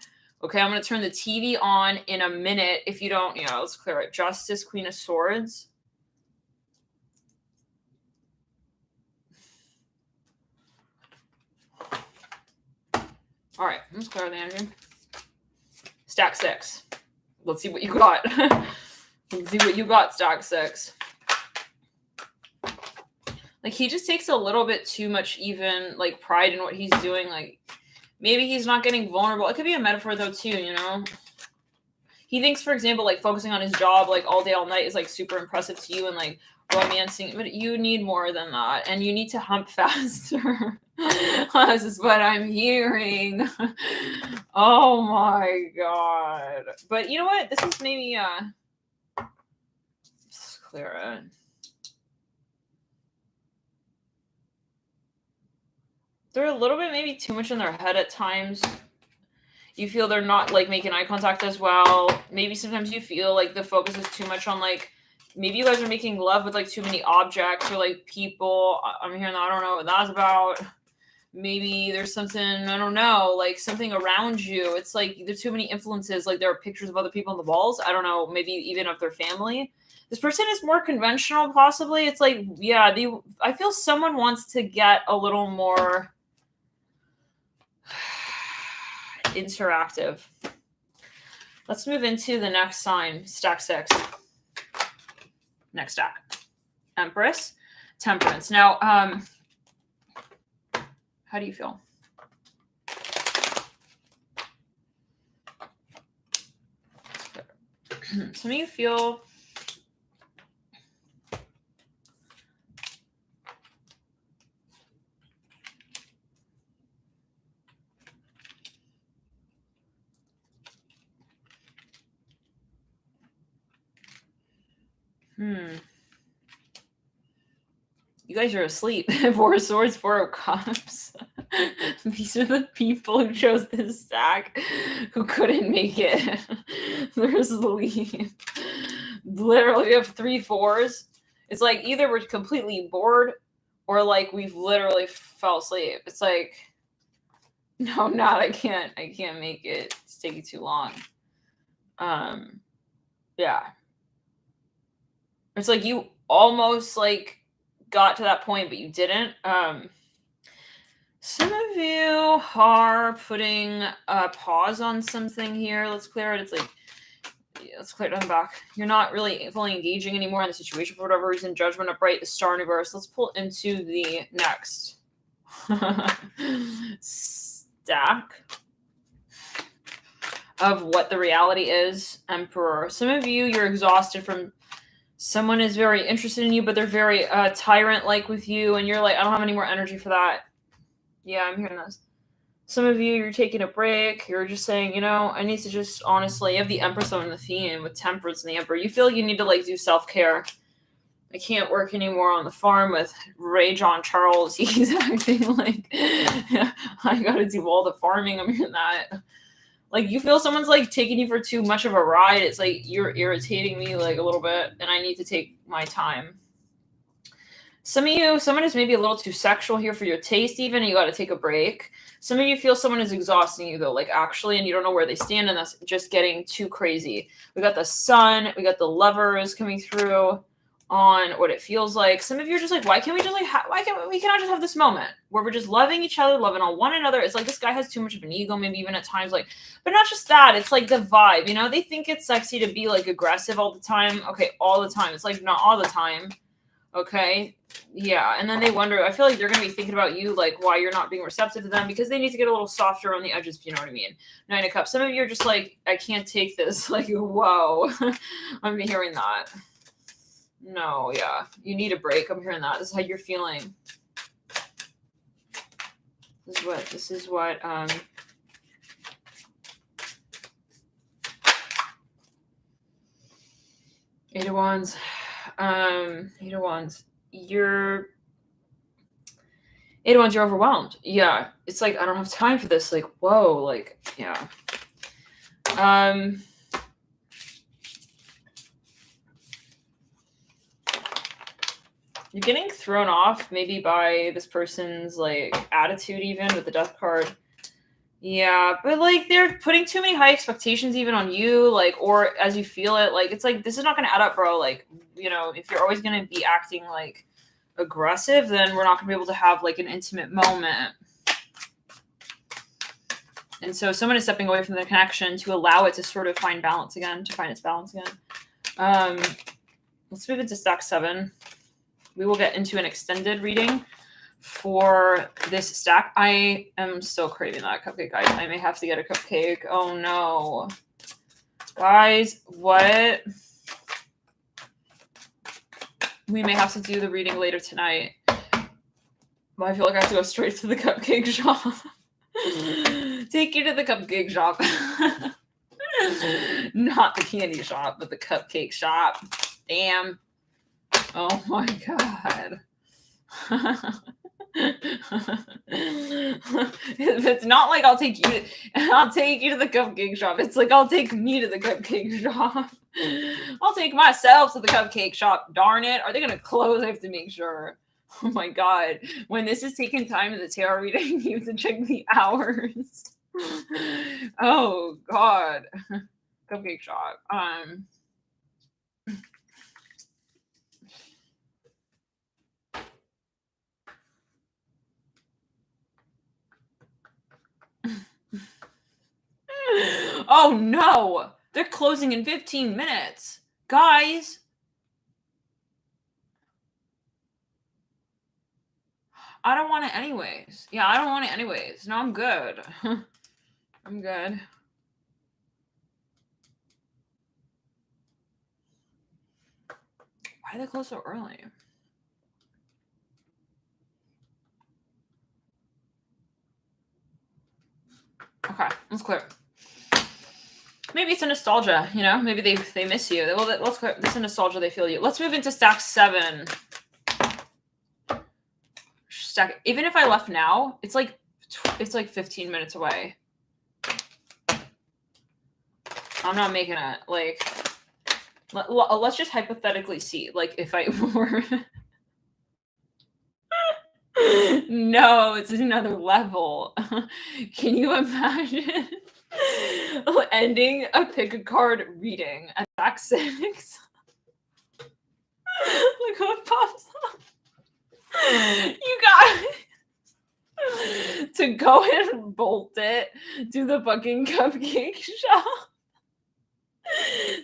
Okay, I'm going to turn the TV on in a minute. If you don't, let's clear it. Justice, Queen of Swords. All right, let's clear the energy. Stack 6. Let's see what you got. Let's see what you got, stack 6. Like, he just takes a little bit too much even, like, pride in what he's doing. Like, maybe he's not getting vulnerable. It could be a metaphor, though, too, you know? He thinks, for example, like, focusing on his job, like, all day, all night is, like, super impressive to you and, like, romancing. But you need more than that. And you need to hump faster. This is what I'm hearing. Oh, my God. But you know what? This is maybe, let's clear it. They're a little bit maybe too much in their head at times. You feel they're not like making eye contact as well. Maybe sometimes you feel like the focus is too much on like, maybe you guys are making love with like too many objects or like people. I'm hearing that. I don't know what that's about. Maybe there's something, I don't know, like something around you. It's like there's too many influences. Like there are pictures of other people on the walls. I don't know, maybe even of their family. This person is more conventional, possibly. It's like, yeah, I feel someone wants to get a little more interactive. Let's move into the next sign, stack 6. Next stack. Empress, Temperance. Now, how do you feel? Some of you feel you guys are asleep. 4 of Swords, 4 of Cups. These are the people who chose this stack who couldn't make it. They're asleep. Literally, we have 3 4s. It's like either we're completely bored or like we've literally fell asleep. It's like, no, I can't make it. It's taking too long. Yeah. It's like you almost, like, got to that point, but you didn't. Some of you are putting a pause on something here. Let's clear it. It's like, yeah, let's clear it on the back. You're not really fully engaging anymore in the situation for whatever reason. Judgment upright, the star in reverse. Let's pull into the next stack of what the reality is. Emperor. Some of you, you're exhausted from someone is very interested in you, but they're very tyrant-like with you, and you're like, I don't have any more energy for that. Yeah, I'm hearing this. Some of you, you're taking a break. You're just saying, I need to just honestly, you have the Empress on the theme with Temperance and the Emperor. You feel like you need to like do self-care. I can't work anymore on the farm with Ray John Charles. He's acting like I gotta do all the farming. I'm hearing that. Like you feel someone's like taking you for too much of a ride. It's like you're irritating me like a little bit, and I need to take my time. Some of you, someone is maybe a little too sexual here for your taste even, and you got to take a break. Some of you feel someone is exhausting you though, like actually, and you don't know where they stand, and that's just getting too crazy. We got the Sun, we got the Lovers coming through on what it feels like. Some of you are just like, why can't we just like, why can't we cannot just have this moment where we're just loving each other, loving on one another? It's like this guy has too much of an ego, maybe even at times, like, but not just that. It's like the vibe, they think it's sexy to be like aggressive all the time. Okay, all the time. It's like not all the time. Okay. Yeah. And then they wonder, I feel like they're going to be thinking about you, like why you're not being receptive to them because they need to get a little softer on the edges, if you know what I mean. Nine of Cups. Some of you are just like, I can't take this. Like, whoa. I'm hearing that. No, yeah. You need a break. I'm hearing that. This is how you're feeling. This is what, Eight of Wands. Eight of Wands. You're overwhelmed. Yeah. It's like, I don't have time for this. Like, whoa, like, yeah. You're getting thrown off maybe by this person's like attitude even with the Death card. Yeah, but like they're putting too many high expectations even on you, like, or as you feel it, like it's like this is not gonna add up, bro. Like, if you're always gonna be acting like aggressive, then we're not gonna be able to have like an intimate moment. And so someone is stepping away from the connection to allow it to sort of find balance again, to find its balance again. Let's move into stack 7. We will get into an extended reading for this stack. I am still craving that cupcake, guys. I may have to get a cupcake. Oh no. Guys, what? We may have to do the reading later tonight. But I feel like I have to go straight to the cupcake shop. Take you to the cupcake shop. Not the candy shop, but the cupcake shop. Damn. Oh my god. It's not like I'll take you to the cupcake shop. It's like I'll take me to the cupcake shop. I'll take myself to the cupcake shop. Darn it. Are they gonna close? I have to make sure. Oh my god. When this is taking time in the tarot reading, you have to check the hours. Oh god. Cupcake shop. Oh no! They're closing in 15 minutes. Guys! I don't want it anyways. Yeah, I don't want it anyways. No, I'm good. I'm good. Why did they close so early? Okay, let's clear. Maybe it's a nostalgia, Maybe they miss you. Well, let's clear. This is a nostalgia. They feel you. Let's move into stack 7. Even if I left now, it's like 15 minutes away. I'm not making it. Like, let's just hypothetically see. Like, if I were. No, it's another level. Can you imagine? Ending a pick a card reading at stack 6. Look what pops up. You got to go and bolt it to the fucking cupcake shop.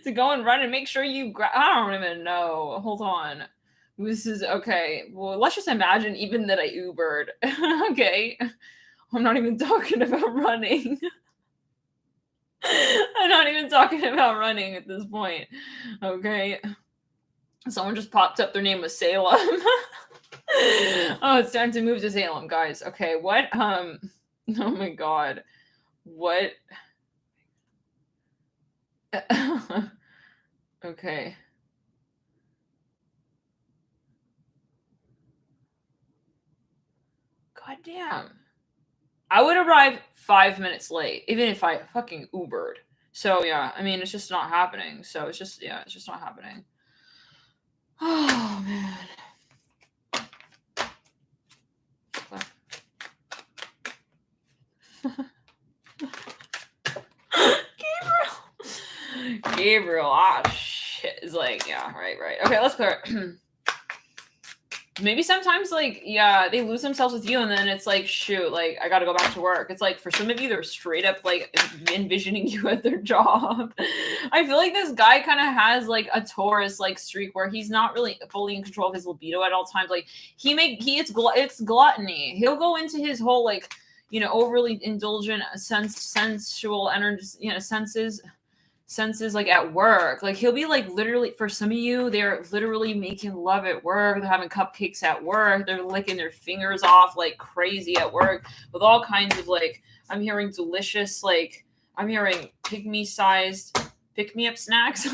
To go and run and make sure you I don't even know. Hold on. This is okay. Well, let's just imagine even that I Ubered. Okay. I'm not even talking about running. I'm not even talking about running at this point. Okay. Someone just popped up. Their name was Salem. Oh, it's time to move to Salem, guys. Okay, what? Oh my god. What? Okay. God damn. I would arrive 5 minutes late, even if I fucking Ubered. So yeah, I mean, it's just not happening. So it's just not happening. Oh man. Gabriel, shit, is like, yeah, right. Okay, let's clear it. Maybe sometimes, like, yeah, they lose themselves with you, and then it's like, shoot, like, I gotta go back to work. It's like, for some of you, they're straight up, like, envisioning you at their job. I feel like this guy kind of has, like, a Taurus, like, streak where he's not really fully in control of his libido at all times. Like, it's gluttony. He'll go into his whole, like, you know, overly indulgent, sensual energy, you know, senses like at work. Like, he'll be like, literally, for some of you, they're literally making love at work. They're having cupcakes at work. They're licking their fingers off like crazy at work with all kinds of, like, I'm hearing delicious, like, I'm hearing pick-me-up snacks.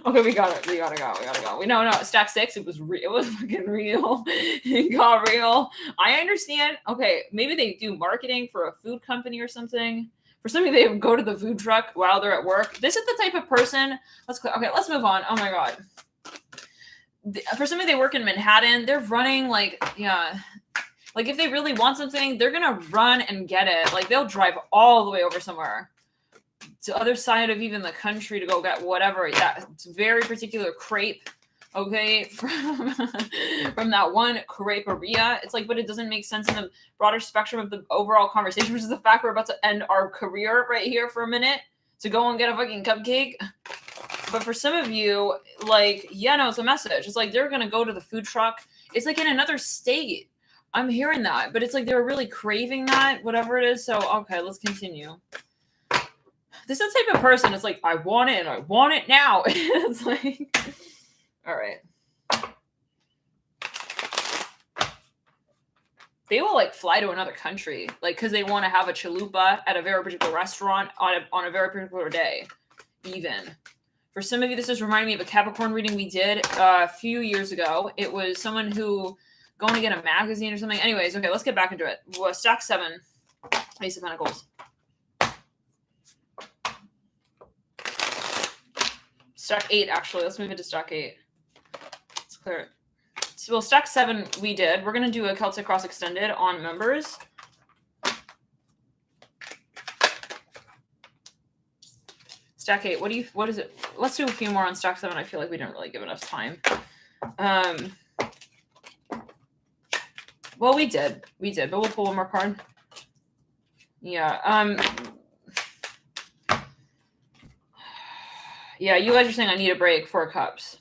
Okay, we gotta go. No, stack 6, it was fucking real. It got real. I understand. Okay, maybe they do marketing for a food company or something. For some of you, they go to the food truck while they're at work. This is the type of person. Let's move on. Oh my god. For some of you, they work in Manhattan. They're running, like, yeah. Like, if they really want something, they're gonna run and get it. Like, they'll drive all the way over somewhere to the other side of even the country to go get whatever. That's very particular crepe. Okay, from that one creperia. It's like, but it doesn't make sense in the broader spectrum of the overall conversation, which is the fact we're about to end our career right here for a minute to go and get a fucking cupcake. But for some of you, like, yeah, no, it's a message. It's like they're gonna go to the food truck. It's like in another state. I'm hearing that, but it's like they're really craving that, whatever it is. So okay, let's continue. This is the type of person. It's like, I want it and I want it now. It's like, all right. They will, like, fly to another country, like, because they want to have a chalupa at a very particular restaurant on a very particular day, even. For some of you, this is reminding me of a Capricorn reading we did a few years ago. It was someone who going to get a magazine or something. Anyways, okay, let's get back into it. Stack 7, Ace of Pentacles. Stack 8, actually. Let's move into stack 8. Let's clear it. So, well, stack 7 we did. We're going to do a Celtic Cross Extended on members. Stack 8, what is it? Let's do a few more on stack 7. I feel like we didn't really give enough time. Well, we did, but we'll pull one more card. Yeah. Yeah, you guys are saying I need a break. 4 cups.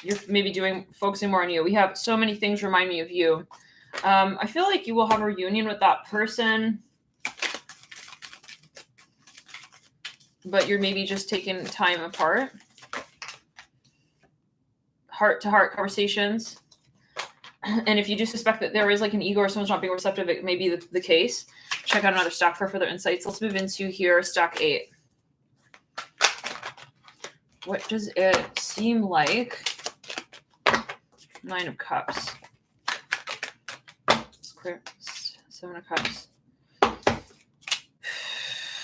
You're maybe focusing more on you. We have so many things remind me of you. I feel like you will have a reunion with that person, but you're maybe just taking time apart. Heart-to-heart conversations. And if you do suspect that there is, like, an ego or someone's not being receptive, it may be the case. Check out another stack for further insights. Let's move into here, stack 8. What does it seem like? 9 of Cups. Let's clear. 7 of Cups.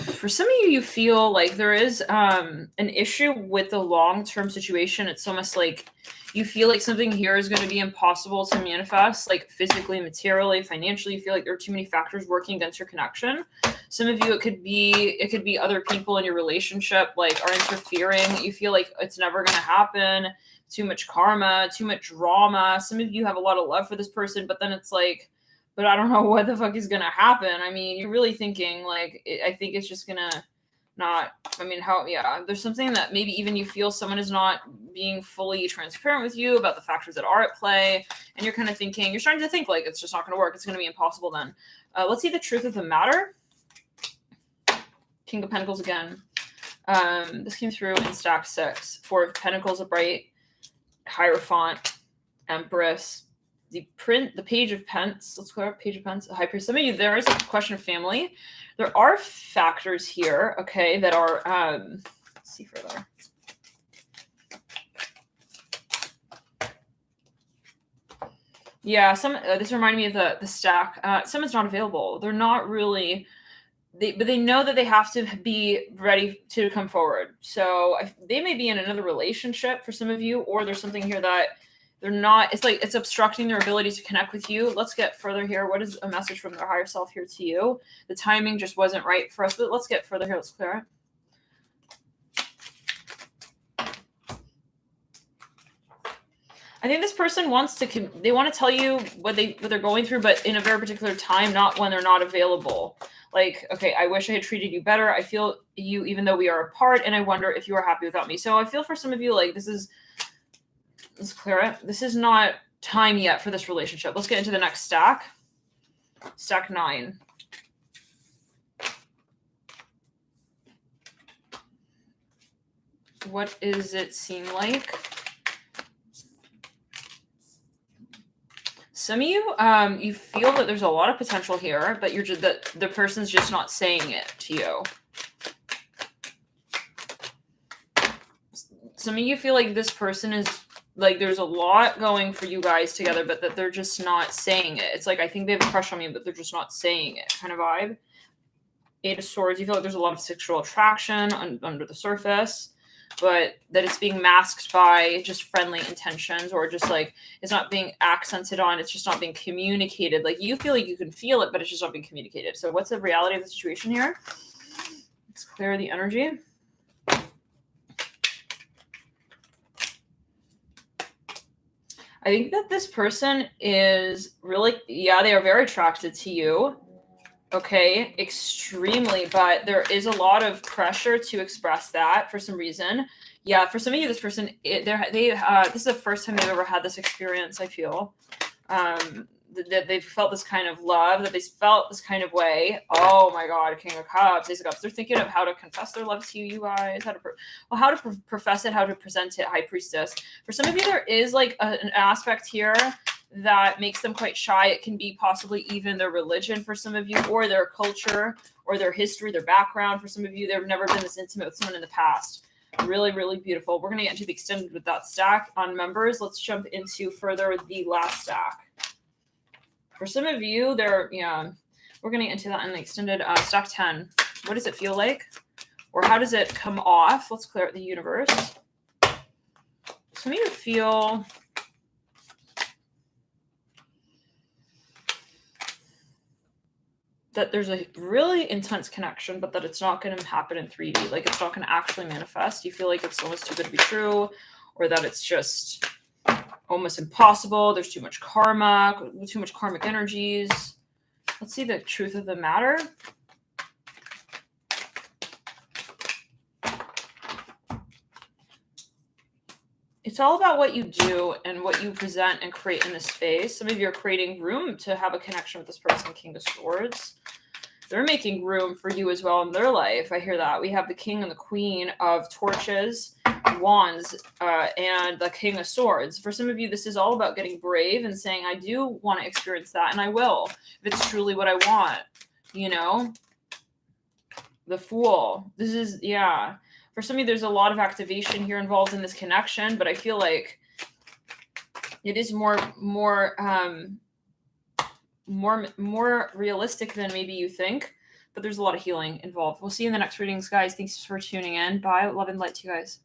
For some of you, you feel like there is an issue with the long-term situation. It's almost like You feel like something here is going to be impossible to manifest, like physically, materially, financially. You feel like there are too many factors working against your connection. Some of you, it could be other people in your relationship like are interfering. You feel like it's never going to happen. Too much karma, too much drama. Some of you have a lot of love for this person, but then it's like, but I don't know what the fuck is going to happen. I mean, you're really thinking like, I think it's just going to not, I mean, how, yeah, there's something that maybe even you feel someone is not being fully transparent with you about the factors that are at play. And you're kind of thinking, you're starting to think like, it's just not going to work. It's going to be impossible then. Let's see the truth of the matter. King of Pentacles again. This came through in stack 6. 4 of Pentacles, a bright Hierophant, Empress, the Page of Pence. Let's go over Page of Pence, High Priest. Some of you, there is a question of family. There are factors here, okay, that are, let's see further. Yeah, this reminded me of the stack. Someone's not available. They're not really, but they know that they have to be ready to come forward. So they may be in another relationship for some of you, or there's something here that they're not, it's like it's obstructing their ability to connect with you. Let's get further here. What is a message from their higher self here to you? The timing just wasn't right for us, but let's get further here. Let's clear it. I think this person wants to, they want to tell you what they're going through, but in a very particular time, not when they're not available. Like, okay, I wish I had treated you better. I feel you even though we are apart, and I wonder if you are happy without me. So I feel for some of you like let's clear it. This is not time yet for this relationship. Let's get into the next stack. Stack 9. What does it seem like? Some of you, you feel that there's a lot of potential here, but you're just that the person's just not saying it to you. Some of you feel like this person is like there's a lot going for you guys together, but that they're just not saying it. It's like I think they have a crush on me, but they're just not saying it, kind of vibe. 8 of Swords. You feel like there's a lot of sexual attraction under the surface, but that it's being masked by just friendly intentions, or just like it's not being accented on, it's just not being communicated. Like you feel like you can feel it, but it's just not being communicated. So what's the reality of the situation here? Let's clear the energy. I think that this person is really, yeah, they are very attracted to you. Okay, extremely, but there is a lot of pressure to express that for some reason. Yeah, for some of you, this person, this is the first time they've ever had this experience, I feel. That they've felt this kind of love, that they felt this kind of way. Oh my God, King of Cups, Ace of Cups. They're thinking of how to confess their love to you guys, how to profess it, how to present it, High Priestess. For some of you, there is like an aspect here that makes them quite shy. It can be possibly even their religion for some of you, or their culture, or their history, their background. For some of you, they've never been this intimate with someone in the past. Really, really beautiful. We're going to get into the extended with that stack on members. Let's jump into further the last stack. For some of you, we're going to get into that in the extended stack 10. What does it feel like? Or how does it come off? Let's clear out the universe. Some of you feel that there's a really intense connection, but that it's not going to happen in 3D. Like it's not going to actually manifest. You feel like it's almost too good to be true, or that it's just almost impossible. There's too much karma, too much karmic energies. Let's see the truth of the matter. It's all about what you do and what you present and create in this space. Some of you are creating room to have a connection with this person, King of Swords. They're making room for you as well in their life. I hear that. We have the King and the Queen of Torches, Wands, and the King of Swords. For some of you, this is all about getting brave and saying, I do want to experience that, and I will, if it's truly what I want. You know? The Fool. This is, yeah. For some of you, there's a lot of activation here involved in this connection, but I feel like it is more realistic than maybe you think, but there's a lot of healing involved. We'll see you in the next readings, guys. Thanks for tuning in. Bye. Love and light to you guys.